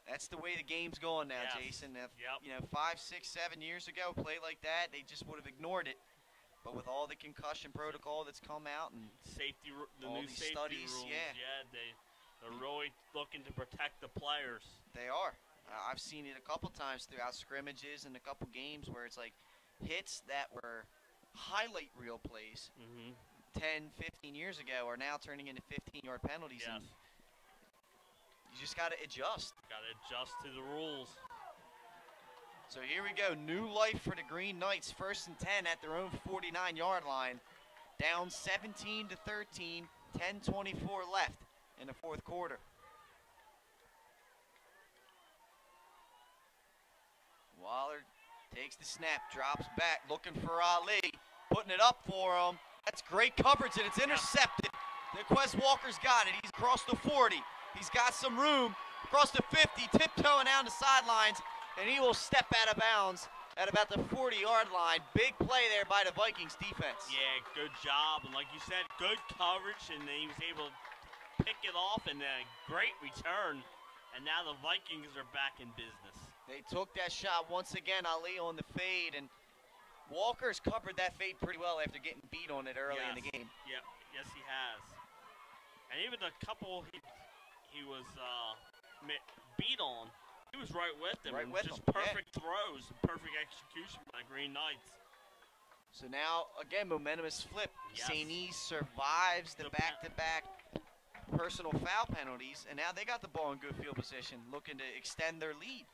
That's the way the game's going now, Jason. If, 5, 6, 7 years ago, a play like that, they just would have ignored it. But with all the concussion protocol that's come out and the new safety studies, rules, they're really looking to protect the players. They are. I've seen it a couple times throughout scrimmages and a couple games where it's like hits that were highlight reel plays 10, 15 years ago are now turning into 15-yard penalties. Yes. And you just got to adjust. Got to adjust to the rules. So here we go. New life for the Green Knights. 1st and 10 at their own 49-yard line. Down 17-13. 10:24 left in the 4th quarter. Takes the snap, drops back, looking for Ali, putting it up for him. That's great coverage, and it's intercepted. Quez Walker's got it. He's across the 40. He's got some room. Across the 50, tiptoeing down the sidelines, and he will step out of bounds at about the 40-yard line. Big play there by the Vikings defense. Yeah, good job. And like you said, good coverage, and then he was able to pick it off, and a great return. And now the Vikings are back in business. They took that shot once again, Ali on the fade, and Walker's covered that fade pretty well after getting beat on it early in the game. Yep, yes he has. And even the couple he was beat on, he was right with them. Right with just them, perfect throws, perfect execution by Green Knights. So now, again, momentum is flipped. Yes. St. E's survives the back-to-back personal foul penalties, and now they got the ball in good field position, looking to extend their lead.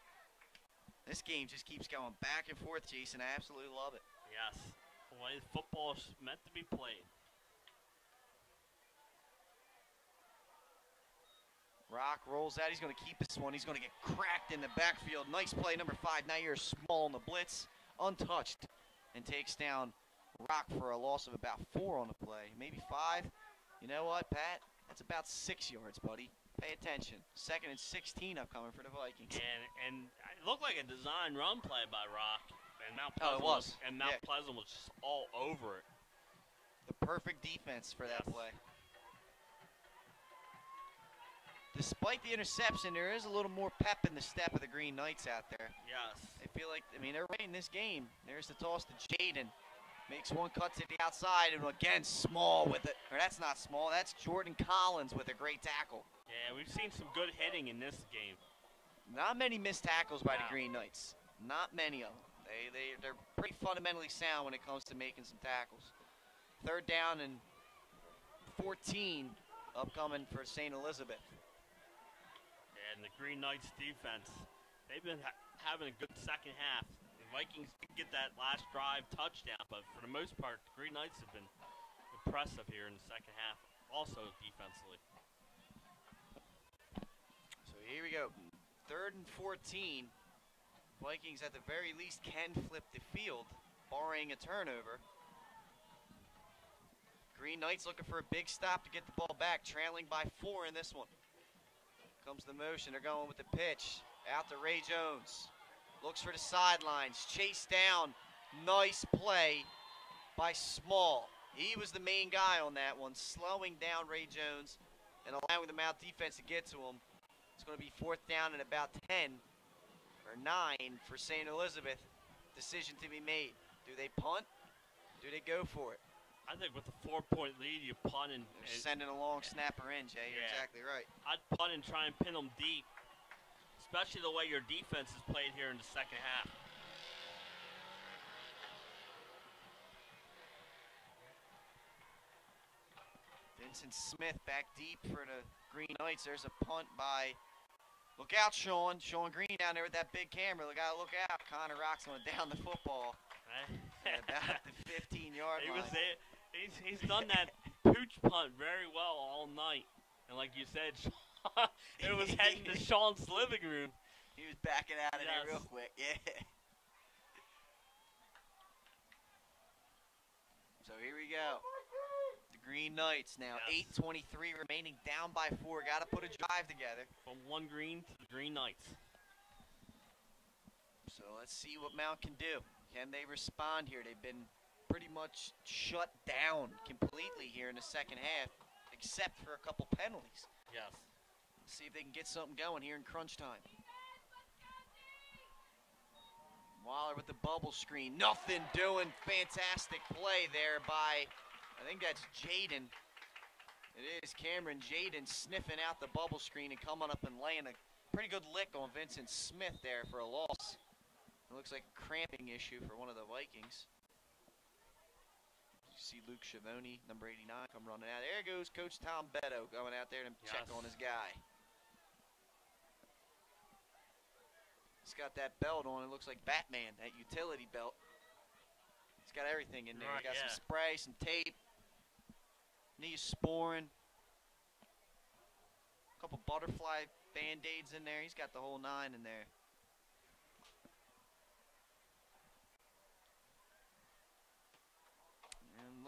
This game just keeps going back and forth, Jason. I absolutely love it. Yes, the way football is meant to be played. Rock rolls out. He's going to keep this one. He's going to get cracked in the backfield. Nice play, number 5. Nair Small on the blitz, untouched, and takes down Rock for a loss of about 4 on the play, maybe 5. You know what, Pat? That's about 6 yards, buddy. Pay attention. 2nd and 16 upcoming for the Vikings. And it looked like a design run play by Rock. And Mount it Pleasant was. Mount Pleasant was just all over it. The perfect defense for that play. Despite the interception, there is a little more pep in the step of the Green Knights out there. Yes. They feel like, I mean, they're right in this game. There's the toss to Jaden. Makes one cut to the outside, and again, Small with it. Or that's not Small, that's Jordan Collins with a great tackle. Yeah, we've seen some good hitting in this game. Not many missed tackles by the Green Knights. Not many of them. They're pretty fundamentally sound when it comes to making some tackles. 3rd down and 14 upcoming for St. Elizabeth. And the Green Knights defense, they've been having a good second half. The Vikings did get that last drive touchdown, but for the most part, the Green Knights have been impressive here in the second half, also defensively. So here we go. 3rd and 14. Vikings at the very least can flip the field, barring a turnover. Green Knights looking for a big stop to get the ball back, trailing by 4 in this one. Comes the motion, they're going with the pitch. Out to Ray Jones. Looks for the sidelines, chased down. Nice play by Small. He was the main guy on that one, slowing down Ray Jones and allowing the Mount defense to get to him. It's going to be 4th down and about 10 or 9 for St. Elizabeth. Decision to be made. Do they punt? Do they go for it? I think with the 4-point lead, you punt and sending a long snapper in, Jay. You're exactly right. I'd punt and try and pin them deep, especially the way your defense is played here in the second half. Vincent Smith back deep for the Green Knights. There's a punt by, look out, Sean. Sean Green down there with that big camera. Look out. Connor Rock's going down the football at about the 15-yard line. He's done that pooch punt very well all night. And like you said, it was heading to Sean's living room. He was backing out of there real quick. Yeah. So here we go. The Green Knights now 8:23 remaining, down by 4. Got to put a drive together. From one green to the Green Knights. So let's see what Mount can do. Can they respond here? They've been pretty much shut down completely here in the second half, except for a couple penalties. Yes. Let's see if they can get something going here in crunch time. Waller with the bubble screen. Nothing doing. Fantastic play there by, I think that's Jaden. It is Cameron Jaden sniffing out the bubble screen and coming up and laying a pretty good lick on Vincent Smith there for a loss. It looks like a cramping issue for one of the Vikings. You see Luke Schiavone, number 89, come running out. There goes Coach Tom Beto going out there to check on his guy. He's got that belt on. It looks like Batman, that utility belt. He's got everything in there. He's got some spray, some tape, Neosporin, a couple butterfly Band-Aids in there. He's got the whole 9 in there.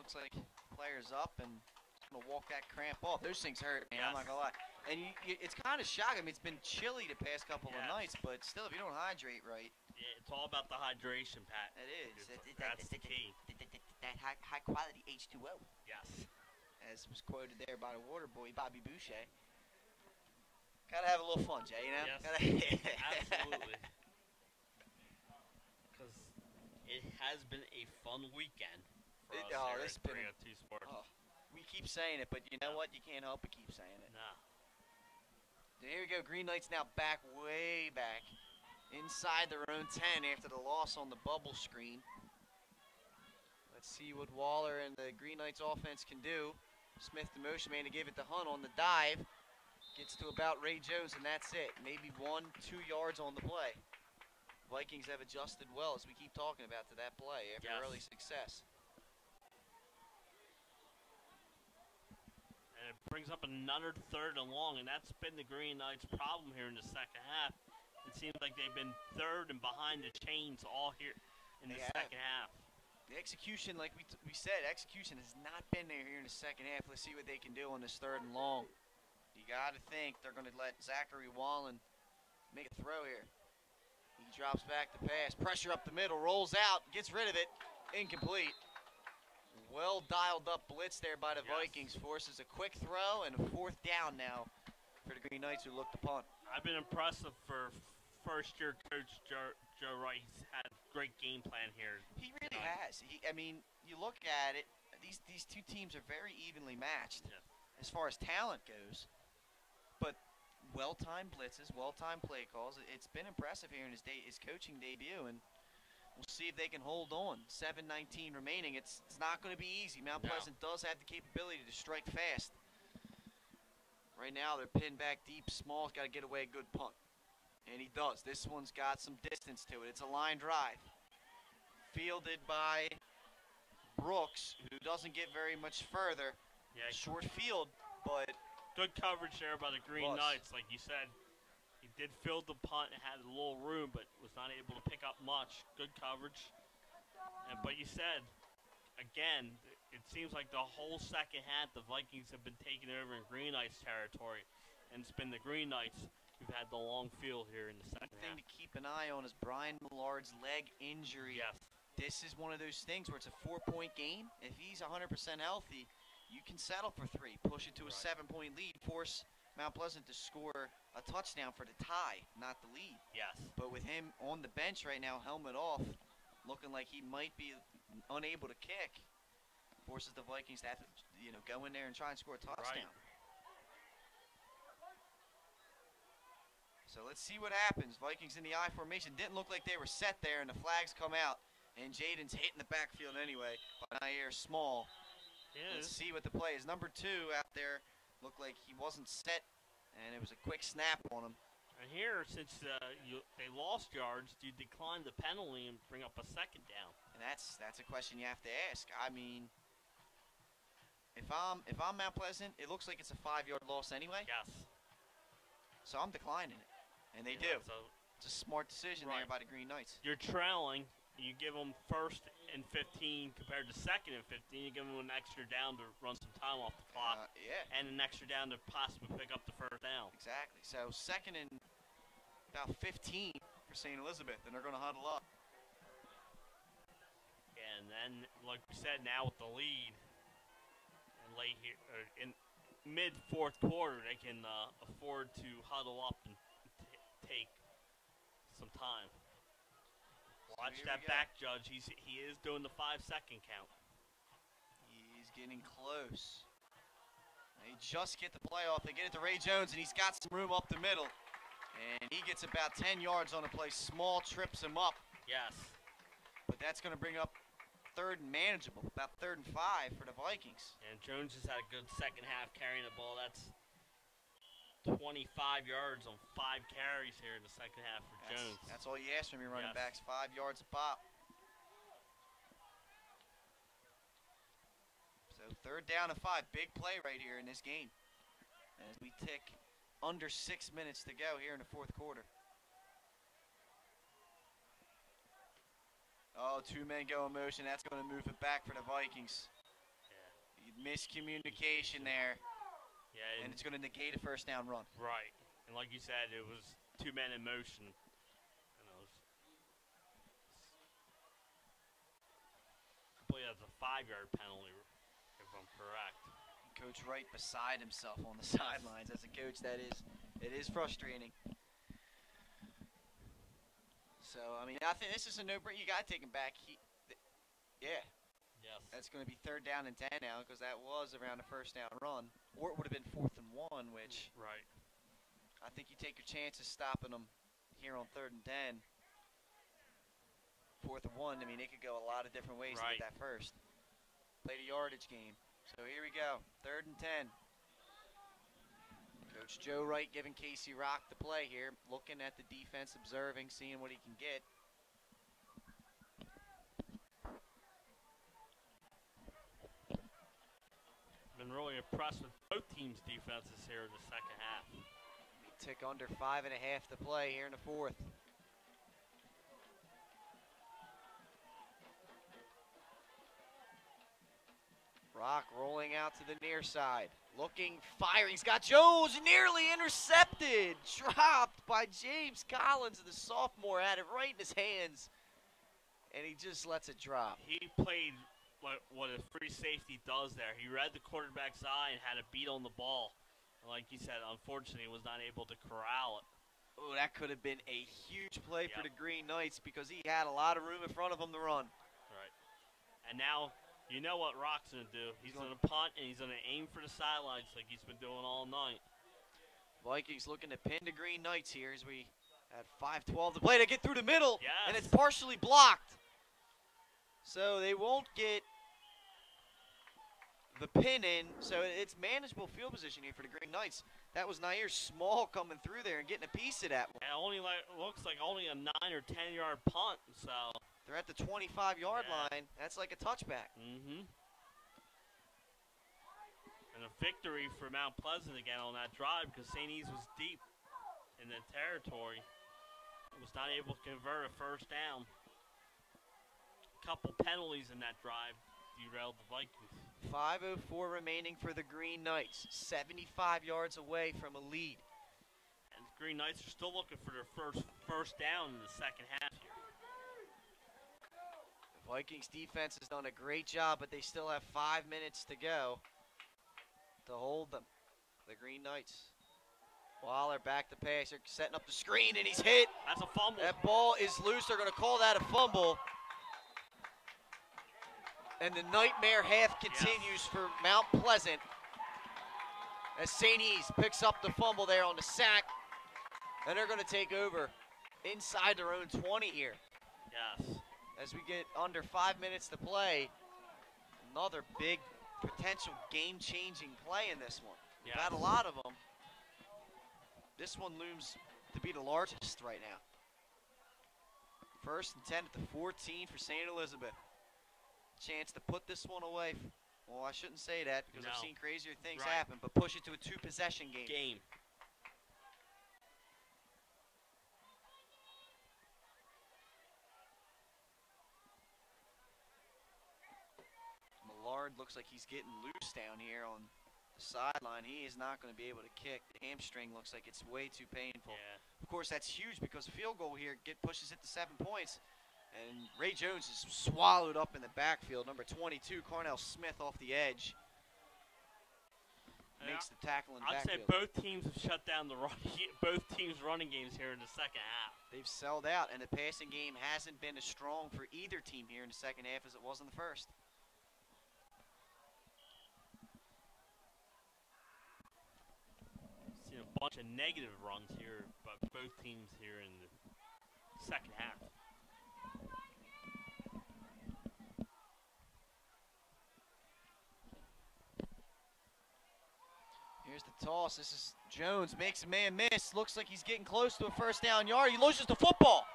looks like player's up and going to walk that cramp off. Those things hurt, man. I'm not going to lie. And it's kind of shocking. I mean, it's been chilly the past couple of nights, but still, if you don't hydrate right. Yeah, it's all about the hydration, Pat. It is. That's the key. That high quality H2O. Yes. As was quoted there by the water boy, Bobby Boucher. Gotta have a little fun, Jay, you know? Yes, absolutely. Because it has been a fun weekend for us here at 302 Sports. We keep saying it, but you know what? You can't help but keep saying it. No. Here we go. Green Knight's now way back. Inside their own 10 after the loss on the bubble screen. Let's see what Waller and the Green Knights offense can do. Smith, the motion man, to give it to Hunt on the dive. Gets to about Ray Jones, and that's it. Maybe 1-2 yards on the play. Vikings have adjusted well, as we keep talking about, to that play after early success. And it brings up another 3rd and long, and that's been the Green Knights' problem here in the second half. It seems like they've been 3rd and behind the chains all here in the second half. The execution, like we said, execution has not been there here in the second half. Let's see what they can do on this 3rd and long. You got to think they're going to let Zachary Wallen make a throw here. He drops back the pass. Pressure up the middle. Rolls out. Gets rid of it. Incomplete. Well dialed up blitz there by the Vikings. Forces a quick throw and a 4th down now for the Green Knights who look to punt. I've been impressive for first-year coach Joe Wright. He's had a great game plan here. He really has. I mean, you look at it, these two teams are very evenly matched as far as talent goes. But well-timed blitzes, well-timed play calls. It's been impressive here in his coaching debut, and we'll see if they can hold on. 7:19 remaining. It's not going to be easy. Mount Pleasant does have the capability to strike fast. Right now, they're pinned back deep. Small's got to get away a good punt. And he does. This one's got some distance to it. It's a line drive. Fielded by Brooks, who doesn't get very much further. Yeah, short field, but good coverage there by the Green Knights. Like you said, he did field the punt and had a little room, but was not able to pick up much. Good coverage. But you said, again, it seems like the whole second half the Vikings have been taking over in Green Knights territory, and it's been the Green Knights who've had the long field here in the second half. One thing to keep an eye on is Brian Millard's leg injury. Yes. This is one of those things where it's a 4-point game. If he's 100% healthy, you can settle for 3, push it to a 7-point lead, force Mount Pleasant to score a touchdown for the tie, not the lead. Yes. But with him on the bench right now, helmet off, looking like he might be unable to kick, forces the Vikings to have to, go in there and try and score a touchdown. Right. So let's see what happens. Vikings in the I formation. Didn't look like they were set there, and the flags come out. And Jaden's hitting the backfield anyway by Nair Small. Yeah. Let's see what the play is. Number 2 out there looked like he wasn't set, and it was a quick snap on him. And here, since they lost yards, do you decline the penalty and bring up a 2nd down? And that's a question you have to ask. I mean, if I'm Mount Pleasant, it looks like it's a 5-yard loss anyway. Yes. So I'm declining it, and they do. So it's a smart decision there by the Green Knights. You're trailing. You give them 1st and 15 compared to 2nd and 15. You give them an extra down to run some time off the clock. And an extra down to possibly pick up the 1st down. Exactly. So 2nd and about 15 for St. Elizabeth, and they're going to huddle up. And then, like we said, now with the lead, and late here in mid-4th quarter, they can afford to huddle up and take some time. Watch that back, Judge. He is doing the 5-second count. He's getting close. They just get the play off. They get it to Ray Jones, and he's got some room up the middle. And he gets about 10 yards on the play. Small trips him up. Yes. But that's going to bring up 3rd and manageable, about 3rd and 5 for the Vikings. And Jones has had a good second half carrying the ball. That's 25 yards on 5 carries here in the second half for Jones. That's all you ask from your running backs, 5 yards a pop. So 3rd down and 5, big play right here in this game. As we tick under 6 minutes to go here in the 4th quarter. Oh, 2 men go in motion. That's going to move it back for the Vikings. Miscommunication there. Yeah, And it's going to negate a first down run. Right. And like you said, it was 2 men in motion. And it was, I believe that's a 5-yard penalty, if I'm correct. Coach Wright beside himself on the sidelines. As a coach, it is frustrating. So, I mean, I think this is a no-brainer. You got to take him back. Yeah. Yes. That's going to be 3rd down and 10 now because that was around a first down run. Or it would have been 4th and 1, which right. I think you take your chances stopping them here on 3rd and 10. 4th and 1, I mean, it could go a lot of different ways to get that first. Play the yardage game. So here we go, 3rd and 10. Coach Joe Wright giving Casey Rock the play here, looking at the defense, observing, seeing what he can get. Been really impressed with both teams' defenses here in the second half. We tick under 5.5 to play here in the 4th. Rock rolling out to the near side. Looking, firing. He's got Jones nearly intercepted. Dropped by James Collins, the sophomore. Had it right in his hands. And he just lets it drop. He played what a free safety does there. He read the quarterback's eye and had a beat on the ball. And like you said, unfortunately, was not able to corral it. Oh, that could have been a huge play for the Green Knights because he had a lot of room in front of him to run. Right. And now, you know what Rock's going to do. He's going to punt, and he's going to aim for the sidelines like he's been doing all night. Vikings looking to pin the Green Knights here as we had 5:12 to play to get through the middle. Yes. And it's partially blocked. So they won't get the pin in. So it's manageable field position here for the Green Knights. That was Nair Small coming through there and getting a piece of that one. And looks like only a 9 or 10 yard punt. So they're at the 25-yard line. That's like a touchback. Mm-hmm. And a victory for Mount Pleasant again on that drive because St. E's was deep in the territory. Was not able to convert a first down. Couple penalties in that drive derailed the Vikings. 5:04 remaining for the Green Knights. 75 yards away from a lead. And the Green Knights are still looking for their first down in the second half here. The Vikings defense has done a great job, but they still have 5 minutes to go to hold them. The Green Knights. Waller back to pass. They're setting up the screen, and he's hit. That's a fumble. That ball is loose. They're going to call that a fumble. And the nightmare half continues for Mount Pleasant as St. E's picks up the fumble there on the sack. And they're going to take over inside their own 20 here. Yes. As we get under 5 minutes to play, another big potential game-changing play in this one. We've had a lot of them. This one looms to be the largest right now. 1st and 10 at the 14 for St. Elizabeth. Chance to put this one away. Well, I shouldn't say that because I've seen crazier things happen, but push it to a 2-possession game. Millard looks like he's getting loose down here on the sideline. He is not going to be able to kick. The hamstring looks like it's way too painful. Yeah. Of course, that's huge because a field goal here pushes it to 7 points. And Ray Jones is swallowed up in the backfield. Number 22, Carnell Smith off the edge. Makes the tackle in the backfield. I'd say both teams have shut down both teams' running games here in the second half. They've sold out, and the passing game hasn't been as strong for either team here in the second half as it was in the first. Seen a bunch of negative runs here, but both teams here in the second half. Here's the toss. This is Jones. Makes a man miss. Looks like he's getting close to a first down yard. He loses the football.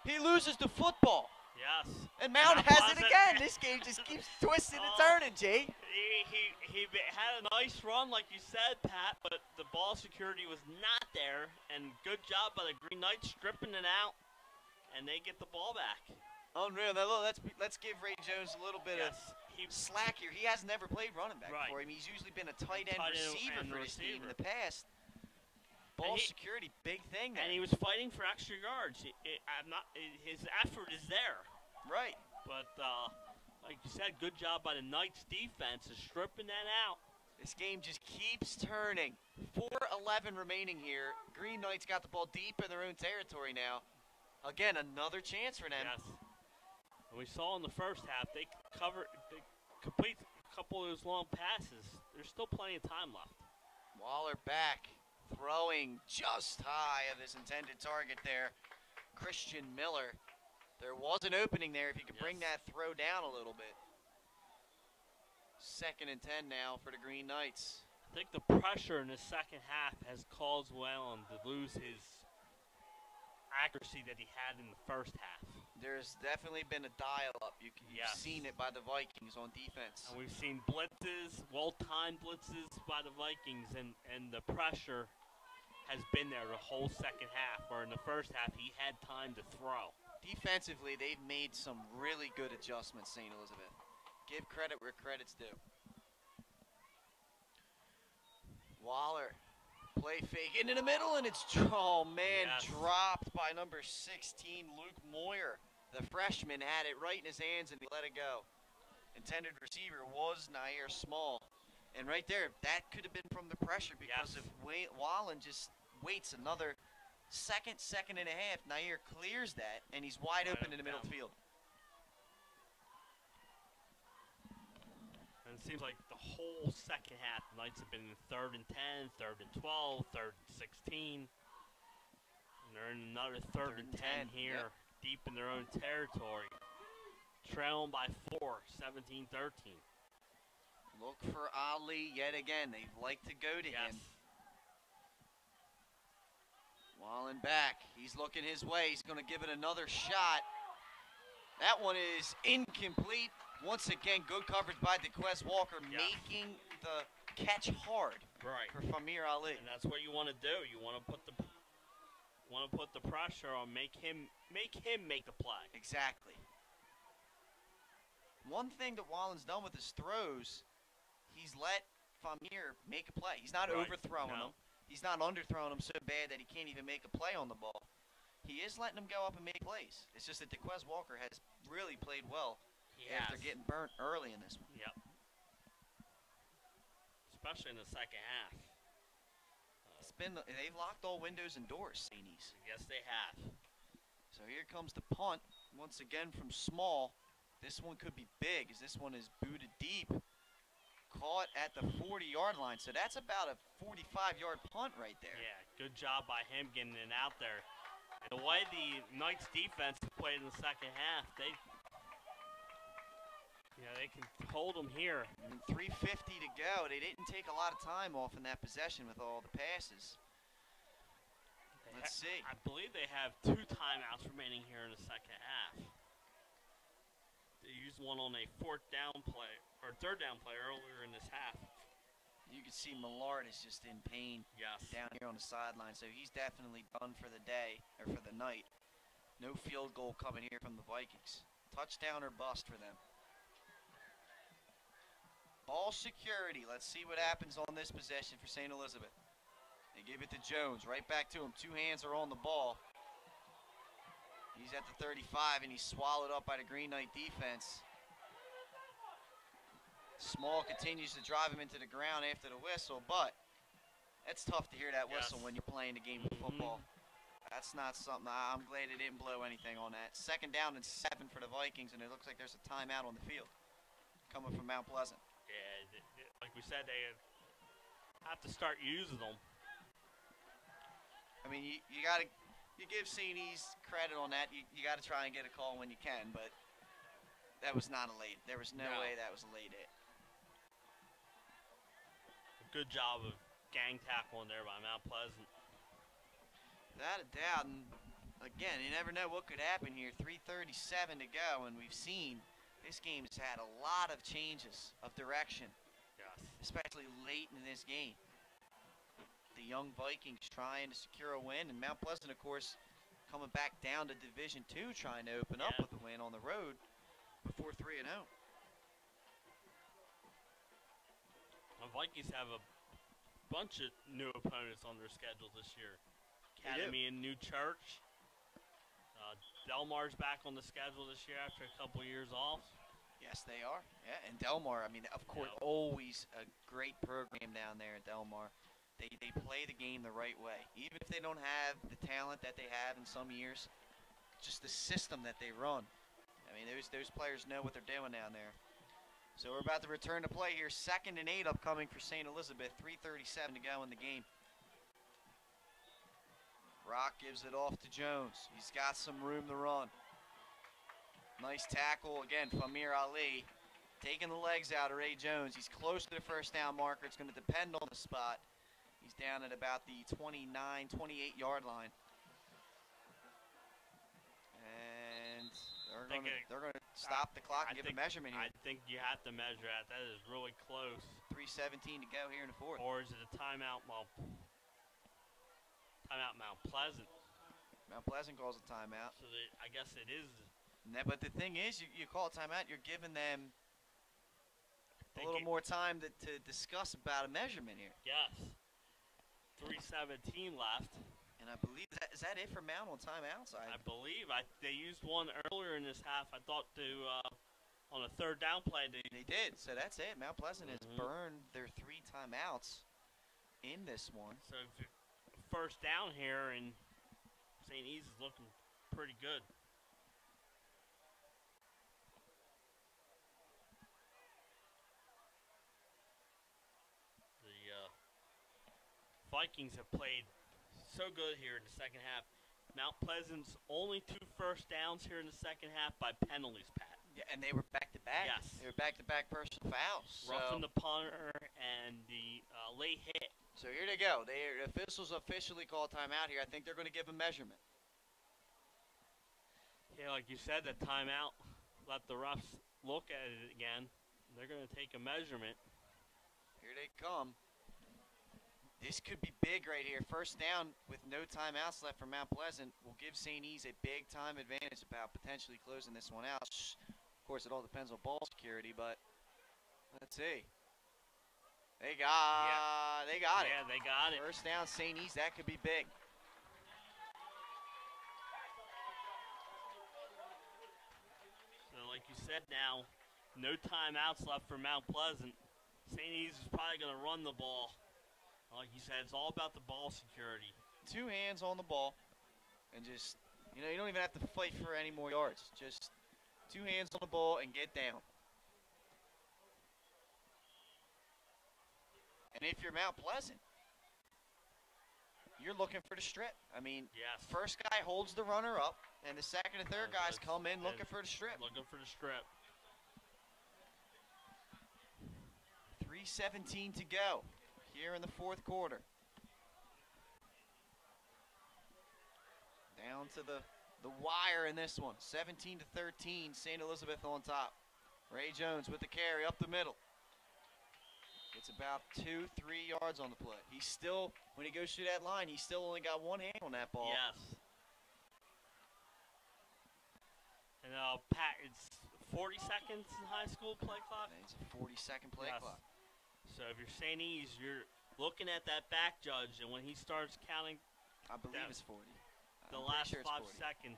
He loses the football. Yes. And Mount has it again. This game just keeps twisting and turning, Jay. He had a nice run, like you said, Pat, but the ball security was not there. And good job by the Green Knights stripping it out, and they get the ball back. Unreal. Now, look, let's give Ray Jones a little bit of slack here. He has never played running back before. I mean, he's usually been a tight end receiver for this team in the past. Ball security, big thing there. And he was fighting for extra yards. His effort is there. Right. But, like you said, good job by the Knights defense of stripping that out. This game just keeps turning. 4:11 remaining here. Green Knights got the ball deep in their own territory now. Again, another chance for them. Yes. And we saw in the first half, they complete a couple of those long passes. There's still plenty of time left. Waller back, throwing just high of his intended target there. Christian Miller. There was an opening there if you could bring that throw down a little bit. 2nd and 10 now for the Green Knights. I think the pressure in the second half has caused Whalen to lose his accuracy that he had in the first half. There's definitely been a dial-up. You've seen it by the Vikings on defense. And we've seen blitzes, well-timed blitzes by the Vikings, and the pressure has been there the whole second half, where in the first half he had time to throw. Defensively, they've made some really good adjustments, St. Elizabeth. Give credit where credit's due. Waller, play fake into the middle, and it's, oh man, dropped by number 16, Luke Moyer. The freshman had it right in his hands, and he let it go. Intended receiver was Nair Small. And right there, that could have been from the pressure, because if Wallen just waits another second and a half, Nair clears that, and he's wide open in the middle of the field. And it seems like the whole second half, the Knights have been in 3rd and 10, 3rd and 12, 3rd and 16. And they're in another 3rd and 10 here, deep in their own territory. Trailing by 4, 17-13. Look for Ali yet again. They like to go to him. Wallen back. He's looking his way. He's going to give it another shot. That one is incomplete. Once again, good coverage by DeQuest Walker, making the catch hard for Famir Ali. And that's what you want to do. You want to put the pressure on, make him make the play. Exactly. One thing that Wallen's done with his throws, he's let Famir make a play. He's not overthrowing him. He's not underthrowing him so bad that he can't even make a play on the ball. He is letting him go up and make plays. It's just that DeQuest Walker has really played well after getting burnt early in this one. Yep. Especially in the second half. They've locked all windows and doors, Sainties. Yes, they have. So here comes the punt, once again from Small. This one could be big, as this one is booted deep. Caught at the 40-yard line. So that's about a 45-yard punt right there. Yeah, good job by him getting it out there. And the way the Knights defense played in the second half, they can hold them here. And 3:50 to go. They didn't take a lot of time off in that possession with all the passes. Let's see. I believe they have 2 timeouts remaining here in the second half. They used one on a 4th down play, or 3rd down play earlier in this half. You can see Millard is just in pain down here on the sideline, so he's definitely done for the day, or for the night. No field goal coming here from the Vikings. Touchdown or bust for them. Ball security. Let's see what happens on this possession for St. Elizabeth. They give it to Jones. Right back to him. 2 hands are on the ball. He's at the 35, and he's swallowed up by the Green Knight defense. Small continues to drive him into the ground after the whistle, but it's tough to hear that whistle when you're playing the game of football. That's not something. I'm glad it didn't blow anything on that. 2nd down and 7 for the Vikings, and it looks like there's a timeout on the field coming from Mount Pleasant. Yeah, like we said, they have to start using them. I mean, you give Sainties credit on that. You got to try and get a call when you can, but that was not a late. There was no way that was a late hit. Good job of gang tackling there by Mount Pleasant. Without a doubt, and again, you never know what could happen here. 3:37 to go, and we've seen this game's had a lot of changes of direction, especially late in this game. The young Vikings trying to secure a win, and Mount Pleasant, of course, coming back down to Division II, trying to open up with a win on the road before 3-0. The Vikings have a bunch of new opponents on their schedule this year. Academy and New Church. Delmar's back on the schedule this year after a couple years off. Yes, they are. Yeah, and Delmar, I mean, of course, always a great program down there at Delmar. They play the game the right way. Even if they don't have the talent that they have in some years, just the system that they run. I mean, those players know what they're doing down there. So we're about to return to play here. 2nd and 8 upcoming for St. Elizabeth. 3:37 to go in the game. Rock gives it off to Jones. He's got some room to run. Nice tackle again from Amir Ali. Taking the legs out of Ray Jones. He's close to the first down marker. It's going to depend on the spot. He's down at about the 29, 28-yard line. And they're going to stop the clock and give a measurement here. I think you have to measure that. That is really close. 3:17 to go here in the fourth. Or is it a timeout? Timeout Mount Pleasant. Mount Pleasant calls a timeout. So I guess it is. But the thing is, you call a timeout, you're giving them a little more time to discuss about a measurement here. Yes. 3:17 left. And I believe, is that it for Mount on timeouts? I believe. They used one earlier in this half, I thought, on a third down play. They did, so that's it. Mount Pleasant has burned their 3 timeouts in this one. So first down here, and St. E's is looking pretty good. The Vikings have played so good here in the second half. Mount Pleasant's only 2 first downs here in the second half by penalties, Pat. Yeah, and they were back-to-back. Yes. They were back-to-back personal fouls. Roughing the punter and the late hit. So here they go. The officials officially call timeout here. I think they're going to give a measurement. Yeah, like you said, the timeout. Let the refs look at it again. They're going to take a measurement. Here they come. This could be big right here. First down with no timeouts left for Mount Pleasant will give St. E's a big-time advantage about potentially closing this one out. Of course, it all depends on ball security, but let's see. They got it. Yeah, they got it. First down, St. E's. That could be big. So, like you said now, no timeouts left for Mount Pleasant. St. E's is probably going to run the ball. Like you said, it's all about the ball security. 2 hands on the ball. And just, you don't even have to fight for any more yards. Just 2 hands on the ball and get down. And if you're Mount Pleasant, you're looking for the strip. I mean, first guy holds the runner up, and the second and third guys come in looking for the strip. Looking for the strip. 3:17 to go here in the fourth quarter. Down to the wire in this one. 17-13, St. Elizabeth on top. Ray Jones with the carry up the middle. It's about 2-3 yards on the play. He's still, when he goes through that line, he's still only got 1 hand on that ball. Yes. And Pat, it's 40 seconds in high school play clock? It's a 40-second play clock. So if you're St. E's, you're looking at that back judge, and when he starts counting, I believe it's 40. The last 5 seconds,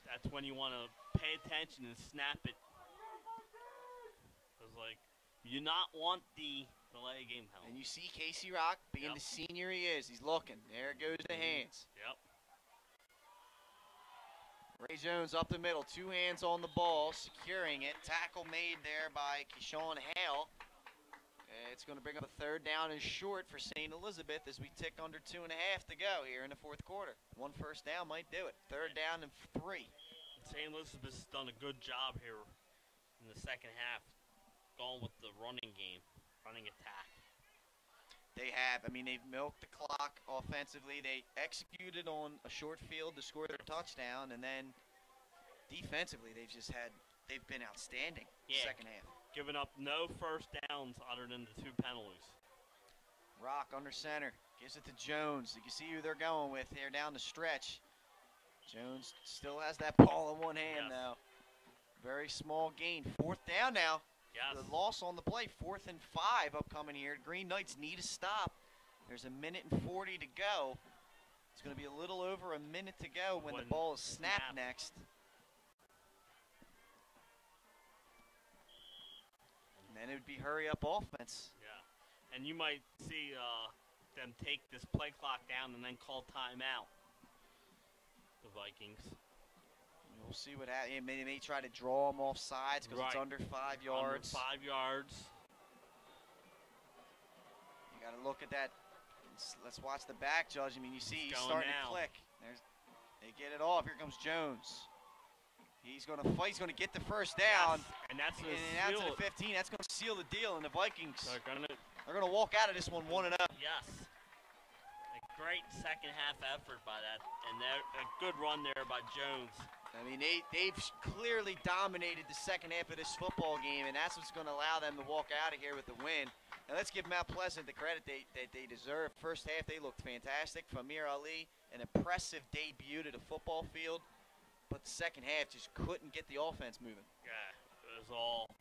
that's when you want to pay attention and snap it. Because, you not want the delay game penalty. And you see Casey Rock, being the senior he is, he's looking. There goes the hands. Yep. Ray Jones up the middle, 2 hands on the ball, securing it. Tackle made there by Keyshawn Hale. It's going to bring up a 3rd down and short for St. Elizabeth as we tick under 2.5 to go here in the fourth quarter. 1 first down might do it. 3rd down and 3. St. Elizabeth's done a good job here in the second half, going with the running game, running attack. They have. I mean, they've milked the clock offensively. They executed on a short field to score their touchdown, and then defensively they've been outstanding second half. Giving up no first downs other than the 2 penalties. Rock under center. Gives it to Jones. You can see who they're going with here down the stretch. Jones still has that ball in one hand now. Very small gain. 4th down now. Yes. The loss on the play. 4th and 5 upcoming here. Green Knights need a stop. There's 1:40 to go. It's going to be a little over a minute to go when the ball is snapped next. And then it would be hurry-up offense. Yeah. And you might see them take this play clock down and then call timeout. The Vikings. We'll see what happens. They may try to draw them off sides because it's under 5 yards. Under 5 yards. You got to look at that. Let's watch the back, Judge. I mean, you see he's starting to click. They get it off. Here comes Jones. He's going to fight. He's going to get the first down. Yes. And that's out to the 15. That's going to seal the deal. And the Vikings are going to walk out of this one 1-0. Yes. A great second half effort by that. And a good run there by Jones. I mean, they've clearly dominated the second half of this football game, and that's what's going to allow them to walk out of here with the win. And let's give Mount Pleasant the credit that they deserve. First half, they looked fantastic. Famir Ali, an impressive debut to the football field, but the second half just couldn't get the offense moving. Yeah, it was all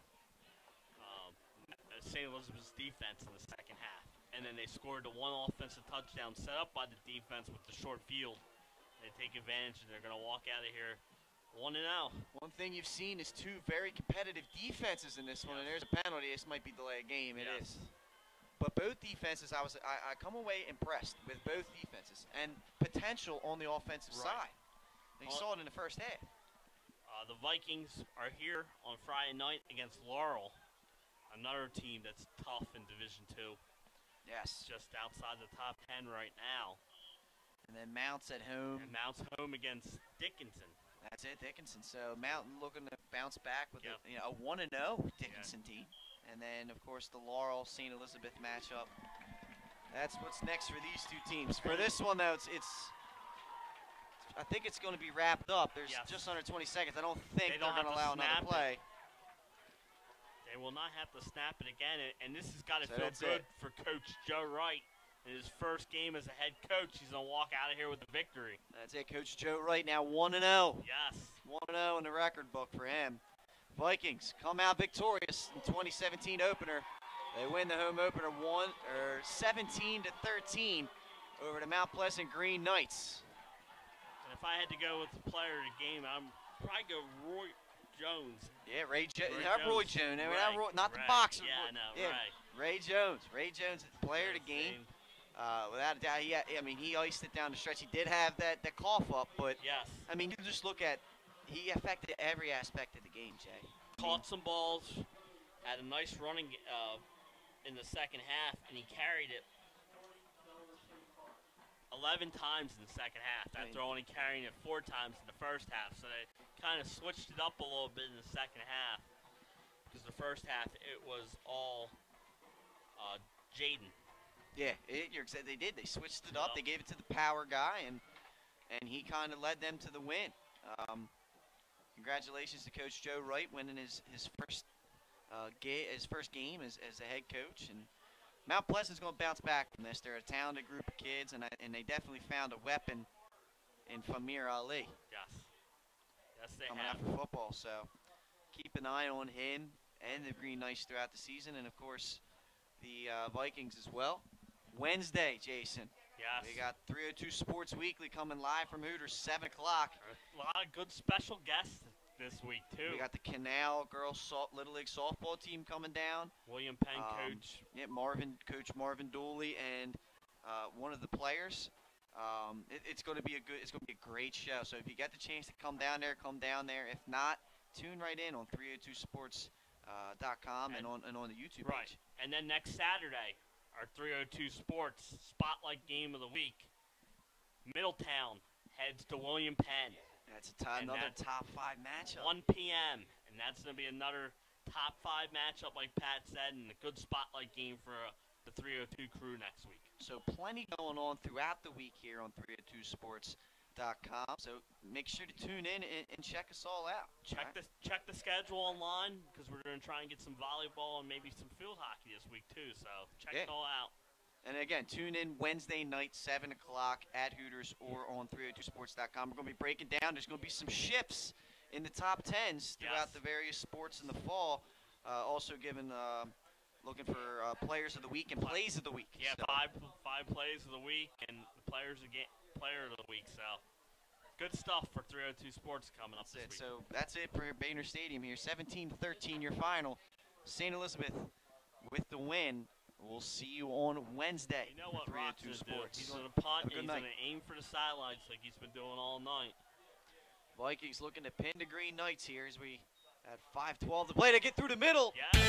St. Elizabeth's defense in the second half. And then they scored the one offensive touchdown set up by the defense with the short field. They take advantage, and they're going to walk out of here 1-0. One thing you've seen is 2 very competitive defenses in this one, and there's a penalty. This might be delay of game. It is. But both defenses, I come away impressed with both defenses and potential on the offensive side. You saw it in the first half. The Vikings are here on Friday night against Laurel, another team that's tough in Division II. Yes. Just outside the top 10 right now. And then Mount's at home. And Mount's home against Dickinson. That's it, Dickinson. So Mountain looking to bounce back with a 1-0 Dickinson team. And then, of course, the Laurel-St. Elizabeth matchup. That's what's next for these 2 teams. For this one, though, I think it's going to be wrapped up. There's just under 20 seconds. I don't think they're going to allow another play. They will not have to snap it again. And this has got to feel good for Coach Joe Wright. In his first game as a head coach, he's going to walk out of here with a victory. That's it, Coach Joe Wright now 1-0. Yes. 1-0 in the record book for him. Vikings come out victorious in 2017 opener. They win the home opener 17-13 over the Mount Pleasant Green Knights. And if I had to go with the player of the game, I'd probably go Roy Jones. Yeah, Roy Jones. I mean, not the boxer. Yeah, I know, right. Ray Jones. Ray Jones is the player of the game. Without a doubt, he iced it down the stretch. He did have that cough up, but I mean, you just look at he affected every aspect of the game, Jay. Caught some balls, had a nice running in the second half, and he carried it 11 times in the second half after only carrying it 4 times in the first half. So they kind of switched it up a little bit in the second half because the first half it was all Jaden. Yeah, they did. They switched it up. They gave it to the power guy, and he kind of led them to the win. Congratulations to Coach Joe Wright winning his first game as a head coach. And Mount Pleasant's going to bounce back from this. They're a talented group of kids, and they definitely found a weapon in Famir Ali. Yes, they coming have. out for football. So keep an eye on him and the Green Knights throughout the season, and of course the Vikings as well. Wednesday, Jason. Yes. We got 302 Sports Weekly coming live from Hooters, 7 o'clock. A lot of good special guests this week, too. We got the Canal Girls Little League softball team coming down. William Penn coach. Yeah, Coach Marvin Dooley, and one of the players. It's going to be a great show. So if you get the chance to come down there, come down there. If not, tune right in on 302sports.com and on the YouTube page. And then next Saturday, our 302 Sports Spotlight Game of the Week. Middletown heads to William Penn. That's another top 5 matchup. 1 p.m. And that's going to be another top 5 matchup, like Pat said, and a good spotlight game for the 302 crew next week. So plenty going on throughout the week here on 302sports.com. So make sure to tune in and check us all out. Check the schedule online because we're going to try and get some volleyball and maybe some field hockey this week too. So check it all out. And again, tune in Wednesday night, 7 o'clock at Hooters or on 302sports.com. We're going to be breaking down. There's going to be some shifts in the top 10s throughout the various sports in the fall. Also looking for players of the week and plays of the week. Yeah, so. five plays of the week and player of the week. So good stuff for 302 Sports coming up this week. So that's it for Baynard Stadium here. 17-13 your final. St. Elizabeth with the win. We'll see you on Wednesday. You know what Rock's going to do? He's going to punt and he's going to aim for the sidelines like he's been doing all night. Vikings looking to pin the Green Knights here as we at 5:12 to play to get through the middle. Yeah.